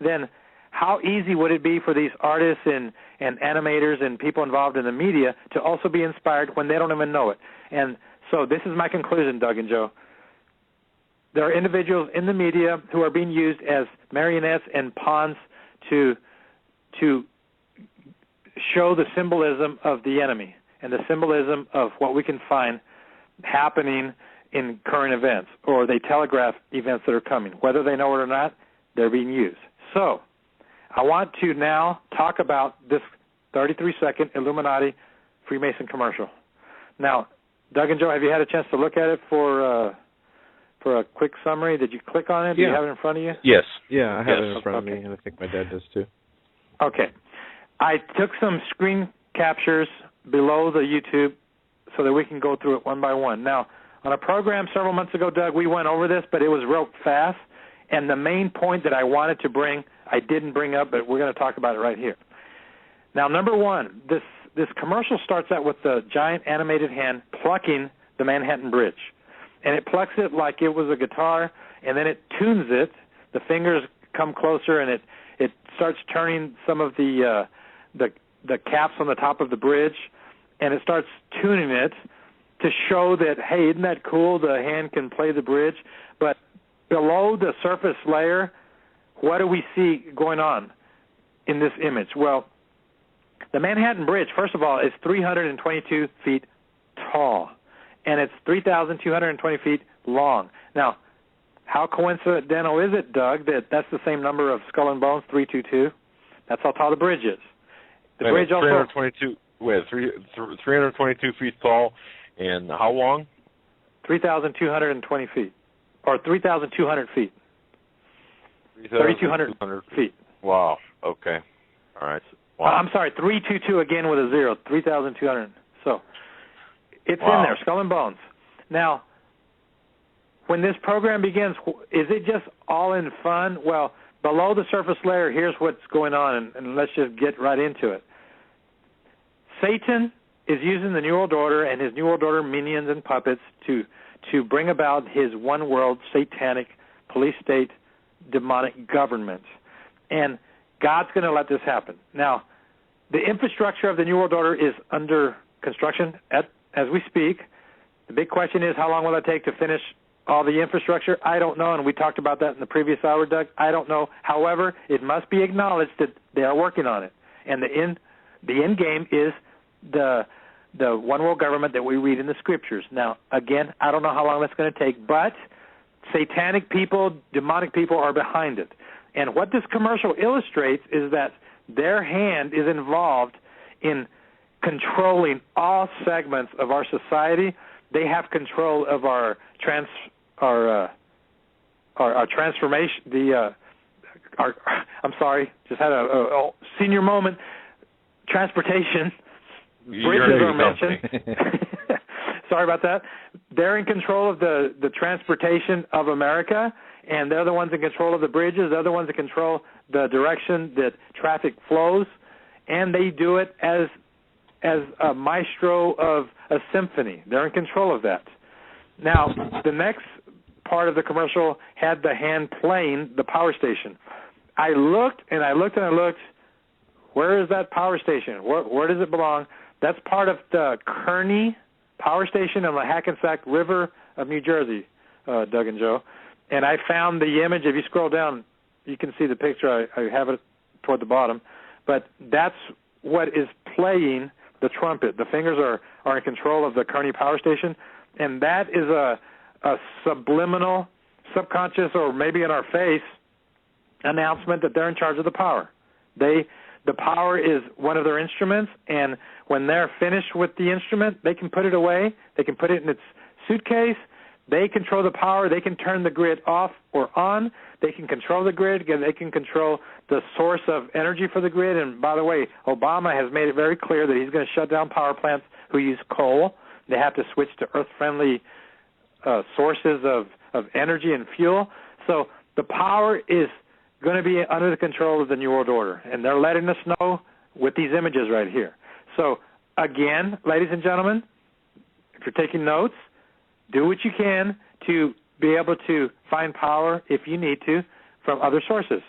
S3: then how easy would it be for these artists and animators and people involved in the media to also be inspired when they don't even know it? And so this is my conclusion, Doug and Joe. There are individuals in the media who are being used as marionettes and pawns to show the symbolism of the enemy and the symbolism of what we can find happening in current events, or they telegraph events that are coming. Whether they know it or not, they're being used. So I want to now talk about this 33-second Illuminati Freemason commercial. Now, Doug and Joe, have you had a chance to look at it for a quick summary? Did you click on it? Do you have it in front of you?
S2: Yes.
S1: Yeah, I have it in front of me, and I think my dad does too.
S3: Okay. I took some screen captures below the YouTube so that we can go through it one by one. Now, on a program several months ago, Doug, we went over this, but it was real fast, and the main point that I wanted to bring, I didn't bring up, but we're going to talk about it right here. Now, number one, this commercial starts out with the giant animated hand plucking the Manhattan Bridge. And it plucks it like it was a guitar, and then it tunes it. The fingers come closer, and it starts turning some of the caps on the top of the bridge, and it starts tuning it to show that, hey, isn't that cool? The hand can play the bridge. But below the surface layer, what do we see going on in this image? Well, the Manhattan Bridge, first of all, is 322 feet tall, and it's 3,220 feet long. Now, how coincidental is it, Doug, that that's the same number of skull and bones, 322? That's how tall the bridge is. The bridge also
S2: 322 feet tall, and how long?
S3: 3,220 feet, or 3,200 feet. 3,200 feet.
S2: Wow. Okay. All right. Wow.
S3: I'm sorry, 322 again with a zero, 3,200. So it's in there, skull and bones. Now, when this program begins, is it just all in fun? Well, below the surface layer, here's what's going on, and let's just get right into it. Satan is using the New World Order and his New World Order minions and puppets to bring about his one world satanic police state demonic government. And God's going to let this happen. Now, the infrastructure of the New World Order is under construction as we speak. The big question is, how long will it take to finish all the infrastructure? I don't know, and we talked about that in the previous hour, Doug. I don't know. However, it must be acknowledged that they are working on it. And the end game is the one world government that we read in the scriptures. Now, again, I don't know how long that's going to take, but satanic people, demonic people are behind it. And what this commercial illustrates is that their hand is involved in controlling all segments of our society. They have control of our transformation. I'm sorry, just had a senior moment. Transportation. Bridges are mentioned. Sorry about that. They're in control of the transportation of America, and they're the ones in control of the bridges. They're the ones that control the direction that traffic flows, and they do it as a maestro of a symphony. They're in control of that. Now, the next part of the commercial had the hand playing the power station. I looked and I looked and I looked. Where is that power station? Where does it belong? That's part of the Kearney Power Station on the Hackensack River of New Jersey, Doug and Joe. And I found the image. If you scroll down, you can see the picture. I have it toward the bottom. But that's what is playing the trumpet. The fingers are in control of the Kearney Power Station. And that is a subliminal, subconscious, or maybe in our face announcement that they're in charge of the power. The power is one of their instruments, and when they're finished with the instrument, they can put it away. They can put it in its suitcase. They control the power. They can turn the grid off or on. They can control the grid. They can control the source of energy for the grid. And by the way, Obama has made it very clear that he's going to shut down power plants who use coal. They have to switch to earth-friendly sources of energy and fuel. So the power is going to be under the control of the New World Order, and they're letting us know with these images right here. So, again, ladies and gentlemen, if you're taking notes, do what you can to be able to find power, if you need to, from other sources,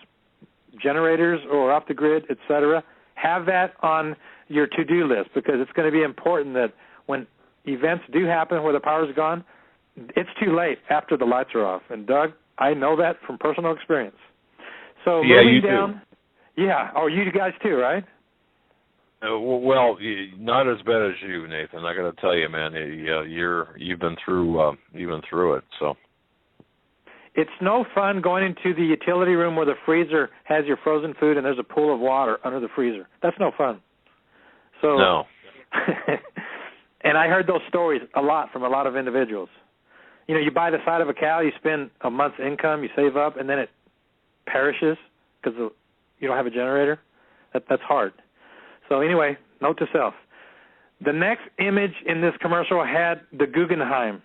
S3: generators or off the grid, etc. Have that on your to-do list, because it's going to be important that when events do happen where the power's gone, it's too late after the lights are off. And, Doug, I know that from personal experience. So
S2: yeah,
S3: moving down, do. Yeah. Oh, you guys too, right?
S2: Well, not as bad as you, Nathan. I got to tell you, man, you've been through it. So
S3: it's no fun going into the utility room where the freezer has your frozen food and there's a pool of water under the freezer. That's no fun. So
S2: no.
S3: And I heard those stories a lot from a lot of individuals. You know, you buy the side of a cow, you spend a month's income, you save up, and then it perishes because you don't have a generator. That's hard. So anyway, note to self. The next image in this commercial had the Guggenheim.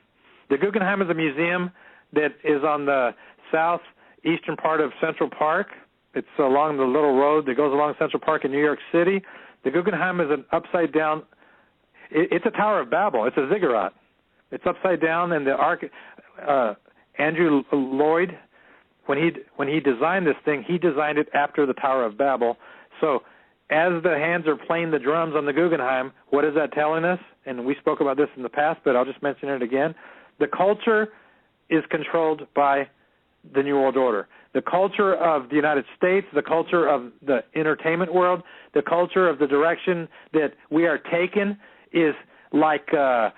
S3: The Guggenheim is a museum that is on the southeastern part of Central Park. It's along the little road that goes along Central Park in New York City. The Guggenheim is an upside-down. It's a Tower of Babel. It's a ziggurat. It's upside down, and the Andrew Lloyd, when he designed this thing, he designed it after the Tower of Babel. So as the hands are playing the drums on the Guggenheim, what is that telling us? And we spoke about this in the past, but I'll just mention it again. The culture is controlled by the New World Order. The culture of the United States, the culture of the entertainment world, the culture of the direction that we are taking is like a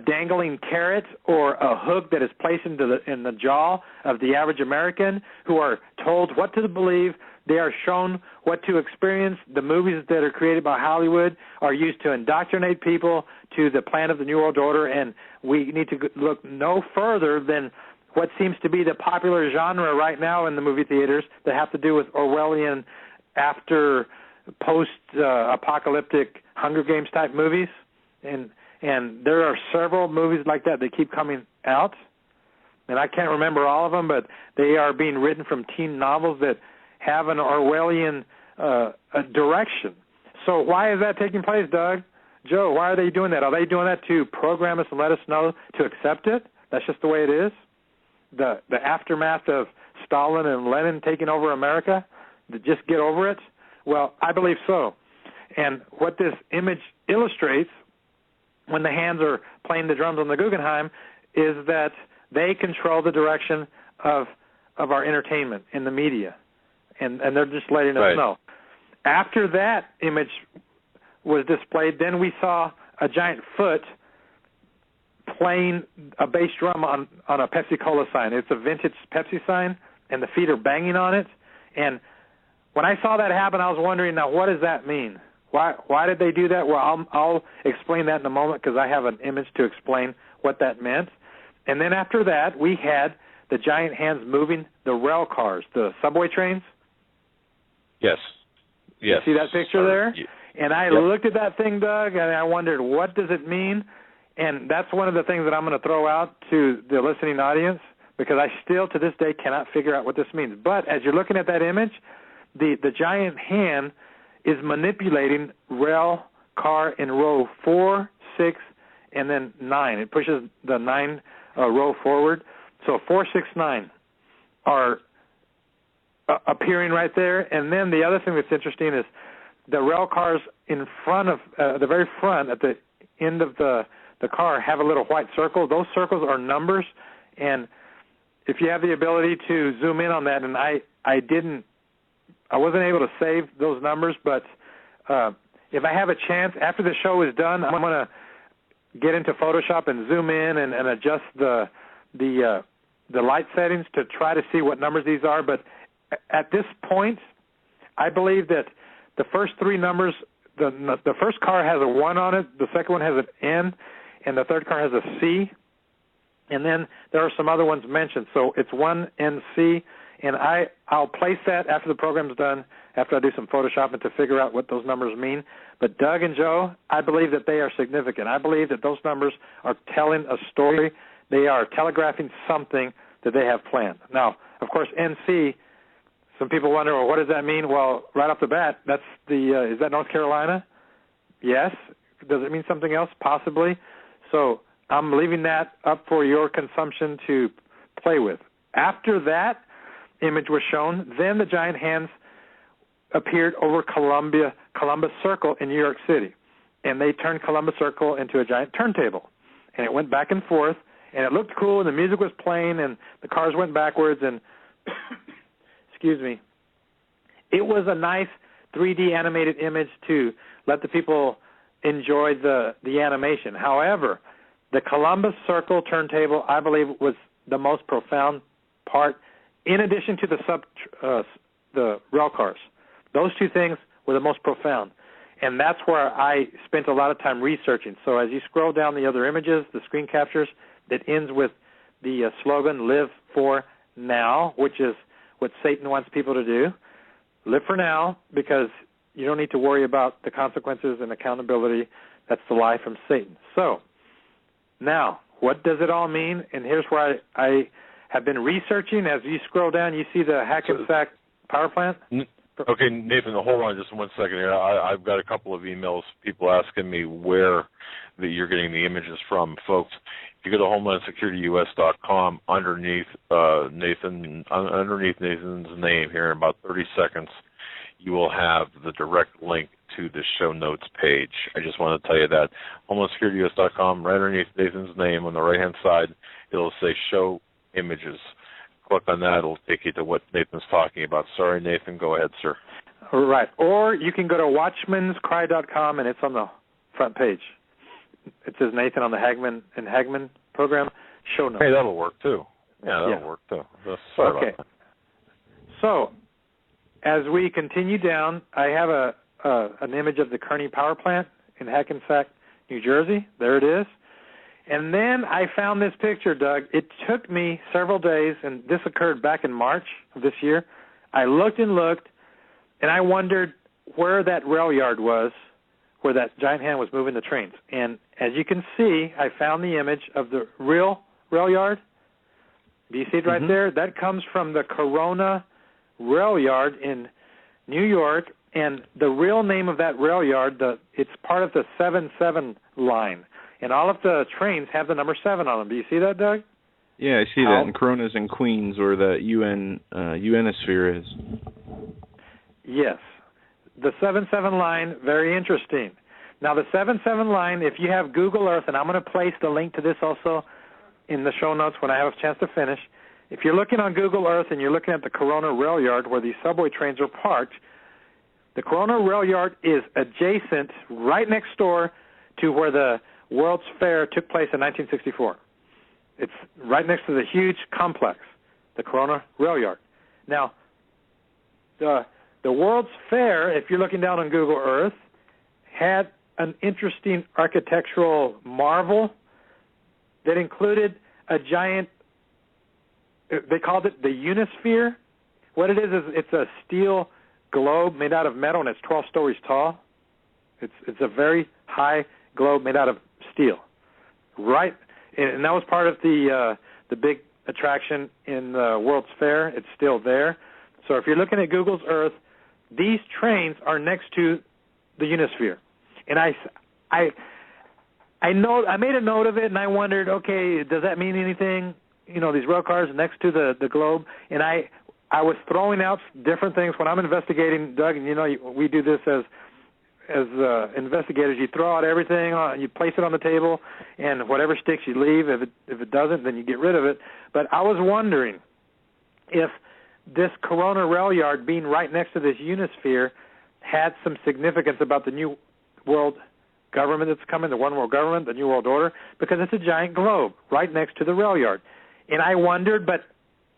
S3: dangling carrot or a hook that is placed in the jaw of the average American, who are told what to believe. They are shown what to experience. The movies that are created by Hollywood are used to indoctrinate people to the plan of the New World Order, and we need to look no further than what seems to be the popular genre right now in the movie theaters that have to do with Orwellian after post-apocalyptic Hunger Games type movies. And there are several movies like that keep coming out, and I can't remember all of them, but they are being written from teen novels that have an Orwellian direction. So why is that taking place, Doug? Joe, why are they doing that? Are they doing that to program us and let us know to accept it? That's just the way it is? The aftermath of Stalin and Lenin taking over America? To just get over it? Well, I believe so. And what this image illustrates when the hands are playing the drums on the Guggenheim is that they control the direction of our entertainment in the media. And they're just letting us know. After that image was displayed, then we saw a giant foot playing a bass drum on a Pepsi-Cola sign. It's a vintage Pepsi sign, and the feet are banging on it. And when I saw that happen, I was wondering, now, what does that mean? Why did they do that? Well, I'll explain that in a moment because I have an image to explain what that meant. And then after that, we had the giant hands moving the rail cars, the subway trains.
S2: Yes. Yes.
S3: You see that picture there?
S2: Yeah.
S3: And I looked at that thing, Doug, and I wondered, what does it mean? And that's one of the things that I'm going to throw out to the listening audience because I still, to this day, cannot figure out what this means. But as you're looking at that image, the giant hand is manipulating rail car in row 4, 6, and then 9. It pushes the 9 row forward. So 4, 6, 9 are appearing right there. And then the other thing that's interesting is the rail cars in front of the very front at the end of the car have a little white circle. Those circles are numbers. And if you have the ability to zoom in on that, and I wasn't able to save those numbers, but if I have a chance, after the show is done, I'm going to get into Photoshop and zoom in and adjust the light settings to try to see what numbers these are. But at this point, I believe that the first 3 numbers, the first car has a 1 on it, the second one has an N, and the third car has a C. And then there are some other ones mentioned. So it's 1NC, and I'll place that after the program's done, after I do some Photoshopping to figure out what those numbers mean. But Doug and Joe, I believe that they are significant. I believe that those numbers are telling a story. They are telegraphing something that they have planned. Now, of course, NC, some people wonder, well, what does that mean? Well, right off the bat, that's is that North Carolina? Yes. Does it mean something else? Possibly. So I'm leaving that up for your consumption to play with. After that image was shown, then the giant hands appeared over Columbus Circle in New York City. And they turned Columbus Circle into a giant turntable. And it went back and forth, and it looked cool, and the music was playing, and the cars went backwards, and excuse me, it was a nice 3D animated image to let the people enjoy the animation. However, the Columbus Circle turntable, I believe, was the most profound part, in addition to the rail cars. Those 2 things were the most profound, and that's where I spent a lot of time researching. So as you scroll down the other images, the screen captures, that ends with the slogan, live for now, which is what Satan wants people to do. Live for now, because you don't need to worry about the consequences and accountability. That's the lie from Satan. So now, what does it all mean? And here's where I have been researching. As you scroll down, you see the Hackensack power plant.
S2: Okay, Nathan, hold on just 1 second here. I've got a couple of emails, people asking me where that you're getting the images from. Folks, if you go to HomelandSecurityUS.com, underneath Nathan's name here in about 30 seconds, you will have the direct link to the show notes page. I just want to tell you that. HomelandSecurityUS.com, right underneath Nathan's name on the right-hand side, it'll say Show Images. Click on that. It'll take you to what Nathan's talking about. Sorry, Nathan. Go ahead, sir.
S3: All right. Or you can go to watchmanscry.com, and it's on the front page. It says Nathan on the Hagmann and Hagmann program. Show notes.
S2: Hey, that'll work, too. Yeah, that'll work, too. Sorry about that.
S3: So as we continue down, I have an image of the Kearney power plant in Hackensack, New Jersey. There it is. And then I found this picture, Doug. It took me several days, and this occurred back in March of this year. I looked and looked, and I wondered where that rail yard was, where that giant hand was moving the trains. And as you can see, I found the image of the real rail yard. Do you see it right there? That comes from the Corona Rail Yard in New York, and the real name of that rail yard, it's part of the 7-7 line, and all of the trains have the number 7 on them. Do you see that, Doug?
S1: Yeah, I see that in Coronas and Queens, where the UNosphere is.
S3: Yes. The 7-7 line, very interesting. Now, the 7-7 line, if you have Google Earth, and I'm going to place the link to this also in the show notes when I have a chance to finish. If you're looking on Google Earth and you're looking at the Corona Rail Yard where these subway trains are parked, the Corona Rail Yard is adjacent, right next door to where the World's Fair took place in 1964. It's right next to the huge complex, the Corona Rail Yard. Now, the World's Fair, if you're looking down on Google Earth, had an interesting architectural marvel that included a giant, they called it the Unisphere. What it is it's a steel globe made out of metal, and it's 12 stories tall. It's a very high globe made out of steel. Right, and that was part of the big attraction in the World's Fair. It's still there. So if you're looking at Google's Earth, these trains are next to the Unisphere. And I made a note of it, and I wondered, okay, does that mean anything? You know, these rail cars next to the globe. And I was throwing out different things when I'm investigating, Doug, and you know, we do this as investigators. You throw out everything, you place it on the table, and whatever sticks you leave. If it doesn't, then you get rid of it. But I was wondering if this Corona Rail Yard being right next to this Unisphere had some significance about the New World government that's coming, the One World Government, the New World Order, because it's a giant globe right next to the rail yard. And I wondered, but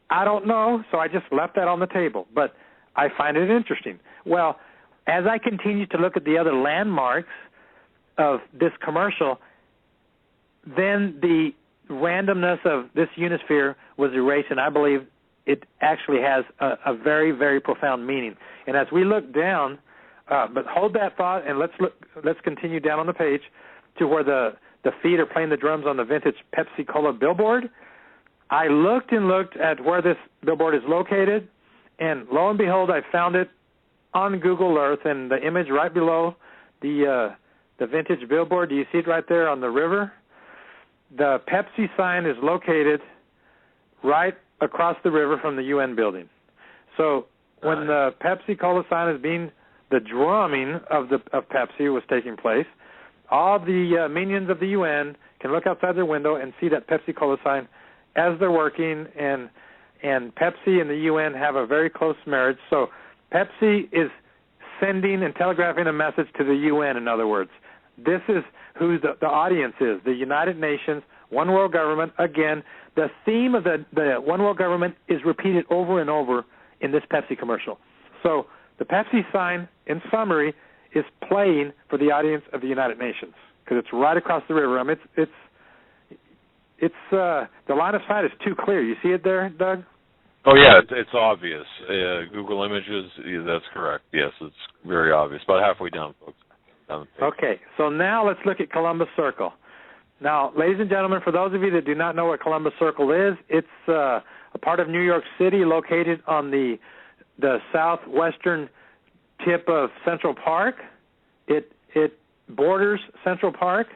S3: I don't know, so I just left that on the table. But I find it interesting. Well, as I continued to look at the other landmarks of this commercial, then the randomness of this Unisphere was erased, and I believe it actually has a very, very profound meaning. And as we look down, but hold that thought, and let's continue down on the page to where the feet are playing the drums on the vintage Pepsi-Cola billboard. I looked and looked at where this billboard is located, and lo and behold, I found it on Google Earth, and the image right below the vintage billboard. Do you see it right there on the river? The Pepsi sign is located right across the river from the UN building. So when the Pepsi-Cola sign is being, the drumming of Pepsi was taking place, all the minions of the UN can look outside their window and see that Pepsi-Cola sign as they're working, and Pepsi and the UN have a very close marriage. So Pepsi is sending and telegraphing a message to the UN, in other words. This is who the audience is, the United Nations, One World Government. Again, the theme of the One World Government is repeated over and over in this Pepsi commercial. So the Pepsi sign, in summary, is playing for the audience of the United Nations because it's right across the river. I mean, it's the line of sight is too clear. You see it there, Doug?
S2: Oh, yeah, it's obvious. Google Images, that's correct. Yes, it's very obvious. About halfway down, folks.
S3: Okay, so now let's look at Columbus Circle. Now, ladies and gentlemen, for those of you that do not know what Columbus Circle is, it's a part of New York City located on the southwestern tip of Central Park. It borders Central Park,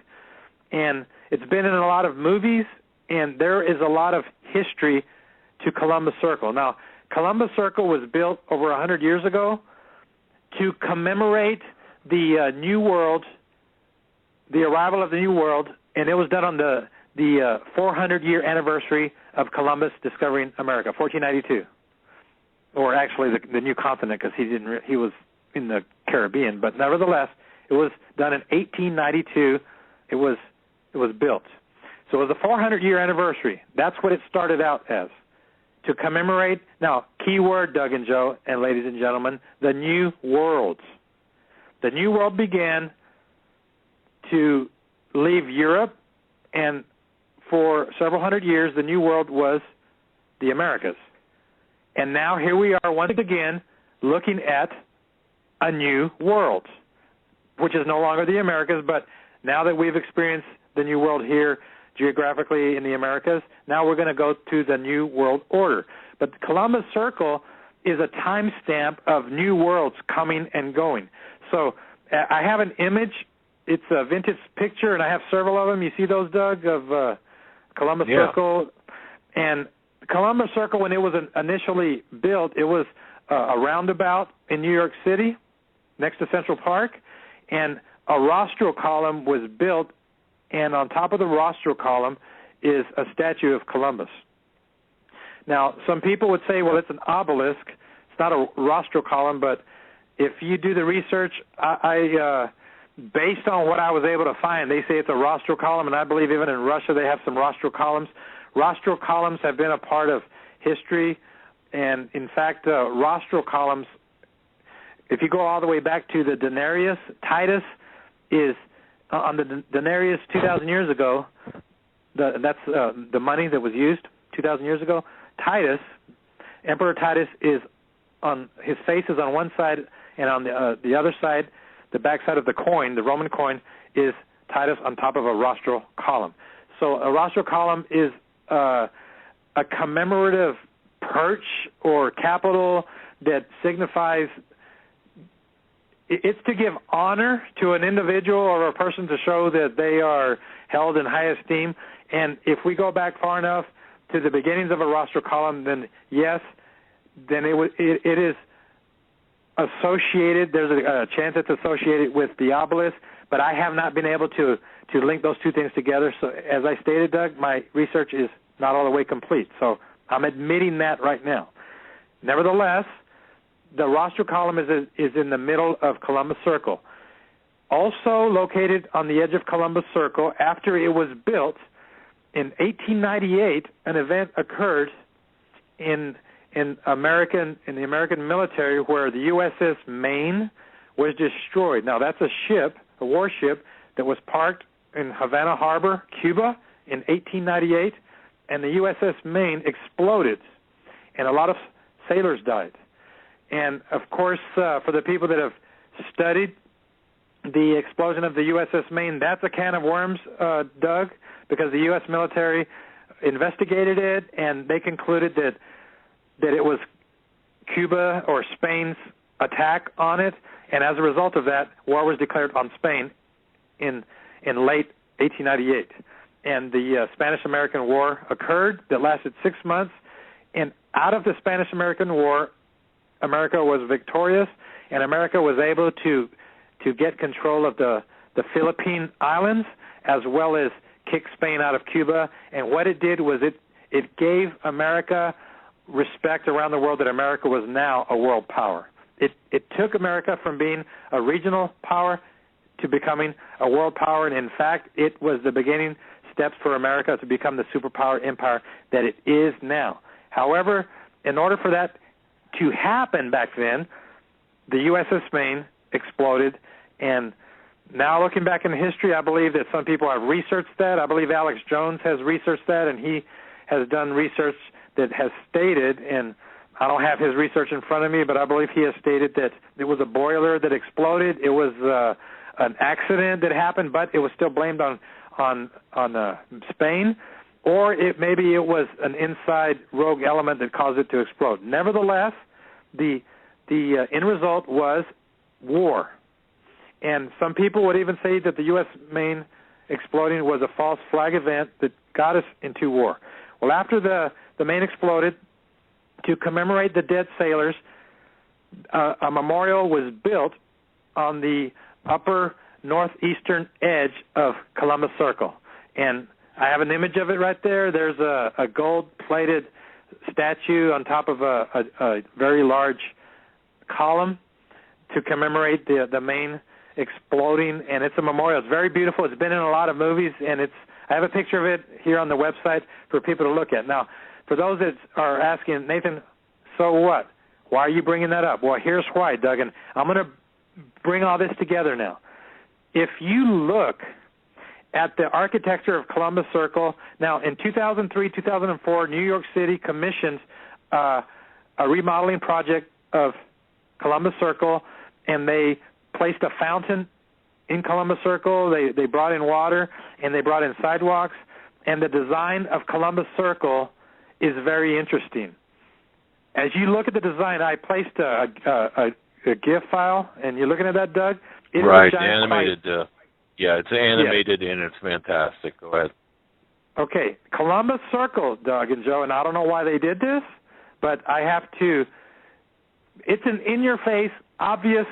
S3: and it's been in a lot of movies, and there is a lot of history to Columbus Circle. Now, Columbus Circle was built over 100 years ago to commemorate the New World, the arrival of the New World, and it was done on the 400-year anniversary of Columbus discovering America, 1492, or actually the new continent, because he was in the Caribbean. But nevertheless, it was done in 1892. It was built. So it was a 400-year anniversary. That's what it started out as, to commemorate. Now, key word, Doug and Joe, and ladies and gentlemen, the New World. The New World began to leave Europe, and for several hundred years, the New World was the Americas. And now here we are once again looking at a new world, which is no longer the Americas, but now that we've experienced the New World here geographically in the Americas, now we're going to go to the New World Order. But Columbus Circle is a timestamp of new worlds coming and going. So I have an image. It's a vintage picture, and I have several of them. You see those, Doug, of Columbus Circle? And Columbus Circle, when it was initially built, it was a roundabout in New York City next to Central Park, and a rostral column was built, and on top of the rostral column is a statue of Columbus. Now, some people would say, well, it's an obelisk. It's not a rostral column, but if you do the research, based on what I was able to find, they say it's a rostral column, and I believe even in Russia they have some rostral columns. Rostral columns have been a part of history, and in fact, rostral columns, if you go all the way back to the denarius, Titus is on the denarius 2,000 years ago. That's the money that was used 2,000 years ago. Titus, Emperor Titus, is on his face is on one side, and on the other side, the back side of the coin, the Roman coin, is Titus on top of a rostral column. So a rostral column is a commemorative perch or capital that signifies, it's to give honor to an individual or a person to show that they are held in high esteem. And if we go back far enough to the beginnings of a rostral column, then yes, then it is associated. There's a chance it's associated with the obelisk, but I have not been able to link those two things together. So as I stated, Doug, my research is not all the way complete. So I'm admitting that right now. Nevertheless, the rostral column is in the middle of Columbus Circle. Also located on the edge of Columbus Circle, after it was built, in 1898, an event occurred in the American military where the USS Maine was destroyed. Now, that's a warship that was parked in Havana Harbor, Cuba, in 1898, and the USS Maine exploded, and a lot of sailors died. And, of course, for the people that have studied the explosion of the USS Maine, that's a can of worms, Doug, because the U.S. military investigated it, and they concluded that it was Cuba or Spain's attack on it, and as a result of that, war was declared on Spain in late 1898. And the Spanish-American War occurred that lasted 6 months, and out of the Spanish-American War, America was victorious, and America was able to get control of the Philippine Islands as well as kick Spain out of Cuba. And what it did was it gave America respect around the world that America was now a world power. It took America from being a regional power to becoming a world power, and in fact, it was the beginning steps for America to become the superpower empire that it is now. However, in order for that to happen back then, the USS Maine exploded, and now looking back in history, I believe that some people have researched that. I believe Alex+Jones has researched that, and he has done research that has stated, and I don't have his research in front of me, but I believe he has stated that it was a boiler that exploded. It was an accident that happened, but it was still blamed on Spain, or maybe it was an inside rogue element that caused it to explode. Nevertheless, the end result was war. And some people would even say that the U.S. Maine exploding was a false flag event that got us into war. Well, after the Maine exploded, to commemorate the dead sailors, a memorial was built on the upper northeastern edge of Columbus Circle. And I have an image of it right there. There's a gold-plated statue on top of a very large column to commemorate the Maine exploding, and it's a memorial. It's very beautiful. It's been in a lot of movies, and I have a picture of it here on the website for people to look at. Now, for those that are asking, Nathan, so what? Why are you bringing that up? Well, here's why, Doug, and I'm going to bring all this together now. If you look at the architecture of Columbus Circle, now in 2003, 2004, New York City commissioned a remodeling project of Columbus Circle, and they placed a fountain in Columbus Circle. They brought in water, and they brought in sidewalks, and the design of Columbus Circle is very interesting. as you look at the design, I placed a GIF file, and you're looking at that, Doug? It
S2: right, animated. Yeah, it's animated, and it's fantastic. Go ahead.
S3: Okay, Columbus Circle, Doug and Joe, and I don't know why they did this, but I have to. It's an in-your-face, obvious.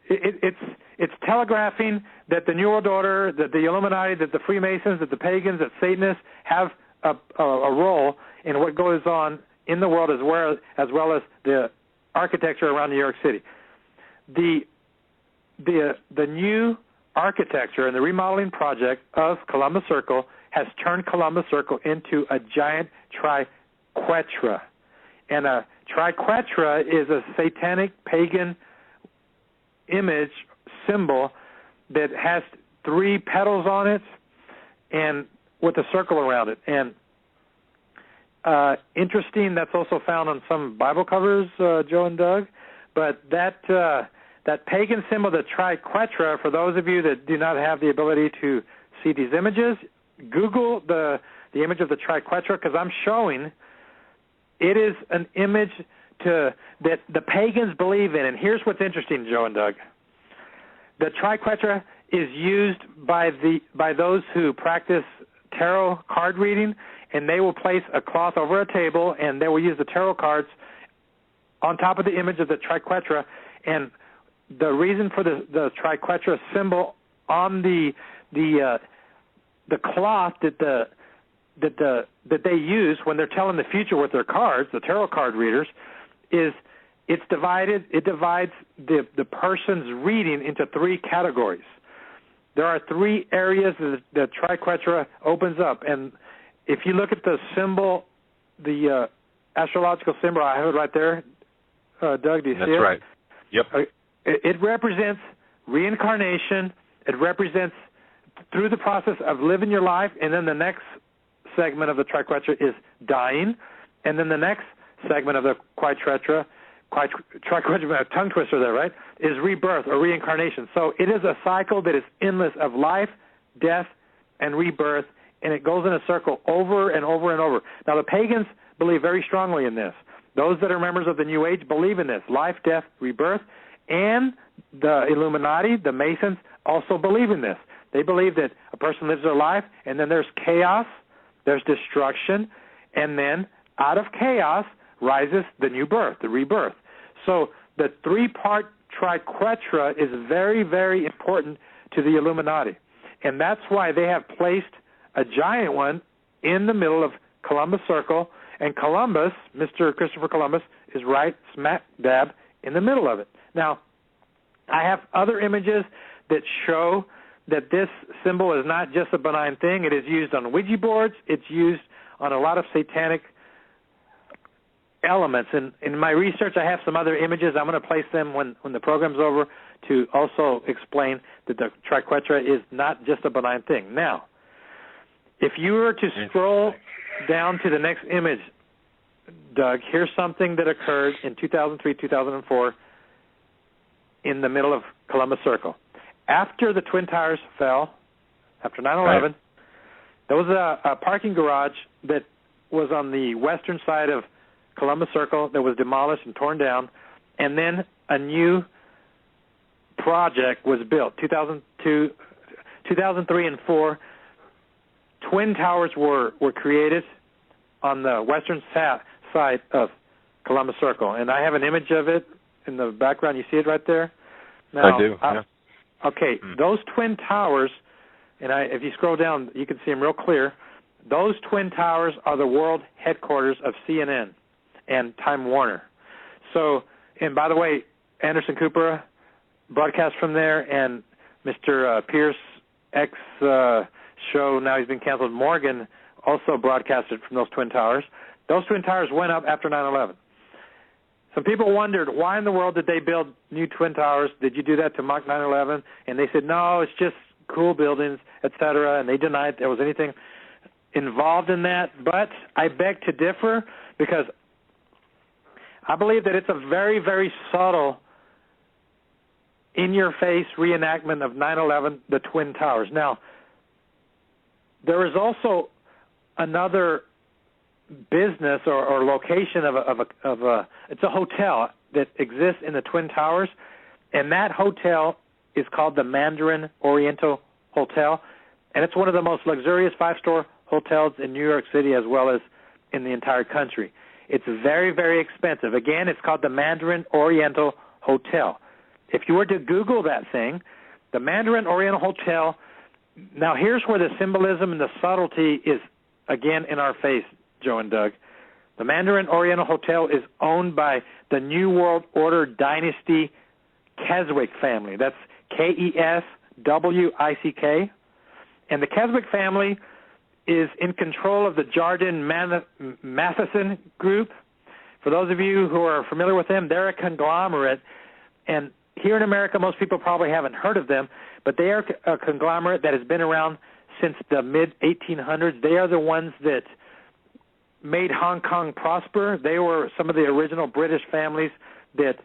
S3: It's telegraphing that the New World Order, that the Illuminati, that the Freemasons, that the pagans, that Satanists have a role in what goes on in the world, as well as the architecture around New York City. The new architecture and the remodeling project of Columbus Circle has turned Columbus Circle into a giant triquetra. And a triquetra is a satanic pagan image symbol that has 3 petals on it and with a circle around it. And interesting, that's also found on some Bible covers, Joe and Doug. But that pagan symbol, the triquetra, for those of you that do not have the ability to see these images, Google the image of the triquetra, because I'm showing it is an image that the pagans believe in. And here's what's interesting, Joe and Doug. The triquetra is used by those who practice tarot card reading, and they will place a cloth over a table, and they will use the tarot cards on top of the image of the triquetra. And the reason for the triquetra symbol on the cloth that they use when they're telling the future with their cards, the tarot card readers, is it divides the person's reading into 3 categories. There are 3 areas that the triquetra opens up, and if you look at the symbol, the astrological symbol, I have it right there. Doug, do you see it?
S2: That's right. Yep.
S3: It represents reincarnation. It represents through the process of living your life, and then the next segment of the triquetra is dying, and then the next segment of the triquetra, tongue twister there, right, is rebirth or reincarnation. So it is a cycle that is endless of life, death, and rebirth, and it goes in a circle over and over and over. Now, the pagans believe very strongly in this. Those that are members of the New Age believe in this, life, death, rebirth, and the Illuminati, the Masons, also believe in this. They believe that a person lives their life, and then there's chaos, there's destruction, and then out of chaos rises the new birth, the rebirth. So the 3-part triquetra is very, very important to the Illuminati. And that's why they have placed a giant one in the middle of Columbus Circle, and Columbus, Mr. Christopher Columbus, is right smack dab in the middle of it. Now, I have other images that show that this symbol is not just a benign thing. It is used on Ouija boards. It's used on a lot of satanic elements. And in my research, I have some other images. I'm going to place them when the program's over to also explain that the triquetra is not just a benign thing. Now, if you were to scroll down to the next image, Doug, here's something that occurred in 2003, 2004 in the middle of Columbus Circle. After the Twin Towers fell, after 9/11, right, there was a parking garage that was on the western side of Columbus Circle that was demolished and torn down, and then a new project was built. 2002, 2003 and 4, Twin Towers were created on the western side of Columbus Circle, and I have an image of it in the background. You see it right there? Now,
S2: I do, yeah.
S3: Okay, those Twin Towers, and if you scroll down, you can see them real clear. Those Twin Towers are the world headquarters of CNN and Time Warner. So, and by the way, Anderson Cooper broadcast from there, and Mr. Pierce, show, now he's been canceled, Morgan, also broadcasted from those Twin Towers. Those Twin Towers went up after 9/11. Some people wondered, why in the world did they build new Twin Towers? Did you do that to mock 9/11? And they said, no, it's just cool buildings, etc., and they denied there was anything involved in that. But I beg to differ, because I believe that it's a very, very subtle, in-your-face reenactment of 9/11, the Twin Towers. Now, there is also another business or location of a it's a hotel that exists in the Twin Towers, and that hotel is called the Mandarin Oriental Hotel, and it's one of the most luxurious 5-star hotels in New York City as well as in the entire country. It's very, very expensive. Again, it's called the Mandarin Oriental Hotel. If you were to Google that thing, the Mandarin Oriental Hotel, now here's where the symbolism and the subtlety is again in our face, Joe and Doug. The Mandarin Oriental Hotel is owned by the New World Order dynasty Keswick family. That's Keswick. And the Keswick family is in control of the Jardine Matheson Group. For those of you who are familiar with them, they're a conglomerate. And here in America, most people probably haven't heard of them, but they are a conglomerate that has been around since the mid-1800s. They are the ones that made Hong Kong prosper. They were some of the original British families that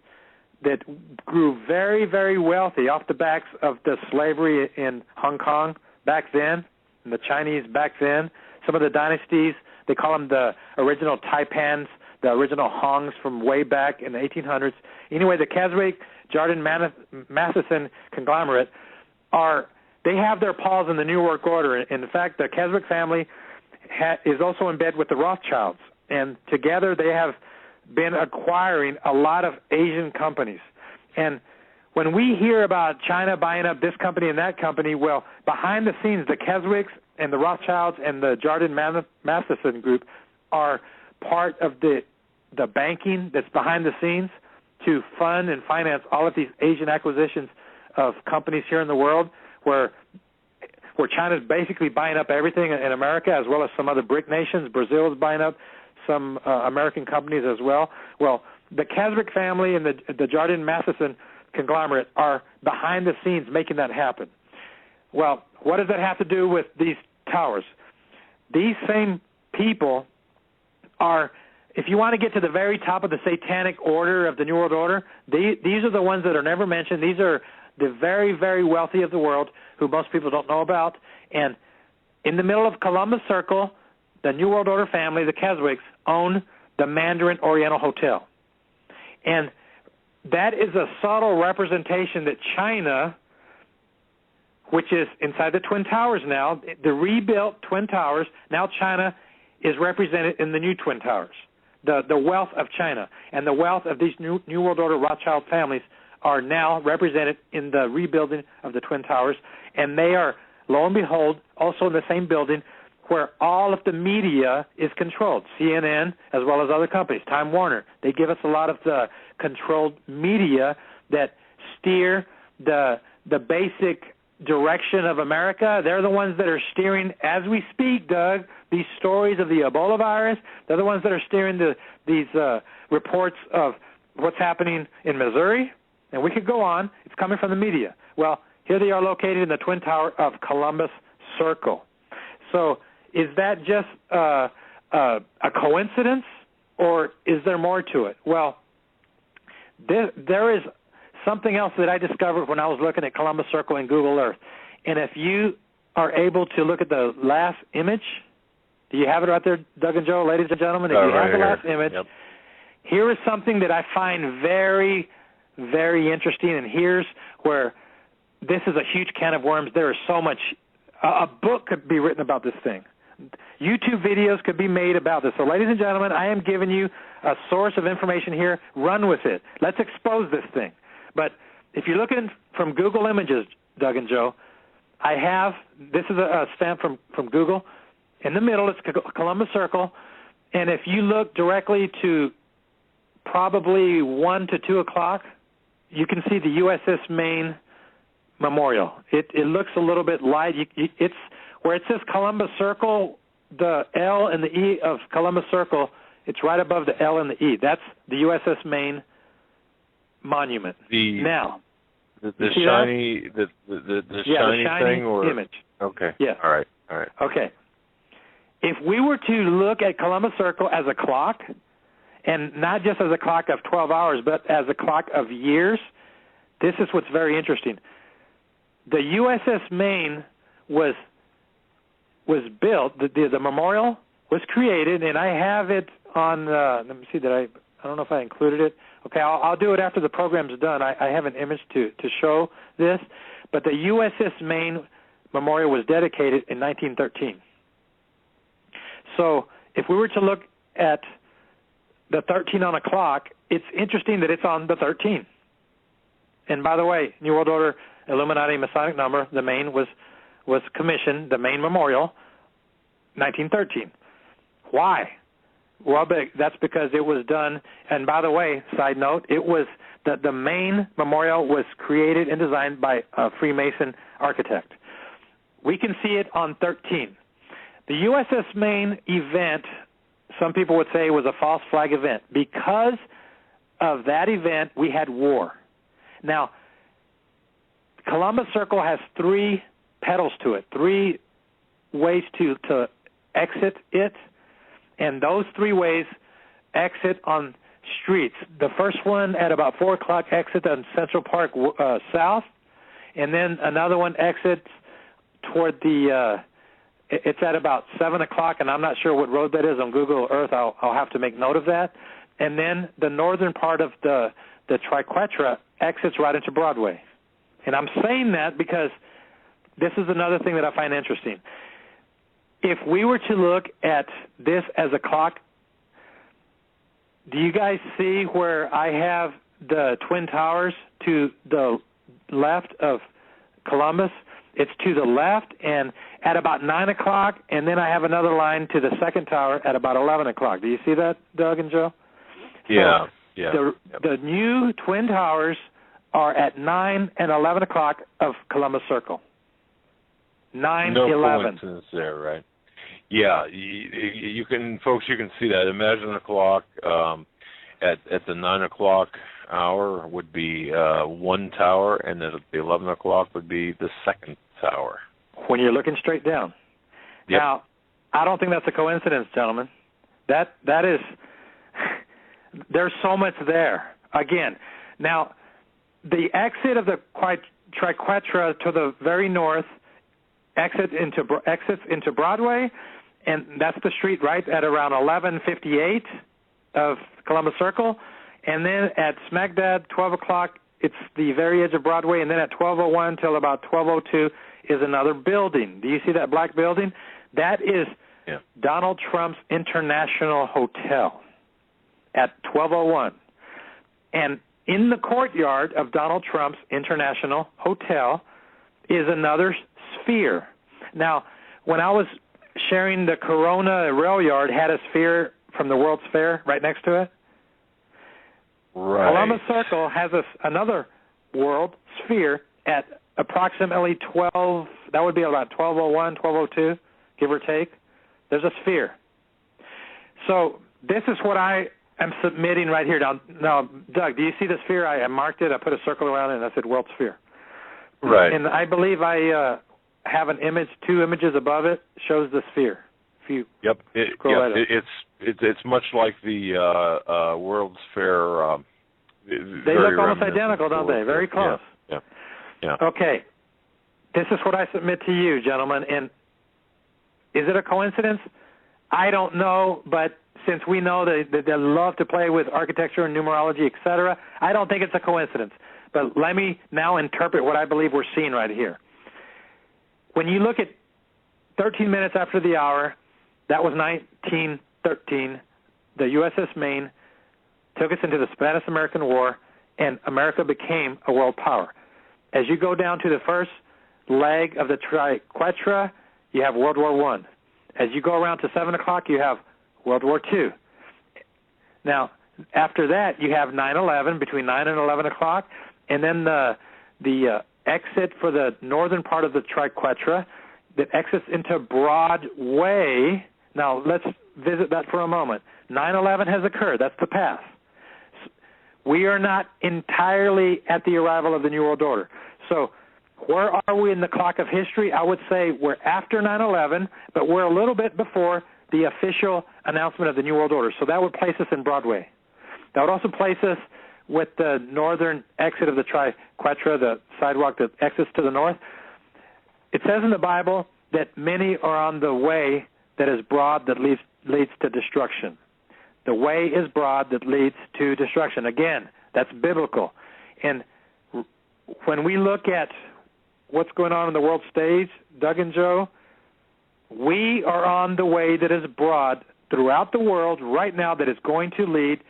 S3: grew very, very wealthy off the backs of the slavery in Hong Kong back then, and the Chinese back then. Some of the dynasties, they call them the original Taipans, the original Hongs from way back in the 1800s. Anyway, the Keswick, Jardine Matheson conglomerate they have their paws in the New World Order. In fact, the Keswick family is also in bed with the Rothschilds, and together they have been acquiring a lot of Asian companies. And when we hear about China buying up this company and that company, well, behind the scenes, the Keswicks and the Rothschilds and the Jardine Matheson group are part of the banking that's behind the scenes to fund and finance all of these Asian acquisitions of companies here in the world, where China's basically buying up everything in America, as well as some other BRIC nations. Brazil is buying up some American companies as well. Well, the Keswick family and the Jardine Matheson conglomerate are behind the scenes making that happen. Well, what does that have to do with these towers? These same people are, if you want to get to the very top of the satanic order of the New World Order, these are the ones that are never mentioned. These are the very, very wealthy of the world who most people don't know about. And in the middle of Columbus Circle, the New World Order family, the Keswicks, own the Mandarin Oriental Hotel. And that is a subtle representation that China, which is inside the Twin Towers now, the rebuilt Twin Towers, now China is represented in the new Twin Towers. The wealth of China and the wealth of these New World Order Rothschild families are now represented in the rebuilding of the Twin Towers, and they are, lo and behold, also in the same building where all of the media is controlled, CNN as well as other companies, Time Warner. They give us a lot of the controlled media that steer the basic direction of America. They're the ones that are steering, as we speak, Doug, these stories of the Ebola virus. They're the ones that are steering these reports of what's happening in Missouri. And we could go on. It's coming from the media. Well, here they are located in the Twin Tower of Columbus Circle. So is that just a coincidence, or is there more to it? Well, there is something else that I discovered when I was looking at Columbus Circle in Google Earth. And if you are able to look at the last image, do you have it right there, Doug and Joe, ladies and gentlemen? If you have the last image, here is something that I find very, very interesting, and here's where this is a huge can of worms. There is so much. A book could be written about this thing. YouTube videos could be made about this. So, ladies and gentlemen, I am giving you a source of information here. Run with it. Let's expose this thing. But if you're looking from Google Images, Doug and Joe, this is a stamp from Google. In the middle, it's Columbus Circle. And if you look directly to probably 1 to 2 o'clock, you can see the USS Maine Memorial. It looks a little bit light. It's where it says Columbus Circle, the L and the E of Columbus Circle, it's right above the L and the E. That's the USS Maine monument.
S2: The
S3: shiny
S2: thing, or
S3: image.
S2: Okay.
S3: Yeah.
S2: All right.
S3: Okay. If we were to look at Columbus Circle as a clock, and not just as a clock of 12 hours, but as a clock of years, this is what's very interesting. The USS Maine was built, the memorial was created, and I have it on, let me see, I don't know if I included it. Okay, I'll do it after the program's done. I have an image to show this, but the USS Maine Memorial was dedicated in 1913. So if we were to look at the 13 on a clock, it's interesting that it's on the 13. And by the way, New World Order, Illuminati, Masonic number, the Maine was commissioned, the Maine Memorial, 1913. Why? Well, that's because it was done, and by the way, side note, it was the Maine Memorial was created and designed by a Freemason architect. We can see it on 13. The USS Maine event, some people would say, was a false flag event. Because of that event, we had war. Now, Columbus Circle has 3 petals to it, 3 ways to exit it, and those 3 ways exit on streets. The first one at about 4 o'clock exit on Central Park South, and then another one exits toward it's at about 7 o'clock, and I'm not sure what road that is on Google Earth. I'll have to make note of that. And then the northern part of the Triquetra exits right into Broadway. And I'm saying that because this is another thing that I find interesting. If we were to look at this as a clock, do you guys see where I have the Twin Towers to the left of Columbus? It's to the left, and at about 9 o'clock, and then I have another line to the second tower at about 11 o'clock. Do you see that, Doug and Joe?
S2: Yeah,
S3: so the new Twin Towers are at 9 and 11 o'clock of Columbus Circle. 9,
S2: no
S3: 11.
S2: Coincidence there, right? Yeah, you can, folks, you can see that. Imagine the clock at the 9 o'clock hour would be one tower, and at the 11 o'clock would be the second tower.
S3: When you're looking straight down.
S2: Yep.
S3: Now, I don't think that's a coincidence, gentlemen. That is, there's so much there. Again, now, the exit of the Triquetra to the very north exits into Broadway, and that's the street right at around 11:58 of Columbus Circle. And then at smack dab 12 o'clock, it's the very edge of Broadway, and then at 12:01 till about 12:02 is another building. Do you see that black building? That is Donald Trump's International Hotel at 12:01. And in the courtyard of Donald Trump's International Hotel is another sphere. Now, when I was sharing, the Corona rail yard had a sphere from the World's Fair right next to it.
S2: Right.
S3: Columbus Circle has another world sphere at approximately 12, that would be about 12:01, 12:02, give or take. There's a sphere. So this is what I am submitting right here. Now, Doug, do you see the sphere? I marked it. I put a circle around it, and I said World Sphere.
S2: Right.
S3: And I believe I have an image, 2 images above it, shows the sphere. If you
S2: it's much like the World's Fair.
S3: They look almost identical, don't they? Very close.
S2: Yeah.
S3: Okay. This is what I submit to you, gentlemen. And is it a coincidence? I don't know, but since we know that they love to play with architecture and numerology, etc., I don't think it's a coincidence. But let me now interpret what I believe we're seeing right here. When you look at 13 minutes after the hour, that was 1913, the USS Maine took us into the Spanish-American War, and America became a world power. As you go down to the first leg of the Triquetra, you have World War I. As you go around to 7 o'clock, you have World War II. Now, after that, you have 9/11, between 9 and 11 o'clock, and then the exit for the northern part of the Triquetra that exits into Broadway. Now, let's visit that for a moment. 9/11 has occurred. That's the past. We are not entirely at the arrival of the New World Order. So where are we in the clock of history? I would say we're after 9/11, but we're a little bit before the official announcement of the New World Order. So that would place us in Broadway. That would also place us with the northern exit of the Triquetra, the sidewalk that exits to the north. It says in the Bible that many are on the way that is broad that leads leads to destruction. The way is broad that leads to destruction. Again, that's biblical. And when we look at what's going on in the world stage, Doug and Joe, we are on the way that is broad throughout the world right now that is going to lead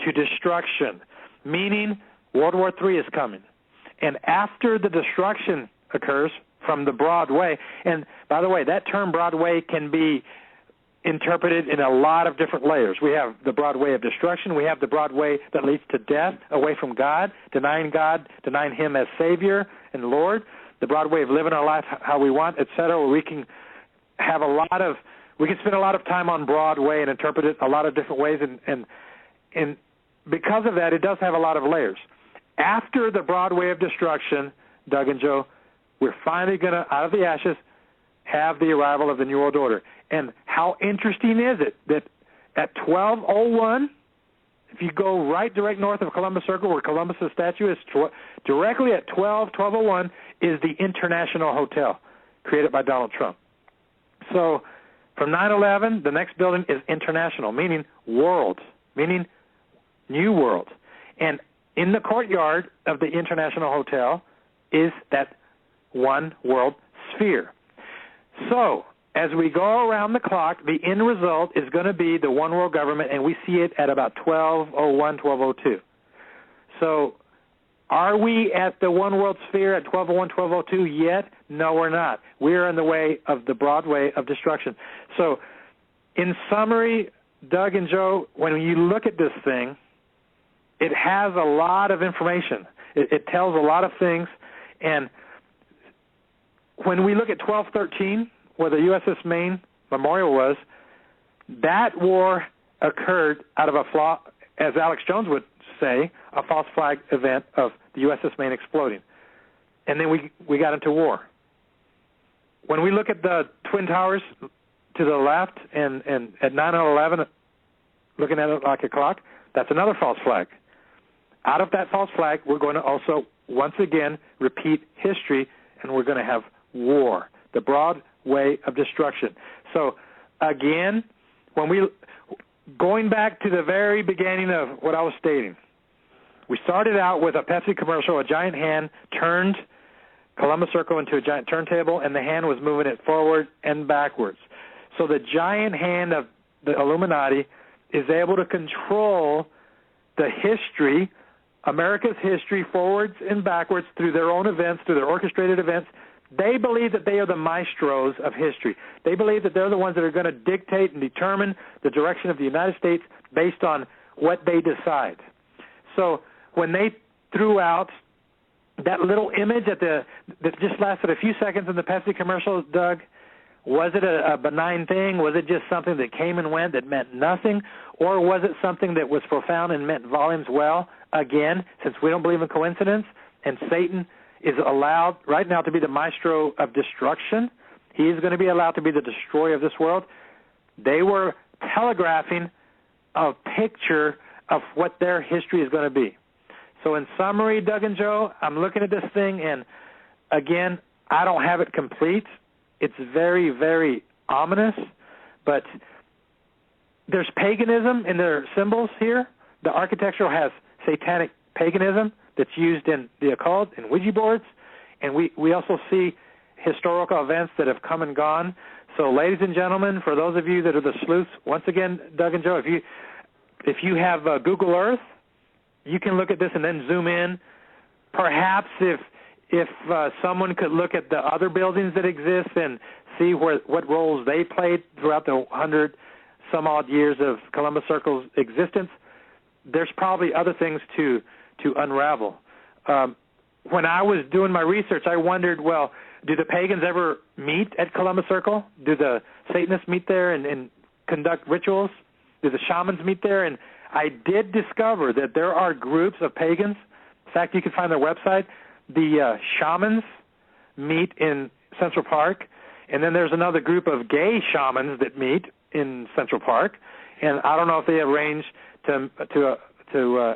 S3: to destruction, meaning World War III is coming. And after the destruction occurs from the broad way, and by the way, that term broad way can be interpreted in a lot of different layers. We have the broad way of destruction. We have the broad way that leads to death, away from God, denying Him as Savior and Lord, the broad way of living our life how we want, etc., where we can have we can spend a lot of time on Broadway and interpret it a lot of different ways, and because of that, it does have a lot of layers. After the broad way of destruction, Doug and Joe, we're finally going to, out of the ashes, have the arrival of the New World Order. And how interesting is it that at 12:01, if you go direct north of Columbus Circle, where Columbus's statue is, directly at 12:01 is the International Hotel, created by Donald Trump. So from 9/11, the next building is International, meaning world, meaning New World. And in the courtyard of the International Hotel is that one world sphere. So as we go around the clock, the end result is going to be the one world government, and we see it at about 12:01, 12:02. So are we at the one world sphere at 12:01, 12:02 yet? No, we're not. We're in the way of the broad way of destruction. So in summary, Doug and Joe, when you look at this thing, it has a lot of information. It tells a lot of things. And when we look at 1213, where the USS Maine Memorial was, that war occurred out of a flaw, as Alex+Jones would say, a false flag event of the USS Maine exploding. And then we got into war. When we look at the Twin Towers to the left and at 9/11, looking at it like a clock, that's another false flag. Out of that false flag, we're going to also, once again, repeat history, and we're going to have war, the broad way of destruction. So, again, going back to the very beginning of what I was stating, we started out with a Pepsi commercial. A giant hand turned Columbus Circle into a giant turntable, and the hand was moving it forward and backwards. So the giant hand of the Illuminati is able to control the history, America's history, forwards and backwards through their own events, through their orchestrated events. They believe that they are the maestros of history. They believe that they're the ones that are going to dictate and determine the direction of the United States based on what they decide. So when they threw out that little image that just lasted a few seconds in the Pepsi commercial, Doug, was it a benign thing? Was it just something that came and went that meant nothing? Or was it something that was profound and meant volumes? Well, again, since we don't believe in coincidence, and Satan is allowed right now to be the maestro of destruction, he is going to be allowed to be the destroyer of this world. They were telegraphing a picture of what their history is going to be. So in summary, Doug and Joe, I'm looking at this thing, and again, I don't have it complete. It's very, very ominous, but there's paganism in their symbols here. The architecture has satanic paganism that's used in the occult, in Ouija boards, and we also see historical events that have come and gone. So, ladies and gentlemen, for those of you that are the sleuths, once again, Doug and Joe, if you have Google Earth, you can look at this and then zoom in. Perhaps if someone could look at the other buildings that exist and see what roles they played throughout the 100-some-odd years of Columbus Circle's existence, there's probably other things to unravel. When I was doing my research, I wondered, well, do the pagans ever meet at Columbus Circle? Do the Satanists meet there and conduct rituals? Do the shamans meet there? And I did discover that there are groups of pagans. In fact, you can find their website. The shamans meet in Central Park, and then there's another group of gay shamans that meet in Central Park. And I don't know if they arrange to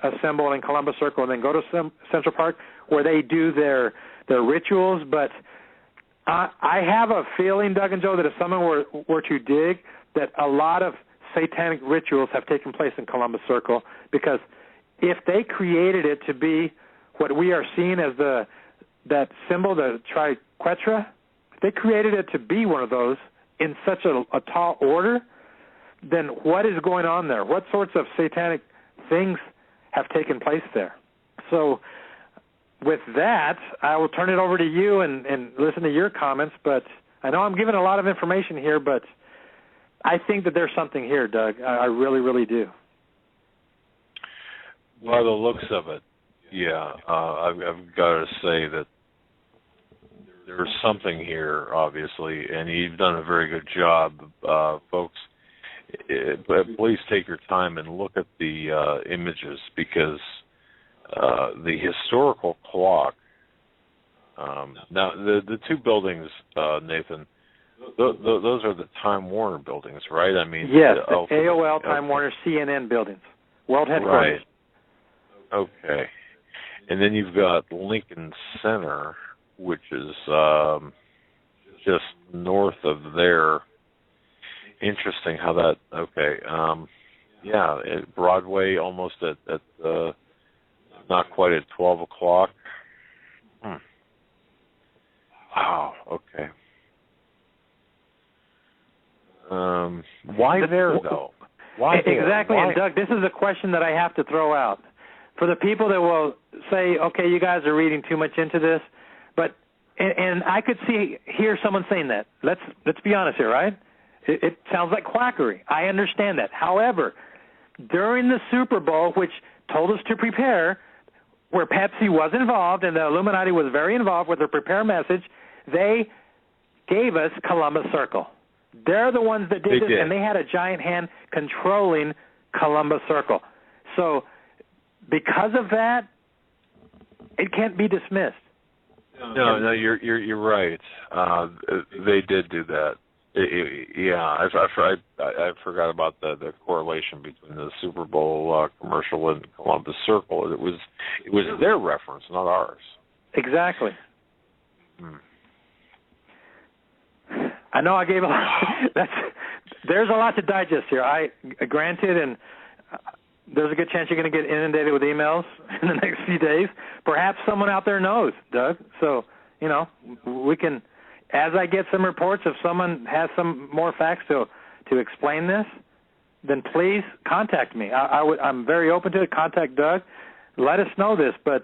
S3: assemble in Columbus Circle and then go to Central Park where they do their rituals. But I have a feeling, Doug and Joe, that if someone were to dig, that a lot of satanic rituals have taken place in Columbus Circle, because if they created it to be what we are seeing as that symbol, the triquetra, if they created it to be one of those in such a tall order, then what is going on there? What sorts of satanic things have taken place there? So with that, I will turn it over to you and listen to your comments, but I know I'm giving a lot of information here, but I think that there's something here, Doug. I really, really do.
S2: By the looks of it, yeah, I've got to say that there's something here, obviously, and you've done a very good job, folks. But please take your time and look at the images, because the historical clock. Now, the two buildings, Nathan, those are the Time Warner buildings, right? I mean,
S3: yes, the AOL, Time Warner, CNN buildings, World Headquarters.
S2: Right. Okay. And then you've got Lincoln Center, which is just north of there. Interesting how that, okay. Yeah, Broadway almost at not quite at 12 o'clock. Wow, okay. Why there, though? Why
S3: exactly,
S2: Why?
S3: And Doug, this is a question that I have to throw out. For the people that will say, okay, you guys are reading too much into this, but, and I could hear someone saying that. Let's be honest here, right? It sounds like quackery. I understand that. However, during the Super Bowl, which told us to prepare, where Pepsi was involved and the Illuminati was very involved with their prepare message, they gave us Columbus Circle. They're the ones that did this, and they had a giant hand controlling Columbus Circle. So because of that, it can't be dismissed.
S2: No, you're right. They did do that. Yeah, I forgot about the correlation between the Super Bowl commercial and Columbus Circle. It was their reference, not ours.
S3: Exactly. I know I gave a lot. There's a lot to digest here. Granted, and there's a good chance you're going to get inundated with emails in the next few days. Perhaps someone out there knows, Doug. So, we can, as I get some reports, if someone has some more facts to explain this, then please contact me. I'm very open to it. Contact Doug. Let us know this. But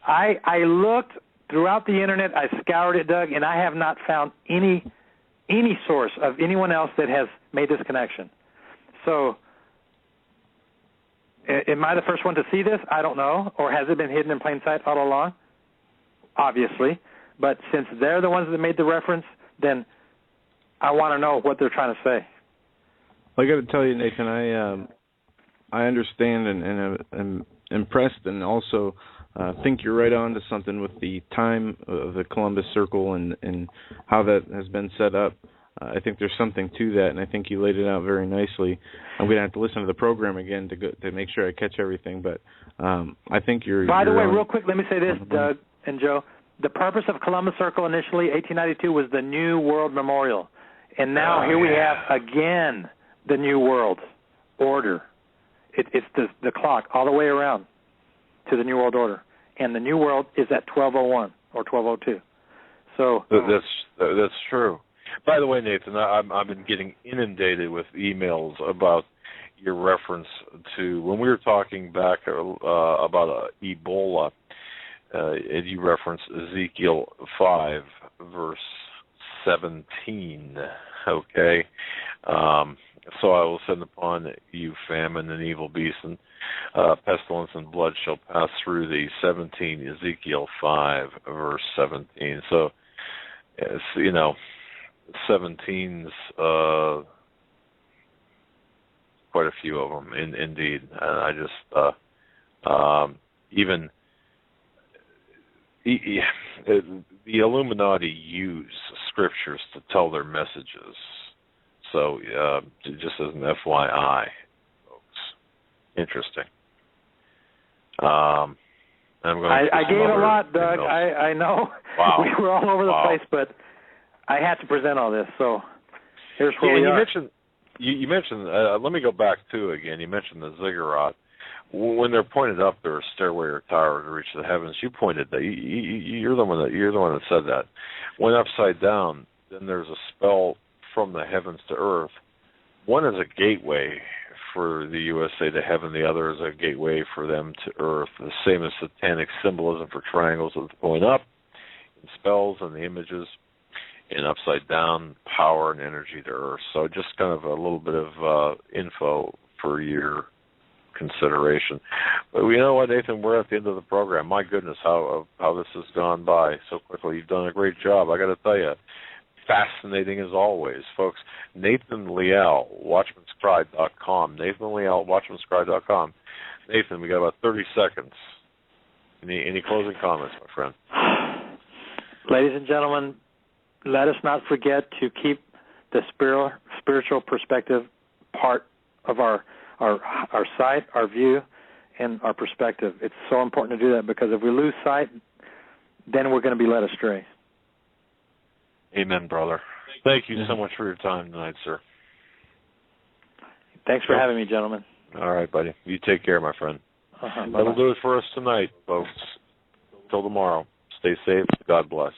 S3: I looked throughout the Internet. I scoured it, Doug, and I have not found any source of anyone else that has made this connection. So am I the first one to see this? I don't know. Or has it been hidden in plain sight all along? Obviously. But since they're the ones that made the reference, then I want to know what they're trying to say.
S1: Well, I got to tell you, Nathan, I understand and am impressed, and also think you're right on to something with the time of the Columbus Circle and how that has been set up. I think there's something to that, and I think you laid it out very nicely. I'm going to have to listen to the program again to make sure I catch everything, but I think you're...
S3: By the way, real quick, let me say this, Doug and Joe. The purpose of Columbus Circle initially, 1892, was the New World Memorial. And now here we have, again, the New World Order. It's the clock all the way around to the New World Order. And the New World is at 12:01 or 12:02. So
S2: that's true. By the way, Nathan, I've been getting inundated with emails about your reference to when we were talking back about Ebola. And you referenced Ezekiel 5, verse 17. Okay, so I will send upon you famine and evil beasts and pestilence and blood shall pass through thee. 17, Ezekiel 5, verse 17. So, 17's quite a few of them, indeed. I just even the Illuminati use scriptures to tell their messages. So, just as an FYI, folks. Interesting.
S3: I gave a lot, Doug. I know.
S2: Wow.
S3: We were all over the place, but I had to present all this. So here's where we are.
S2: You mentioned, let me go back to again, you mentioned the ziggurat. When they're pointed up, they're a stairway or tower to reach the heavens. You pointed that. You're the one that said that. When upside down, then there's a spell from the heavens to earth. One is a gateway for the USA to heaven. The other is a gateway for them to earth. The same as satanic symbolism for triangles that's going up, and spells and the images, and upside down, power and energy to earth. So just kind of a little bit of info for your consideration. But you know what, Nathan, we're at the end of the program. My goodness, how this has gone by so quickly. You've done a great job. I got to tell you, fascinating as always, folks. Nathan Leal, watchmanscry.com. Nathan Leal, watchmanscry.com. Nathan, we got about 30 seconds. Any closing comments, my friend?
S3: Ladies and gentlemen, let us not forget to keep the spiritual perspective part of our sight, our view, and our perspective. It's so important to do that, because if we lose sight, then we're going to be led astray.
S2: Amen, brother. Thank you so much for your time tonight, sir.
S3: Thanks for having me, gentlemen.
S2: All right, buddy. You take care, my friend.
S3: Bye-bye.
S2: That'll do it for us tonight, folks. Till tomorrow. Stay safe. God bless.